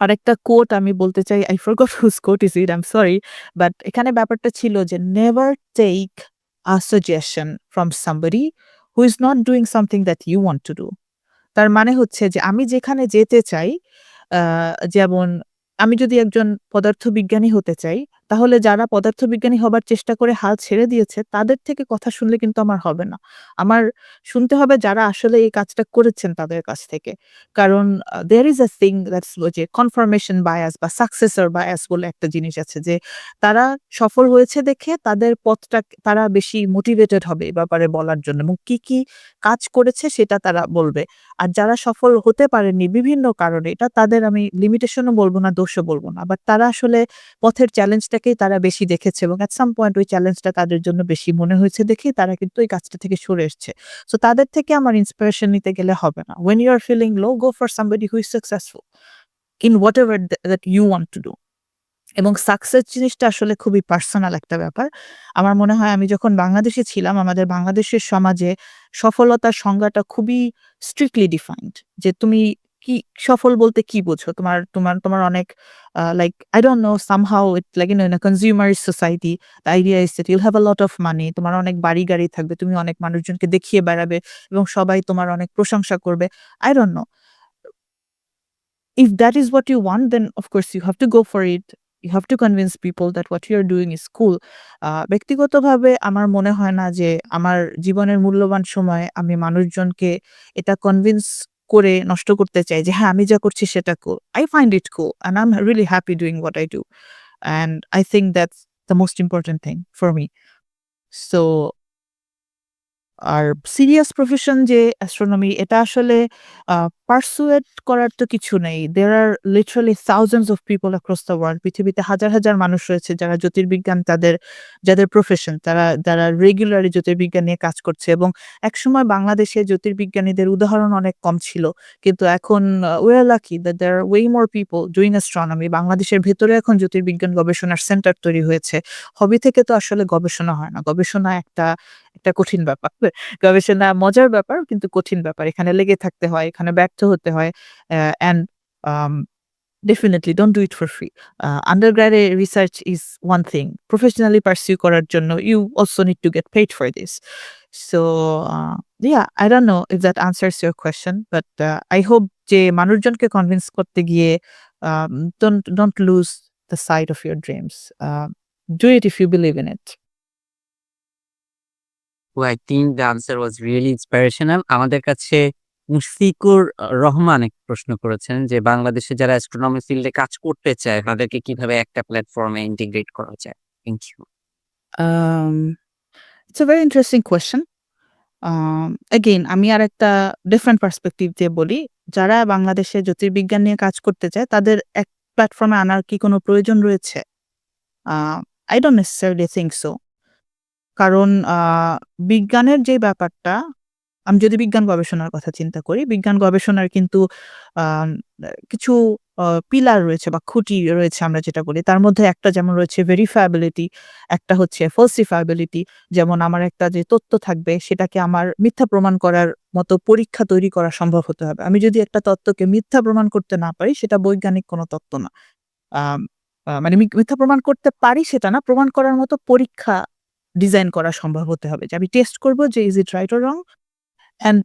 আরেকটা কোট আমি বলতে চাই, I forgot whose quote is it, I'm sorry. But এখানে ব্যাপারটা ছিল যে, "Never take a suggestion from somebody who is not doing something that you want to do." তার মানে হচ্ছে যে আমি যেখানে যেতে চাই, আ যেমন আমি যদি একজন পদার্থবিজ্ঞানী হতে চাই, তাহলে যারা পদার্থবিজ্ঞানী হবার চেষ্টা করে হাল ছেড়ে দিয়েছে, তাদের থেকে কথা শুনলে কিন্তু আমার হবে না। আমার শুনতে হবে যারা আসলে এই কাজটা করেছেন তাদের কাছ থেকে। কারণ there is a thing that's ওই যে confirmation bias বা successor bias বলে একটা জিনিস আছে যে, তারা সফল হয়েছে দেখে তাদের পথটা তারা বেশি মোটিভেটেড হবে এ ব্যাপারে বলার জন্য এবং কি কাজ করেছে সেটা তারা বলবে। আর যারা সফল হতে পারেননি বিভিন্ন কারণে, এটা তাদের আমি লিমিটেশনও বলব না, দোষও বলব না। বাট তারা আসলে পথের চ্যালেঞ্জটাকেই তারা বেশি দেখেছে এবং at some point ওই চ্যালেঞ্জটা তাদের জন্য বেশি মনে হয়েছে দেখেই তারা কিন্তু এই কাজটা থেকে সরে এসছে। সো তাদের থেকে আমার ইন্সপিরেশন নিতে গেলে হবে না। When you are feeling low, go for somebody who is successful in whatever that you want to do. এবং সাকসেস জিনিসটা আসলে খুবই পার্সোনাল একটা ব্যাপার। আমার মনে হয় আমি যখন বাংলাদেশে ছিলাম, আমাদের বাংলাদেশের সমাজে সফলতার সংজ্ঞাটা খুবই স্ট্রিক্টলি ডিফাইন্ড। যে তুমি কি সফল বলতে কি বোঝো? তোমার তোমার তোমার অনেক like I don't know somehow it's like in a consumerist society the idea is that you'll have a lot of money. তোমার অনেক বাড়ি-গাড়ি থাকবে। তুমি অনেক মানুষজনকে দেখিয়ে বেড়াবে এবং সবাই তোমার অনেক প্রশংসা করবে। I don't know. If that is what you want, then of course you have to go for it. You have to convince people that what you're doing is cool. ব্যক্তিগতভাবে আমার মনে হয় না যে আমার জীবনের মূল্যবান সময়ে আমি মানুষজনকে এটা কনভিন্স করে নষ্ট করতে চাই যে হ্যাঁ, আমি যা করছি সেটা cool. I find it cool and I'm really happy doing what I do. And I think that's the most important thing for me. So আর সিরিয়াস প্রফেশন যে অ্যাস্ট্রোনমি এটা আসলে আ পারসুয়েট করার তো কিছু নেই। There are literally thousands of people across the world. পৃথিবীতে হাজার, হাজার মানুষ রয়েছে যারা জ্যোতির্বিজ্ঞান যাদের প্রফেশন যারা রেগুলারলি জ্যোতির্বিজ্ঞান নিয়ে কাজ করছে এবং একসময় বাংলাদেশে জ্যোতির্বিজ্ঞানীদের উদাহরণ অনেক কম ছিল। কিন্তু এখন we are lucky that there are way more people doing astronomy. বাংলাদেশের ভেতরে এখন জ্যোতির্বিজ্ঞান গবেষণার সেন্টার তৈরি হয়েছে। হবি থেকে তো আসলে গবেষণা হয় না। গবেষণা একটা কঠিন ব্যাপার। গবেষণা মজার ব্যাপার কিন্তু কঠিন ব্যাপার। এখানে লেগে থাকতে হয়, এখানে ব্যর্থ হতে হয়। And um definitely don't do it for free. Undergrad research is one thing. Professionally pursue করার জন্য you also need to get paid for this. So, yeah, I don't know if that answers your question, but I hope যে মানুষজনকে convince করতে গিয়ে um, don't lose the sight of your dreams. Do it if you believe in it. So I think the answer was really inspirational. আমাদের কাছে মুশফিকুর রহমান এক প্রশ্ন করেছেন যে বাংলাদেশে যারা অ্যাস্ট্রোনমি ফিল্ডে কাজ করতে চায় তাদেরকে কিভাবে একটা প্ল্যাটফর্মে ইন্টিগ্রেট করা যায়? Thank you. Um, it's a very interesting question. Again আমি আরেকটা ডিফারেন্ট পার্সপেক্টিভ দিয়ে বলি। যারা বাংলাদেশে জ্যোতির্বিজ্ঞান নিয়ে কাজ করতে চায় তাদের এক প্ল্যাটফর্মে আনার কি কোনো প্রয়োজন রয়েছে? আ I don't necessarily think so. কারণ বিজ্ঞানের যে ব্যাপারটা, আমি যদি বিজ্ঞান গবেষণার কথা চিন্তা করি, বিজ্ঞান গবেষণার কিন্তু আম কিছু পিলার রয়েছে বা খুঁটি রয়েছে আমরা যেটা বলি। তার মধ্যে একটা যেমন রয়েছে ভেরিফায়াবিলিটি, একটা হচ্ছে falsifiability। যেমন আমার একটা যে তথ্য থাকবে সেটাকে আমার মিথ্যা প্রমাণ করার মতো পরীক্ষা তৈরি করা সম্ভব হতে হবে। আমি যদি একটা তত্ত্বকে মিথ্যা প্রমাণ করতে না পারি সেটা বৈজ্ঞানিক কোনো তত্ত্ব না। আম মানে মিথ্যা প্রমাণ করতে পারি সেটা না, প্রমাণ করার মতো পরীক্ষা ডিজাইন করা সম্ভব হতে হবে। যে আমি টেস্ট করব যে is it right or wrong? And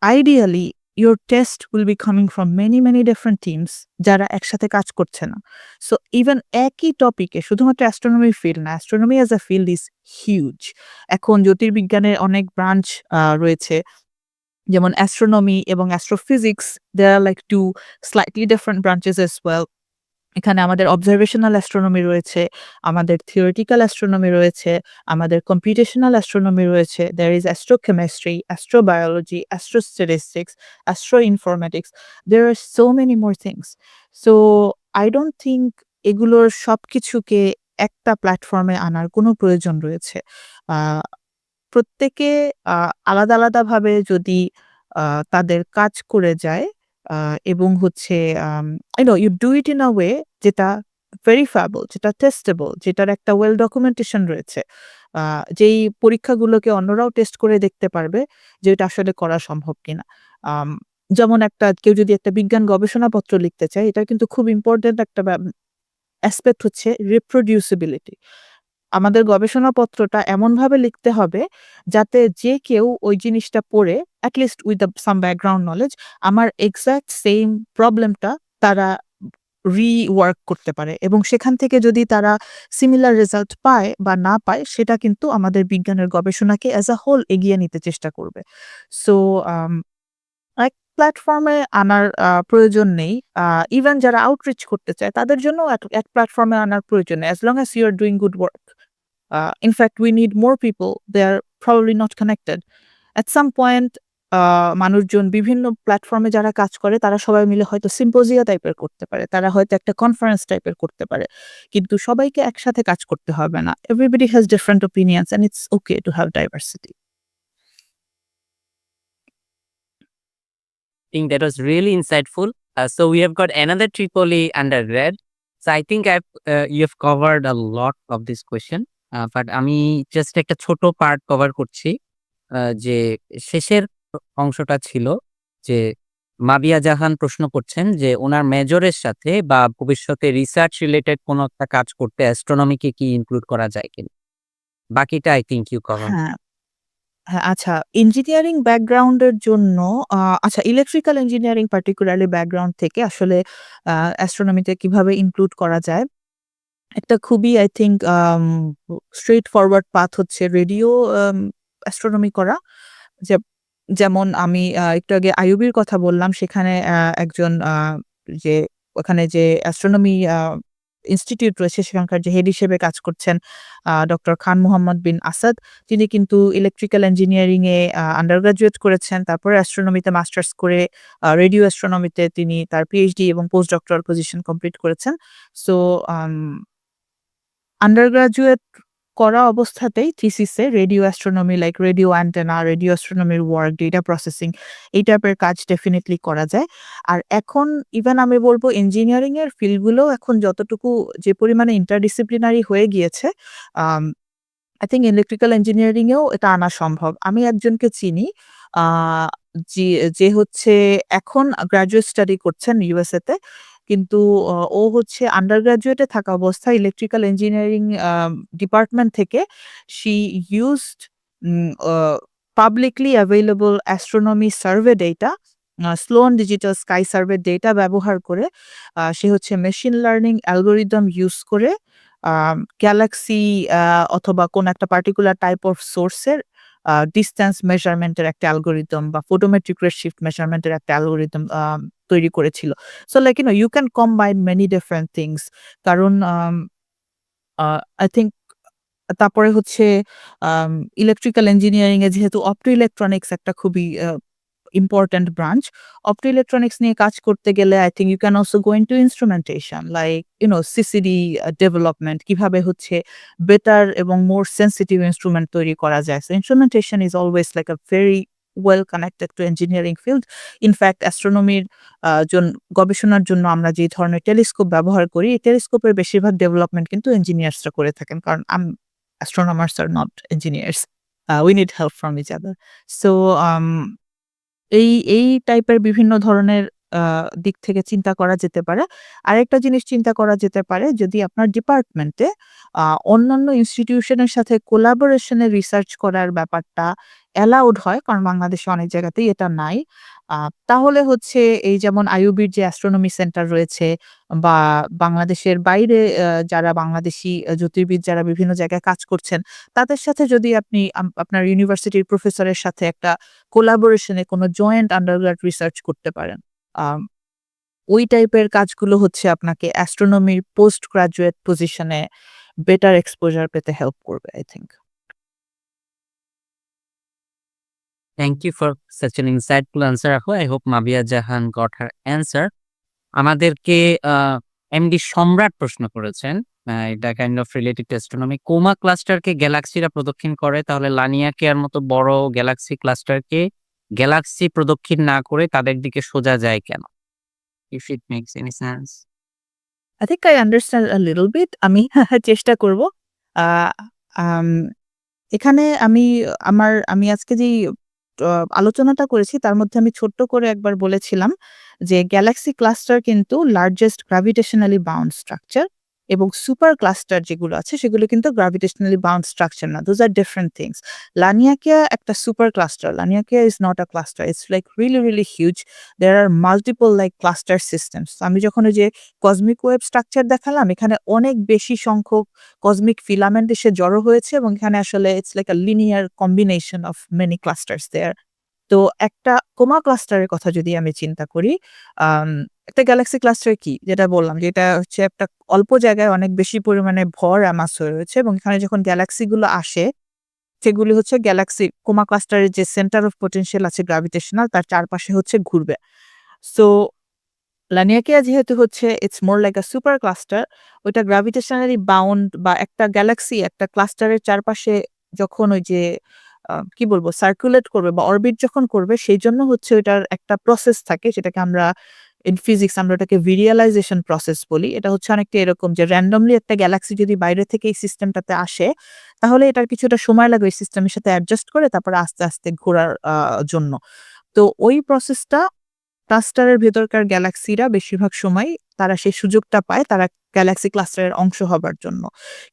ideally your test will be coming from many different teams যারা একসাথে কাজ করছে না। সো ইভেন একই টপিকে শুধুমাত্র অ্যাস্ট্রোনমি ফিল্ড না, astronomy as a field is huge. এখন জ্যোতির্বিজ্ঞানের অনেক ব্রাঞ্চ রয়েছে। যেমন অ্যাস্ট্রোনমি এবং astrophysics, there are like 2 slightly different branches as well. এখানে আমাদের অবজারভেশনাল অ্যাস্ট্রোনমি রয়েছে, আমাদের থিওরিটিক্যাল অ্যাস্ট্রোনমি রয়েছে, আমাদের কম্পিউটেশনাল অ্যাস্ট্রোনমি রয়েছে। There is astrochemistry, astrobiology, astrostatistics, astroinformatics. There are so many more things. So I don't think এগুলোর সবকিছুকে একটা প্ল্যাটফর্মে আনার কোনো প্রয়োজন রয়েছে। আ প্রত্যেকে আ আলাদাভাবে যদি আ তাদের কাজ করে যায় আ এবং হচ্ছে you do it in a way যেটা verifiable, যেটা testable, যেটার একটা well documentation রয়েছে। আ যেই পরীক্ষাগুলোকে অন্যরাও টেস্ট করে দেখতে পারবে যে এটা আসলে করা সম্ভব কিনা। আম যেমন কেউ যদি একটা বিজ্ঞান গবেষণাপত্র লিখতে চায়, এটার কিন্তু খুব ইম্পোর্টেন্ট একটা অ্যাসপেক্ট হচ্ছে reproducibility। আমাদের গবেষণাপত্রটা এমনভাবে লিখতে হবে যাতে যে কেউ ওই জিনিসটা পড়ে at least with some background knowledge আমার এক্সাক্ট সেইম প্রবলেমটা তারা রিওয়ার্ক করতে পারে এবং সেখান থেকে যদি তারা সিমিলার রেজাল্ট পায় বা না পায় সেটা কিন্তু আমাদের বিজ্ঞানের গবেষণাকে অ্যাজ আ হোল এগিয়ে নিতে চেষ্টা করবে। সো এক প্ল্যাটফর্মে আনার প্রয়োজন নেই। ইভেন যারা আউটরিচ করতে চায় তাদের জন্যও এক প্ল্যাটফর্মে আনার প্রয়োজন নেই। as long as you are doing good work. In fact, we need more people. They are probably not connected. At some point, মানুষজন বিভিন্ন প্ল্যাটফর্মে যারা কাজ করে তারা সবাই মিলে হয়তো সিম্পোজিয়া টাইপের করতে পারে। তারা হয়তো একটা কনফারেন্স টাইপের করতে পারে। কিন্তু সবাইকে একসাথে কাজ করতে হবে না। Everybody has different opinions and it's okay to have diversity. Think that was really insightful. So we have got another triple A undergrad. So I think you have covered a lot of this question. But আমি just একটা ছোট part cover করছি। যে শেষের অংশটা ছিল যে মাবিয়া জাহান প্রশ্ন করছেন যে উনার মেজরের সাথে বা ভবিষ্যতে রিসার্চ রিলেটেড কোনো একটা কাজ করতে অ্যাস্ট্রোনমিকে কি ইনক্লুড করা যায় কিনা? বাকিটা আই থিংক ইউ কভার। হ্যাঁ। হ্যাঁ, আচ্ছা ইঞ্জিনিয়ারিং ব্যাকগ্রাউন্ডের জন্য আচ্ছা ইলেকট্রিক্যাল ইঞ্জিনিয়ারিং পার্টিকুলারলি ব্যাকগ্রাউন্ড থেকে আসলে অ্যাস্ট্রোনমিতে কিভাবে ইনক্লুড করা যায়? একটা খুবই I think straightforward path হচ্ছে রেডিও অ্যাস্ট্রোনমি করা। যে যেমন আমি একটু আগে আইইউবির কথা বললাম সেখানে একজন যে ওখানে যে অ্যাস্ট্রোনমি ইনস্টিটিউট রয়েছে সেখানকার যে হেড হিসেবে কাজ করছেন ডক্টর খান মোহাম্মদ বিন আসাদ। তিনি কিন্তু ইলেকট্রিক্যাল ইঞ্জিনিয়ারিং এ আন্ডার গ্র্যাজুয়েট করেছেন। তারপরে অ্যাস্ট্রোনমিতে মাস্টার্স করে রেডিও অ্যাস্ট্রোনমিতে তিনি তার পিএইচডি এবং পোস্ট ডক্টরাল পজিশন কমপ্লিট করেছেন। সো আম আন্ডার গ্র্যাজুয়েট করা অবস্থাতেই থিসিসে radio astronomy like radio antenna, radio অ্যাস্ট্রোনমির ওয়ার্ক, ডেটা প্রসেসিং এই টাইপের কাজ ডেফিনিটলি করা যায়। আর এখন ইভেন আমি বলব ইঞ্জিনিয়ারিং এর ফিল্ডগুলো এখন যতটুকু যে পরিমাণে ইন্টারডিসিপ্লিনারি হয়ে গিয়েছে আম আই থিংক ইলেকট্রিক্যাল ইঞ্জিনিয়ারিং এও এটা আনা সম্ভব। আমি একজনকে চিনি আ যে যে হচ্ছে এখন গ্র্যাজুয়েট স্টাডি করছেন ইউএসএ তে। কিন্তু ও হচ্ছে আন্ডার গ্র্যাজুয়েটে থাকা অবস্থায় ইলেকট্রিক্যাল ইঞ্জিনিয়ারিং ডিপার্টমেন্ট থেকে she used um a publicly available astronomy survey data, Sloan digital sky survey data ব্যবহার করে সে হচ্ছে মেশিন লার্নিং অ্যালগরিদম ইউজ করে গ্যালাক্সি অথবা কোন একটা পার্টিকুলার টাইপ অফ সোর্সের ডিসট্যান্স মেজারমেন্টের একটা অ্যালগরিদম বা ফটোমেট্রিক রেডশিফট মেজারমেন্টের একটা অ্যালগরিদম তৈরি করেছিল। So like you can combine many different things. কারণ আই থিংক তারপরে হচ্ছে আম ইলেকট্রিক্যাল ইঞ্জিনিয়ারিং এ যেহেতু অপ্টো ইলেকট্রনিক্স একটা খুবই ইম্পোর্টেন্ট ব্রাঞ্চ। অপ্টো ইলেকট্রনিক্স নিয়ে কাজ করতে গেলে I think you can also go into instrumentation like CCD development কিভাবে হচ্ছে বেটার এবং মোর সেনসিটিভ ইন্সট্রুমেন্ট তৈরি করা যায়। So instrumentation is always like a very well connected to engineering field. In fact অ্যাস্ট্রোনমির গবেষণার জন্য আমরা যে ধরনের টেলিস্কোপ ব্যবহার করি, এই টেলিস্কোপের বেশিরভাগ ডেভেলপমেন্ট কিন্তু ইঞ্জিনিয়ার্সরা করে থাকেন। কারণ astronomers are not engineers. We need help from each other. So, এই টাইপের বিভিন্ন ধরনের আ দিক থেকে চিন্তা করা যেতে পারে। আরেকটা জিনিস চিন্তা করা যেতে পারে যদি আপনার ডিপার্টমেন্টে আ অন্যান্য ইনস্টিটিউশনের সাথে কোলাবোরেশন এ রিসার্চ করার ব্যাপারটা অ্যালাউড হয়। কারণ বাংলাদেশে অনেক জায়গাতেই এটা নাই। আ তাহলে হচ্ছে এই যেমন আইইউবির যে অ্যাস্ট্রোনমি সেন্টার রয়েছে বা বাংলাদেশের বাইরে যারা বাংলাদেশী জ্যোতির্বিদ যারা বিভিন্ন জায়গায় কাজ করছেন, তাদের সাথে যদি আপনি আপনার ইউনিভার্সিটির প্রফেসরের সাথে একটা কোলাবোরেশন এ কোনো জয়েন্ট আন্ডারগ্রাড রিসার্চ করতে পারেন। আম ওই টাইপের কাজগুলো হচ্ছে আপনাকে অ্যাস্ট্রোনমির পোস্ট গ্রাজুয়েট পজিশনে বেটার এক্সপোজার পেতে হেল্প করবে I think. Thank you for such an insightful answer, Ahu. I hope Mabia Jahan got her answer. আমাদেরকে আ এমডি সম্রাট প্রশ্ন করেছেন। এটা kind of related to astronomy. Coma ক্লাস্টারকে গ্যালাক্সিরা প্রদক্ষিণ করে, তাহলে লানিয়াকেয়ার মতো বড় গ্যালাক্সি ক্লাস্টারকে গ্যালাক্সি প্রদক্ষিণ না করে তাদের দিকে সোজা যায় কেন? If it makes any sense. I think I understand a little bit. আমি চেষ্টা করব। আ আম এখানে আমি আজকে যেই আলোচনাটা করেছি তার মধ্যে আমি ছোট্ট করে একবার বলেছিলাম যে গ্যালাক্সি ক্লাস্টার কিন্তু লার্জেস্ট গ্র্যাভিটেশনালি বাউন্ড স্ট্রাকচার এবং সুপার ক্লাস্টার যেগুলো আছে সেগুলো কিন্তু গ্র্যাভিটেশনালি বাউন্ড স্ট্রাকচার না। Those are different things. Laniakea একটা super cluster. Laniakea is not a cluster. It's like really, really huge. There are multiple like cluster systems. আমি যখন ওই যে কসমিক ওয়েভ স্ট্রাকচার দেখালাম এখানে অনেক বেশি সংখ্যক কসমিক ফিলামেন্ট এসে জড়ো হয়েছে এবং এখানে আসলে it's like a linear combination of many clusters there. তো একটা কোমা ক্লাস্টারের কথা যদি আমি চিন্তা করি, আম একটা গ্যালাক্সি ক্লাস্টার কি? যেটা বললাম যে এটা হচ্ছে একটা অল্প জায়গায় অনেক বেশি পরিমাণে ভর amass হয়ে রয়েছে এবং এখানে যখন গ্যালাক্সি গুলো আসে, সেগুলি হচ্ছে গ্যালাক্সি কোমা ক্লাস্টারের যে সেন্টার অফ পোটেনশিয়াল আছে গ্র্যাভিটেশনাল তার চারপাশে হচ্ছে ঘুরবে। সো লানিয়াকিয়া যেহেতু হচ্ছে it's more like a super cluster, ওইটা গ্র্যাভিটেশনালি বাউন্ড বা একটা গ্যালাক্সি একটা ক্লাস্টারের চারপাশে যখন ওই যে কি বলবো সার্কুলেট করবে বা অরবিট যখন করবে সেইজন্য হচ্ছে ওইটার একটা প্রসেস থাকে সেটাকে আমরা ইন ফিজিক্স আমরা ওটাকে ভিরিয়ালাইজেশন প্রসেস বলি। এটা হচ্ছে অনেকটা এরকম যে র‍্যান্ডমলি একটা গ্যালাক্সি যদি বাইরে থেকে এই সিস্টেমটাতে আসে, তাহলে এটার কিছুটা সময় লাগবে এই সিস্টেমের সাথে অ্যাডজাস্ট করে তারপরে আস্তে, আস্তে ঘোরার জন্য। তো ওই প্রসেসটা ক্লাস্টারের ভেতরকার গ্যালাক্সিরা বেশিরভাগ সময়ই তারা সেই সুযোগটা পায় তারা গ্যালাক্সি ক্লাস্টারের অংশ হবার জন্য।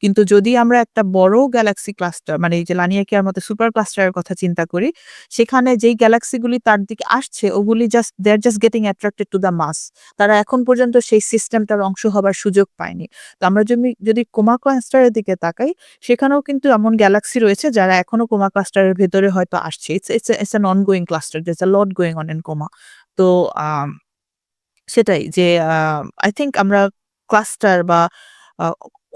কিন্তু যদি আমরা একটা বড় গ্যালাক্সি ক্লাস্টার মানে এই যে লানিয়াকিয়ার মতো সুপার ক্লাস্টারের কথা চিন্তা করি, সেখানে যেই গ্যালাক্সিগুলি তার দিকে আসছে ওগুলি just they are just getting attracted to the mass. তারা এখন পর্যন্ত সেই সিস্টেমটার অংশ হবার সুযোগ পায়নি। তো আমরা যদি কোমা ক্লাস্টারের দিকে তাকাই, সেখানেও কিন্তু এমন গ্যালাক্সি রয়েছে যারা এখনো কোমা ক্লাস্টারের ভেতরে হয়তো আসছে। It's an ongoing cluster. There's a lot going on in Coma. তো আম সেটাই যে আই থিংক আমরা ক্লাস্টার বা আ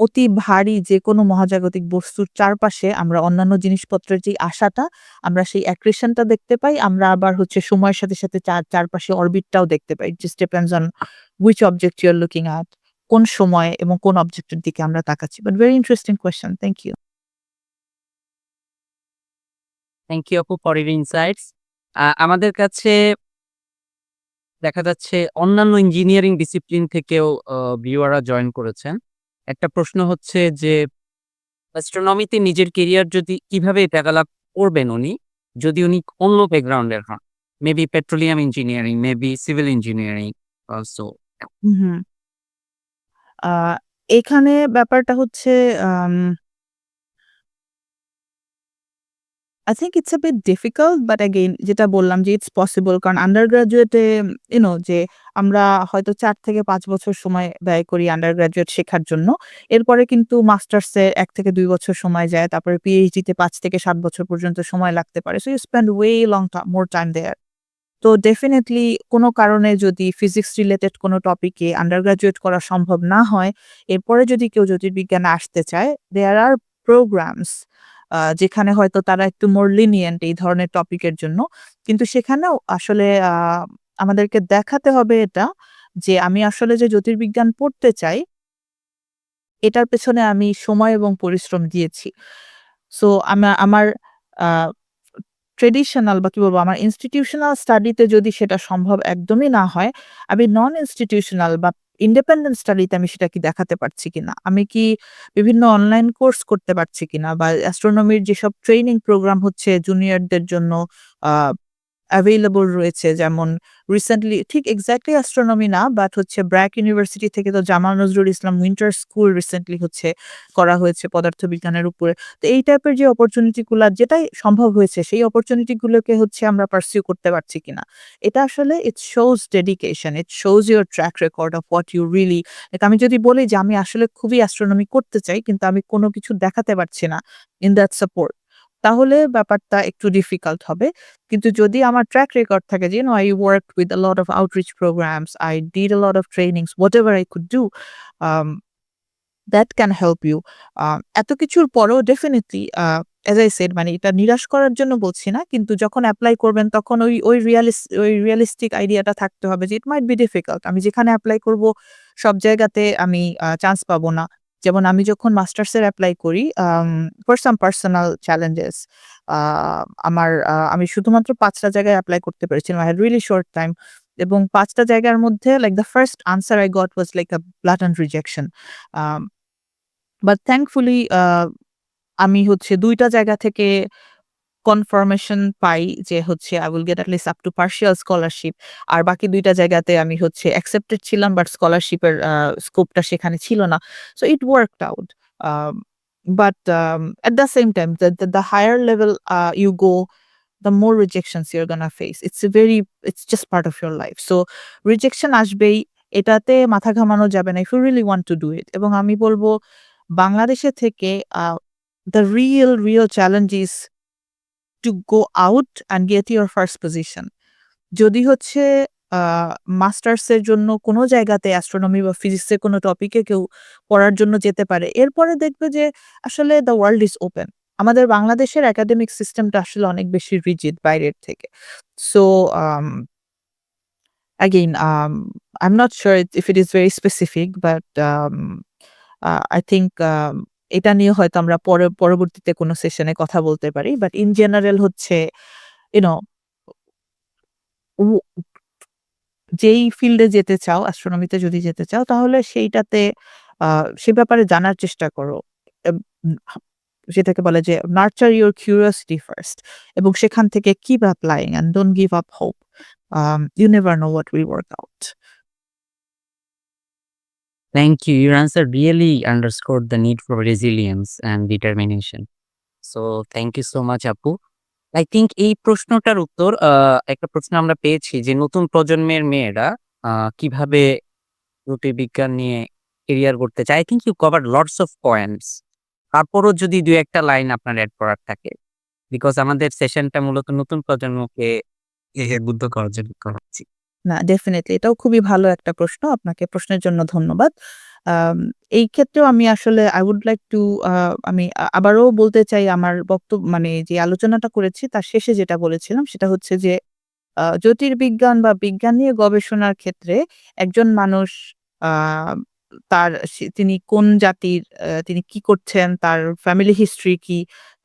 অতি ভারী যেকোনো মহাজাগতিক বস্তুর চারপাশে আমরা অন্যান্য জিনিসপত্রের যে আশাটা, আমরা সেই অ্যাক্রিশন টা দেখতে পাই। আমরা আবার হচ্ছে সময়ের সাথে, সাথে চারপাশে অরবিটটাও দেখতে পাই। Just depends on which object you are looking at কোন সময় এবং কোন অবজেক্টের দিকে আমরা তাকাচ্ছি। But very interesting question. Thank you. Thank you আপু ফর ইউর ইনসাইটস। আমাদের কাছে দেখা যাচ্ছে অন্যান্য ইঞ্জিনিয়ারিং ডিসিপ্লিন থেকেও ভিউয়াররা জয়েন করেছেন। একটা প্রশ্ন হচ্ছে যে অ্যাস্ট্রোনমিতে নিজের কেরিয়ার যদি কিভাবে ডেভেলপ করবেন উনি, যদি উনি অন্য ব্যাকগ্রাউন্ডের হন? Maybe petroleum engineering, maybe civil engineering also. Hmm, hmm. Uh এখানে ব্যাপারটা হচ্ছে আম I think it's a bit difficult, but again যেটা বললাম যে it's possible কারণ আন্ডার গ্র্যাজুয়েটে যে আমরা হয়তো ৪ থেকে ৫ বছর সময় ব্যয় করি আন্ডার গ্র্যাজুয়েট শেখার জন্য। এরপরে কিন্তু মাস্টার্সে ১ থেকে ২ বছর সময় যায়। তারপরে পিএইচডিতে ৫ থেকে ৭ বছর পর্যন্ত সময় লাগতে পারে। So you spend way long more time there. তো ডেফিনিটলি কোনো কারণে যদি ফিজিক্স রিলেটেড কোনো টপিকে আন্ডার গ্র্যাজুয়েট করা সম্ভব না হয়, এরপরে যদি কেউ জ্যোতির্বিজ্ঞানে আসতে চায়, দেয়ার আর প্রোগ্রামস যেখানে হয়তো তারা একটু মোর লিনিয়েন্ট এই ধরনের টপিকের জন্য। কিন্তু সেখানেও আসলে আমাদেরকে দেখাতে হবে এটা যে আমি আসলে যে জ্যোতির্বিজ্ঞান পড়তে চাই, এটার পেছনে আমি সময় এবং পরিশ্রম দিয়েছি। সো আমার আ ট্র্যাডিশনাল বা কি বলবো আমার ইনস্টিটিউশনাল স্টাডিতে যদি সেটা সম্ভব একদমই না হয়, আমি নন ইনস্টিটিউশনাল বা ইন্ডিপেন্ডেন্ট স্টাডিতে আমি সেটা কি দেখাতে পারছি কিনা? আমি কি বিভিন্ন অনলাইন কোর্স করতে পারছি কিনা? বা অ্যাস্ট্রোনমির যেসব ট্রেনিং প্রোগ্রাম হচ্ছে জুনিয়রদের জন্য আ অ্যাভেইলেবল রয়েছে যেমন রিসেন্টলি ঠিক এক্সাক্টলি অ্যাস্ট্রোনমি না বাট হচ্ছে ব্র্যাক ইউনিভার্সিটি থেকে তো Jamal Nazrul Islam winter school recently হচ্ছে করা হয়েছে পদার্থবিজ্ঞানের উপরে। তো এই টাইপের যে অপরচুনিটি গুলা যেটাই সম্ভব হয়েছে সেই অপরচুনিটি গুলোকে হচ্ছে আমরা পারসিউ করতে পারছি কিনা। এটা আসলে it shows dedication, it shows your track record of what you really like আমি যদি বলি যে আমি আসলে খুবই অ্যাস্ট্রোনমি করতে চাই কিন্তু আমি কোনো কিছু দেখাতে পারছি না ইন দ্যাট সাপোর্ট তাহলে ব্যাপারটা একটু ডিফিকাল্ট হবে। কিন্তু যদি আমার ট্র্যাক রেকর্ড থাকে যে, I worked with a lot of outreach programs, I did a lot of trainings, whatever I could do, um, that can help you. এত কিছুর পরেও ডেফিনিটলি as I said মানে এটা নিরাশ করার জন্য বলছি না। কিন্তু যখন এপ্লাই করবেন তখন ওই রিয়ালিস্টিক আইডিয়াটা থাকতে হবে যে, it might be difficult. আমি যেখানে এপ্লাই করব সব জায়গাতে আমি চান্স পাবো না। যেমন আমি যখন মাস্টার্সের এপ্লাই করি for some personal challenges আ আমি শুধুমাত্র ৫ টা জায়গায় এপ্লাই করতে পেরেছিলাম। I had really short time এবং ৫ টা জায়গার মধ্যে like the first answer I got was like a blatant rejection. Um but thankfully আমি হচ্ছে ২ টা জায়গা থেকে কনফার্মেশন পাই যে হচ্ছে I will get at least up to partial scholarship আর বাকি ২ টা জায়গাতে আমি হচ্ছে অ্যাকসেপ্টেড ছিলাম বাট স্কলারশিপের স্কোপটা সেখানে ছিল না। So it worked out. Um but at the same time the higher level you go the more rejections you're gonna face. It's just part of your life. So rejection আসবেই। এটাতে মাথা ঘামানো যাবে না if you really want to do it এবং আমি বলব বাংলাদেশে থেকে আ the real challenge is to go out and get your first position. যদি হচ্ছে আ মাস্টার্সের জন্য কোনো জায়গাতে অ্যাস্ট্রোনমি বা ফিজিক্সের কোনো টপিকে কেউ পড়ার জন্য যেতে পারে। এরপরে দেখবে যে আসলে দ্য ওয়ার্ল্ড ইস ওপেন। আমাদের বাংলাদেশের একাডেমিক সিস্টেমটা আসলে অনেক বেশি রিজিড বাইরের থেকে। So again, I'm not sure if it is very specific, but I think এটা নিয়ে হয়তো আমরা পরবর্তীতে কোনো সেশনে কথা বলতে পারি। বাট ইন জেনারেল হচ্ছে ইউ নো উ যেই ফিল্ডে যেতে চাও, অ্যাস্ট্রোনমিতে যদি যেতে চাও তাহলে সেইটাতে আ সে ব্যাপারে জানার চেষ্টা করো। এব হা যেটাকে বলে যে nurture your curiosity first এবং সেখান থেকে keep applying and don't give up hope. You never know what will work out. Thank you. Your answer really underscored the need for resilience and determination. So thank you so much, আপু। I think এই প্রশ্নটার উত্তর একটা প্রশ্ন আমরা পেয়েছি যে নতুন প্রজন্মের মেয়েরা আ কিভাবে জ্যোতির্বিজ্ঞান নিয়ে কেরিয়ার গড়তে চায়। I think you covered lots of points. তারপরও যদি ২-১ টা লাইন আপনার এড করার থাকে। বিকজ আমাদের সেশনটা মূলত নতুন প্রজন্মকে উদ্বুদ্ধ করার জন্য করা হচ্ছে। না, ডেফিনিটলি এটাও খুবই ভালো একটা প্রশ্ন। আপনাকে প্রশ্নের জন্য ধন্যবাদ। আম এই ক্ষেত্রেও আমি আসলে I would like to আমি আবারও বলতে চাই আমার মানে যে আলোচনাটা করেছি তার শেষে যেটা বলেছিলাম সেটা হচ্ছে যে জ্যোতির্বিজ্ঞান বা বিজ্ঞান নিয়ে গবেষণার ক্ষেত্রে একজন মানুষ আ তার তিনি কোন জাতির, তিনি কি করছেন, তার ফ্যামিলি হিস্ট্রি কি,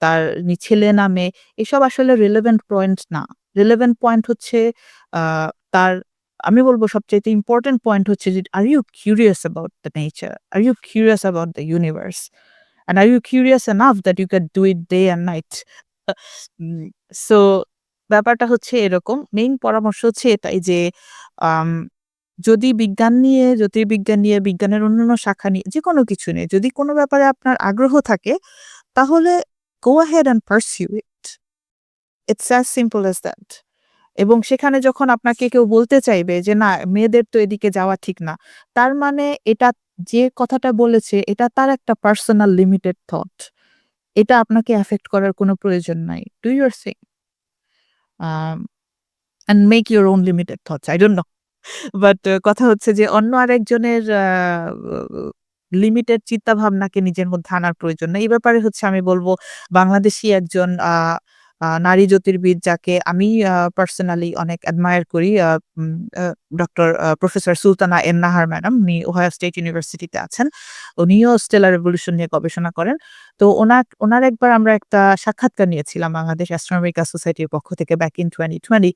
তার ছেলে না মেয়ে, এসব আসলে রিলেভেন্ট পয়েন্ট না। রিলেভেন্ট পয়েন্ট হচ্ছে আ তার আমি বলব সবচাইতে ইম্পোর্টেন্ট পয়েন্ট হচ্ছে যে, are you curious about the nature? Are you curious about the universe? And are you curious enough that you can do it day and night? Um so ব্যাপারটা হচ্ছে এরকম। মেইন পরামর্শ হচ্ছে এটাই যে, আম যদি বিজ্ঞান নিয়ে, জ্যোতির্বিজ্ঞান নিয়ে, বিজ্ঞানের অন্যান্য শাখা নিয়ে, যেকোনো কিছু নিয়ে যদি কোনো ব্যাপারে আপনার আগ্রহ থাকে, তাহলে go ahead and pursue it. It's as simple as that. এবং সেখানে যখন আপনাকে কেউ বলতে চাইবে যে, "না, মেয়েদের তো এদিকে যাওয়া ঠিক না।" তার মানে এটা যে কথাটা বলেছে এটা তার একটা পার্সোনাল লিমিটেড থট। এটা আপনাকে এফেক্ট করার কোনো প্রয়োজন নাই। Do your thing. Um and make your own limited thoughts. I don't know. বাট কথা হচ্ছে যে অন্য আরেকজনের লিমিটেড চিন্তাভাবনাকে নিজের মধ্যে আনার প্রয়োজন নেই। এই ব্যাপারে হচ্ছে আমি বলব বাংলাদেশী একজন নারী জ্যোতির্বিদ যাকে আমি পার্সোনালি অনেক অ্যাডমায়ার করি um uh doctor professor Sultana N Nahar madam. উনি ওহাইও স্টেট ইউনিভার্সিটিতে আছেন। উনিও স্টেলার রেভলিউশন নিয়ে গবেষণা করেন। তো উনার একবার আমরা একটা সাক্ষাৎকার নিয়েছিলাম বাংলাদেশ অ্যাস্ট্রোনমিক্যাল সোসাইটির পক্ষ থেকে ব্যাক ইন 2020।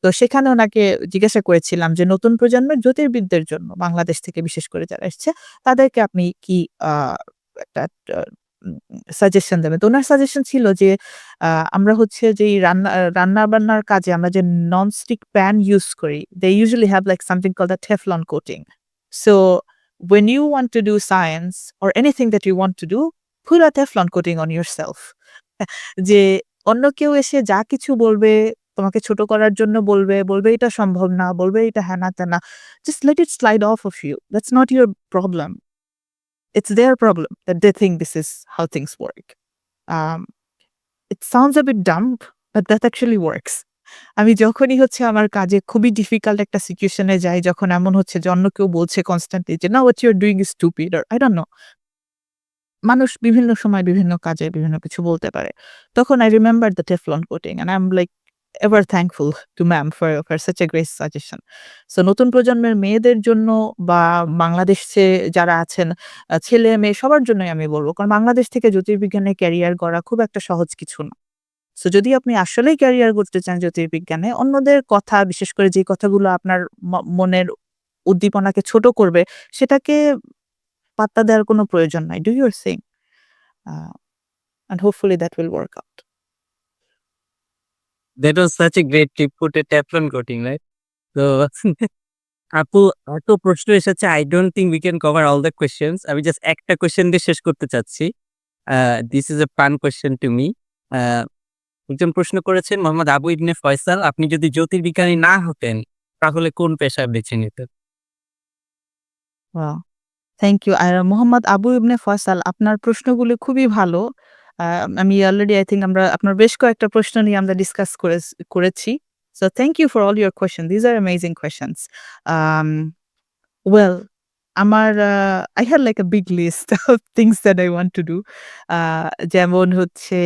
তো সেখানে উনাকে জিজ্ঞাসা করেছিলাম যে, নতুন প্রজন্মের জ্যোতির্বিদদের জন্য বাংলাদেশ থেকে বিশেষ করে যারা এসছে, তাদেরকে আপনি কি আ একটা উম সাজেশন দেবেন? তো উনার সাজেশন ছিল যে, আমরা হচ্ছে যেই রান্না-বান্নার কাজে আমরা যে নন-স্টিক প্যান ইউজ করি, they usually have like something called a Teflon coating. So, when you want to do science or anything that you want to do, put a Teflon coating on yourself. যে অন্য কেউ এসে যা কিছু বলবে, তোমাকে ছোট করার জন্য বলবে এটা সম্ভব না, বলবে এটা হ্যানা-ত্যানা। Just let it slide off of you. That's not your problem. It's their problem that they think this is how things work. Um, it sounds a bit dumb, but that actually works. আমি যখনই হচ্ছে আমার কাজে খুবই difficult একটা situation এ যাই, যখন এমন হচ্ছে যে অন্য কেউ বলছে কনস্ট্যান্টলি যে, "না, what you're doing is stupid" or I don't know. মানুষ বিভিন্ন সময় বিভিন্ন কাজে বিভিন্ন কিছু বলতে পারে। তখন I remember the Teflon coating and I'm like ever thankful to ma'am for such a great suggestion. So নতুন প্রজন্মের মেয়েদের জন্য বা বাংলাদেশে যারা আছেন ছেলে-মেয়ে সবার জন্যই আমি বলব। কারণ বাংলাদেশ থেকে জ্যোতির্বিজ্ঞানে ক্যারিয়ার গড়া খুব একটা সহজ কিছু না। সো যদি আপনি আসলেই ক্যারিয়ার করতে চান জ্যোতির্বিজ্ঞানে, অন্যদের কথা বিশেষ করে যে কথাগুলো আপনার মনের উদ্দীপনাকে ছোট করবে, সেটাকে পাত্তা দেওয়ার কোনো প্রয়োজন নাই। Do your thing. Uh, and hopefully that will work out. That was such a great tip, put a Teflon coating, right? তো আপু এত প্রশ্ন এসেছে, I don't think we can cover all the questions. আমি জাস্ট একটা question দিয়ে শেষ করতে চাচ্ছি। This is a fun question to me. আ একজন প্রশ্ন করেছেন মোহাম্মদ আবু ইবনে ফয়সাল, আপনি যদি জ্যোতির্বিজ্ঞানী না হতেন, তাহলে কোন পেশা বেছে নিতেন? Wow. Thank you. আর মোহাম্মদ আবু ইবনে ফয়সাল আপনার প্রশ্নগুলি খুবই ভালো। আ আমি অলরেডি আই থিংক আমরা আপনার বেশ কয়েকটা প্রশ্ন নিয়ে আমরা ডিসকাস করেছি। So thank you for all your question. This are amazing questions. Um well আমার I had like a big list of things that I want to do. আ যেমন হচ্ছে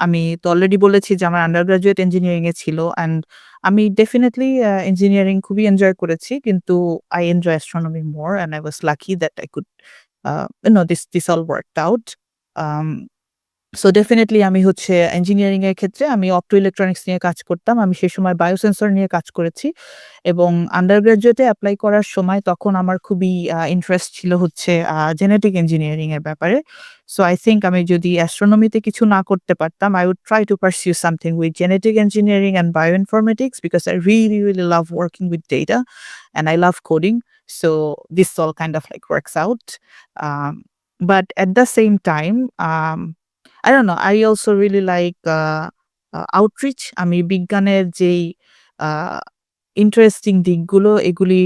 আমি তো অলরেডি বলেছি যে আমার আন্ডার গ্র্যাজুয়েট ইঞ্জিনিয়ারিং এ ছিল অ্যান্ড আমি ডেফিনিটলি ইঞ্জিনিয়ারিং খুবই এনজয় করেছি। কিন্তু I enjoy astronomy more and I was lucky that I could this all worked out. Um so definitely আমি হচ্ছে ইঞ্জিনিয়ারিং এর ক্ষেত্রে আমি অপটো ইলেকট্রনিক্স নিয়ে কাজ করতাম। আমি সেই সময় বায়োসেন্সর নিয়ে কাজ করেছি এবং আন্ডার গ্র্যাজুয়েটে এপ্লাই করার সময় তখন আমার খুবই ইন্টারেস্ট ছিল হচ্ছে জেনেটিক ইঞ্জিনিয়ারিং এর ব্যাপারে। সো আই থিংক আমি যদি অ্যাস্ট্রোনমিতে কিছু না করতে পারতাম, I would try to pursue something with genetic engineering and bioinformatics because I really, really love working with data and I love coding. So this all kind of like works out. Um, but at the same time, I don't know. I also really like outreach. আমি বিজ্ঞানের যেই আ interesting দিকগুলো এগুলি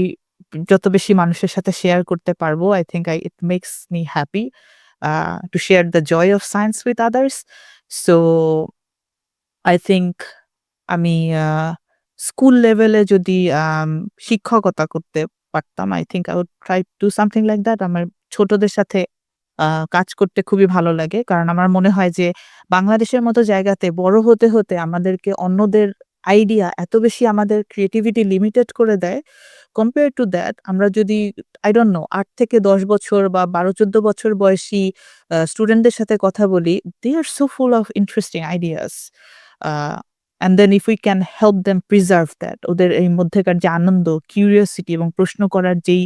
যত বেশি মানুষের সাথে share করতে পারবো, I think it makes me happy to share the joy of science with others. So I think আমি স্কুল লেভেলে যদি শিক্ষকতা করতে পারতাম, I think I would try to do something like that. আমার ছোটদের সাথে আ কাজ করতে খুবই ভালো লাগে। কারণ আমার মনে হয় যে বাংলাদেশের মতো জায়গাতে বড় হতে, হতে আমাদেরকে অন্যদের আইডিয়া এত বেশি আমাদের ক্রিয়েটিভিটি লিমিটেড করে দেয়। কম্পেয়ার টু দ্যাট আমরা যদি I don't know ৮ থেকে ১০ বছর বা ১২-১৪ বছর বয়সী স্টুডেন্টদের সাথে কথা বলি, they are so full of interesting ideas. A and then if we can help them preserve that ওদের এই মধ্যেকার যে আনন্দ, কিউরিওসিটি এবং প্রশ্ন করার যেই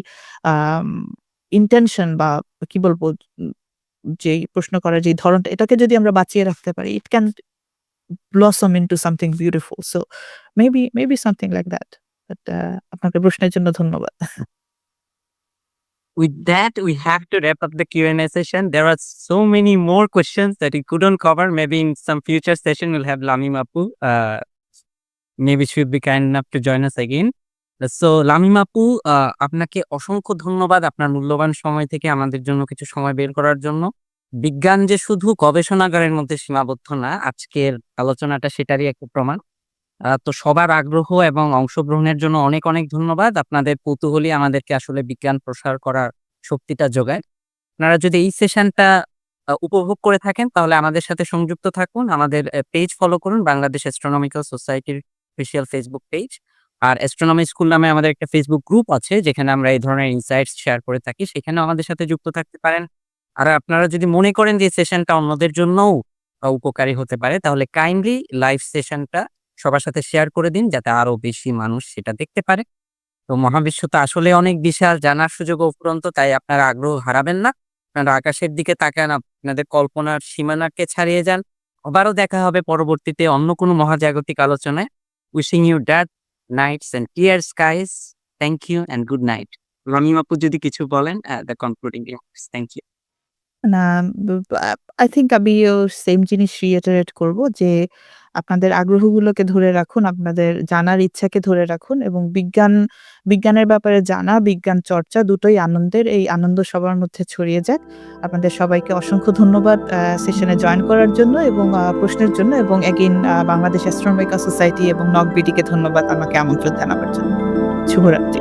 আম ইনটেনশন বা কি বলবো যেই প্রশ্ন করার যেই ধরনটা এটাকে যদি আমরা বাঁচিয়ে রাখতে পারি, it can blossom into something beautiful. So maybe something like that. But আপনাকে প্রশ্নের জন্য ধন্যবাদ। with that, we have to wrap up the Q&A session. There are so many more questions that we couldn't cover. Maybe in some future session, we'll have Lamim Apu. Maybe she would be kind enough to join us again. So, Lamim Apu, আপনাকে অসংখ্য ধন্যবাদ আপনার মূল্যবান সময় থেকে আমাদের জন্য কিছু সময় বের করার জন্য। বিজ্ঞান যে শুধু গবেষণাগারের মধ্যে সীমাবদ্ধ না, আজকের আলোচনাটা সেটারই একটা প্রমাণ। তো সবার আগ্রহ এবং অংশগ্রহণের জন্য অনেক, অনেক ধন্যবাদ। আপনাদের কৌতূহলই আমাদেরকে আসলে বিজ্ঞান প্রসার করার শক্তিটা যোগায়। আপনারা যদি এই সেশনটা উপভোগ করে থাকেন তাহলে আমাদের সাথে সংযুক্ত থাকুন। আমাদের পেজ ফলো করুন, বাংলাদেশ অ্যাস্ট্রোনমিক্যাল সোসাইটির অফিসিয়াল ফেসবুক পেজ। আর অ্যাস্ট্রোনমি স্কুল নামে আমাদের একটা ফেসবুক গ্রুপ আছে যেখানে আমরা এই ধরনের ইনসাইটস শেয়ার করে থাকি। সেখানেও আমাদের সাথে যুক্ত থাকতে পারেন। আর আপনারা যদি মনে করেন যে সেশনটা অন্যদের জন্যও উপকারী হতে পারে তাহলে কাইন্ডলি লাইভ সেশনটা সবার সাথে শেয়ার করে দিন যাতে আরো বেশি মানুষ সেটা দেখতে পারে। তো মহাবিশ্ব তো আসলে অনেক বিশাল, জানার সুযোগ অফুরন্ত, তাই আপনারা আগ্রহ হারাবেন না। আপনারা আকাশের দিকে তাকান, আপনাদের কল্পনার সীমানাকে ছাড়িয়ে যান। আবারও দেখা হবে পরবর্তীতে অন্য কোনো মহাজাগতিক আলোচনায়। Wishing you that nights and clear skies. Thank you and good night. Ramim আপু যদি কিছু বলেন, the concluding remarks. Thank you. না, আই থিংক আমিও সেম জিনিস রিইটারেট করব যে আপনাদের আগ্রহগুলোকে ধরে রাখুন, আপনাদের জানার ইচ্ছাকে ধরে রাখুন এবং বিজ্ঞানের ব্যাপারে জানা, বিজ্ঞান চর্চা দুটোই আনন্দের। এই আনন্দ সবার মধ্যে ছড়িয়ে যাক। আপনাদের সবাইকে অসংখ্য ধন্যবাদ সেশনে জয়েন করার জন্য এবং প্রশ্নের জন্য এবং এগেইন বাংলাদেশ অ্যাস্ট্রোনমিক্যাল সোসাইটি এবং নকবিডিকে ধন্যবাদ আমাকে আমন্ত্রণ জানাবার জন্য। শুভরাত্রি।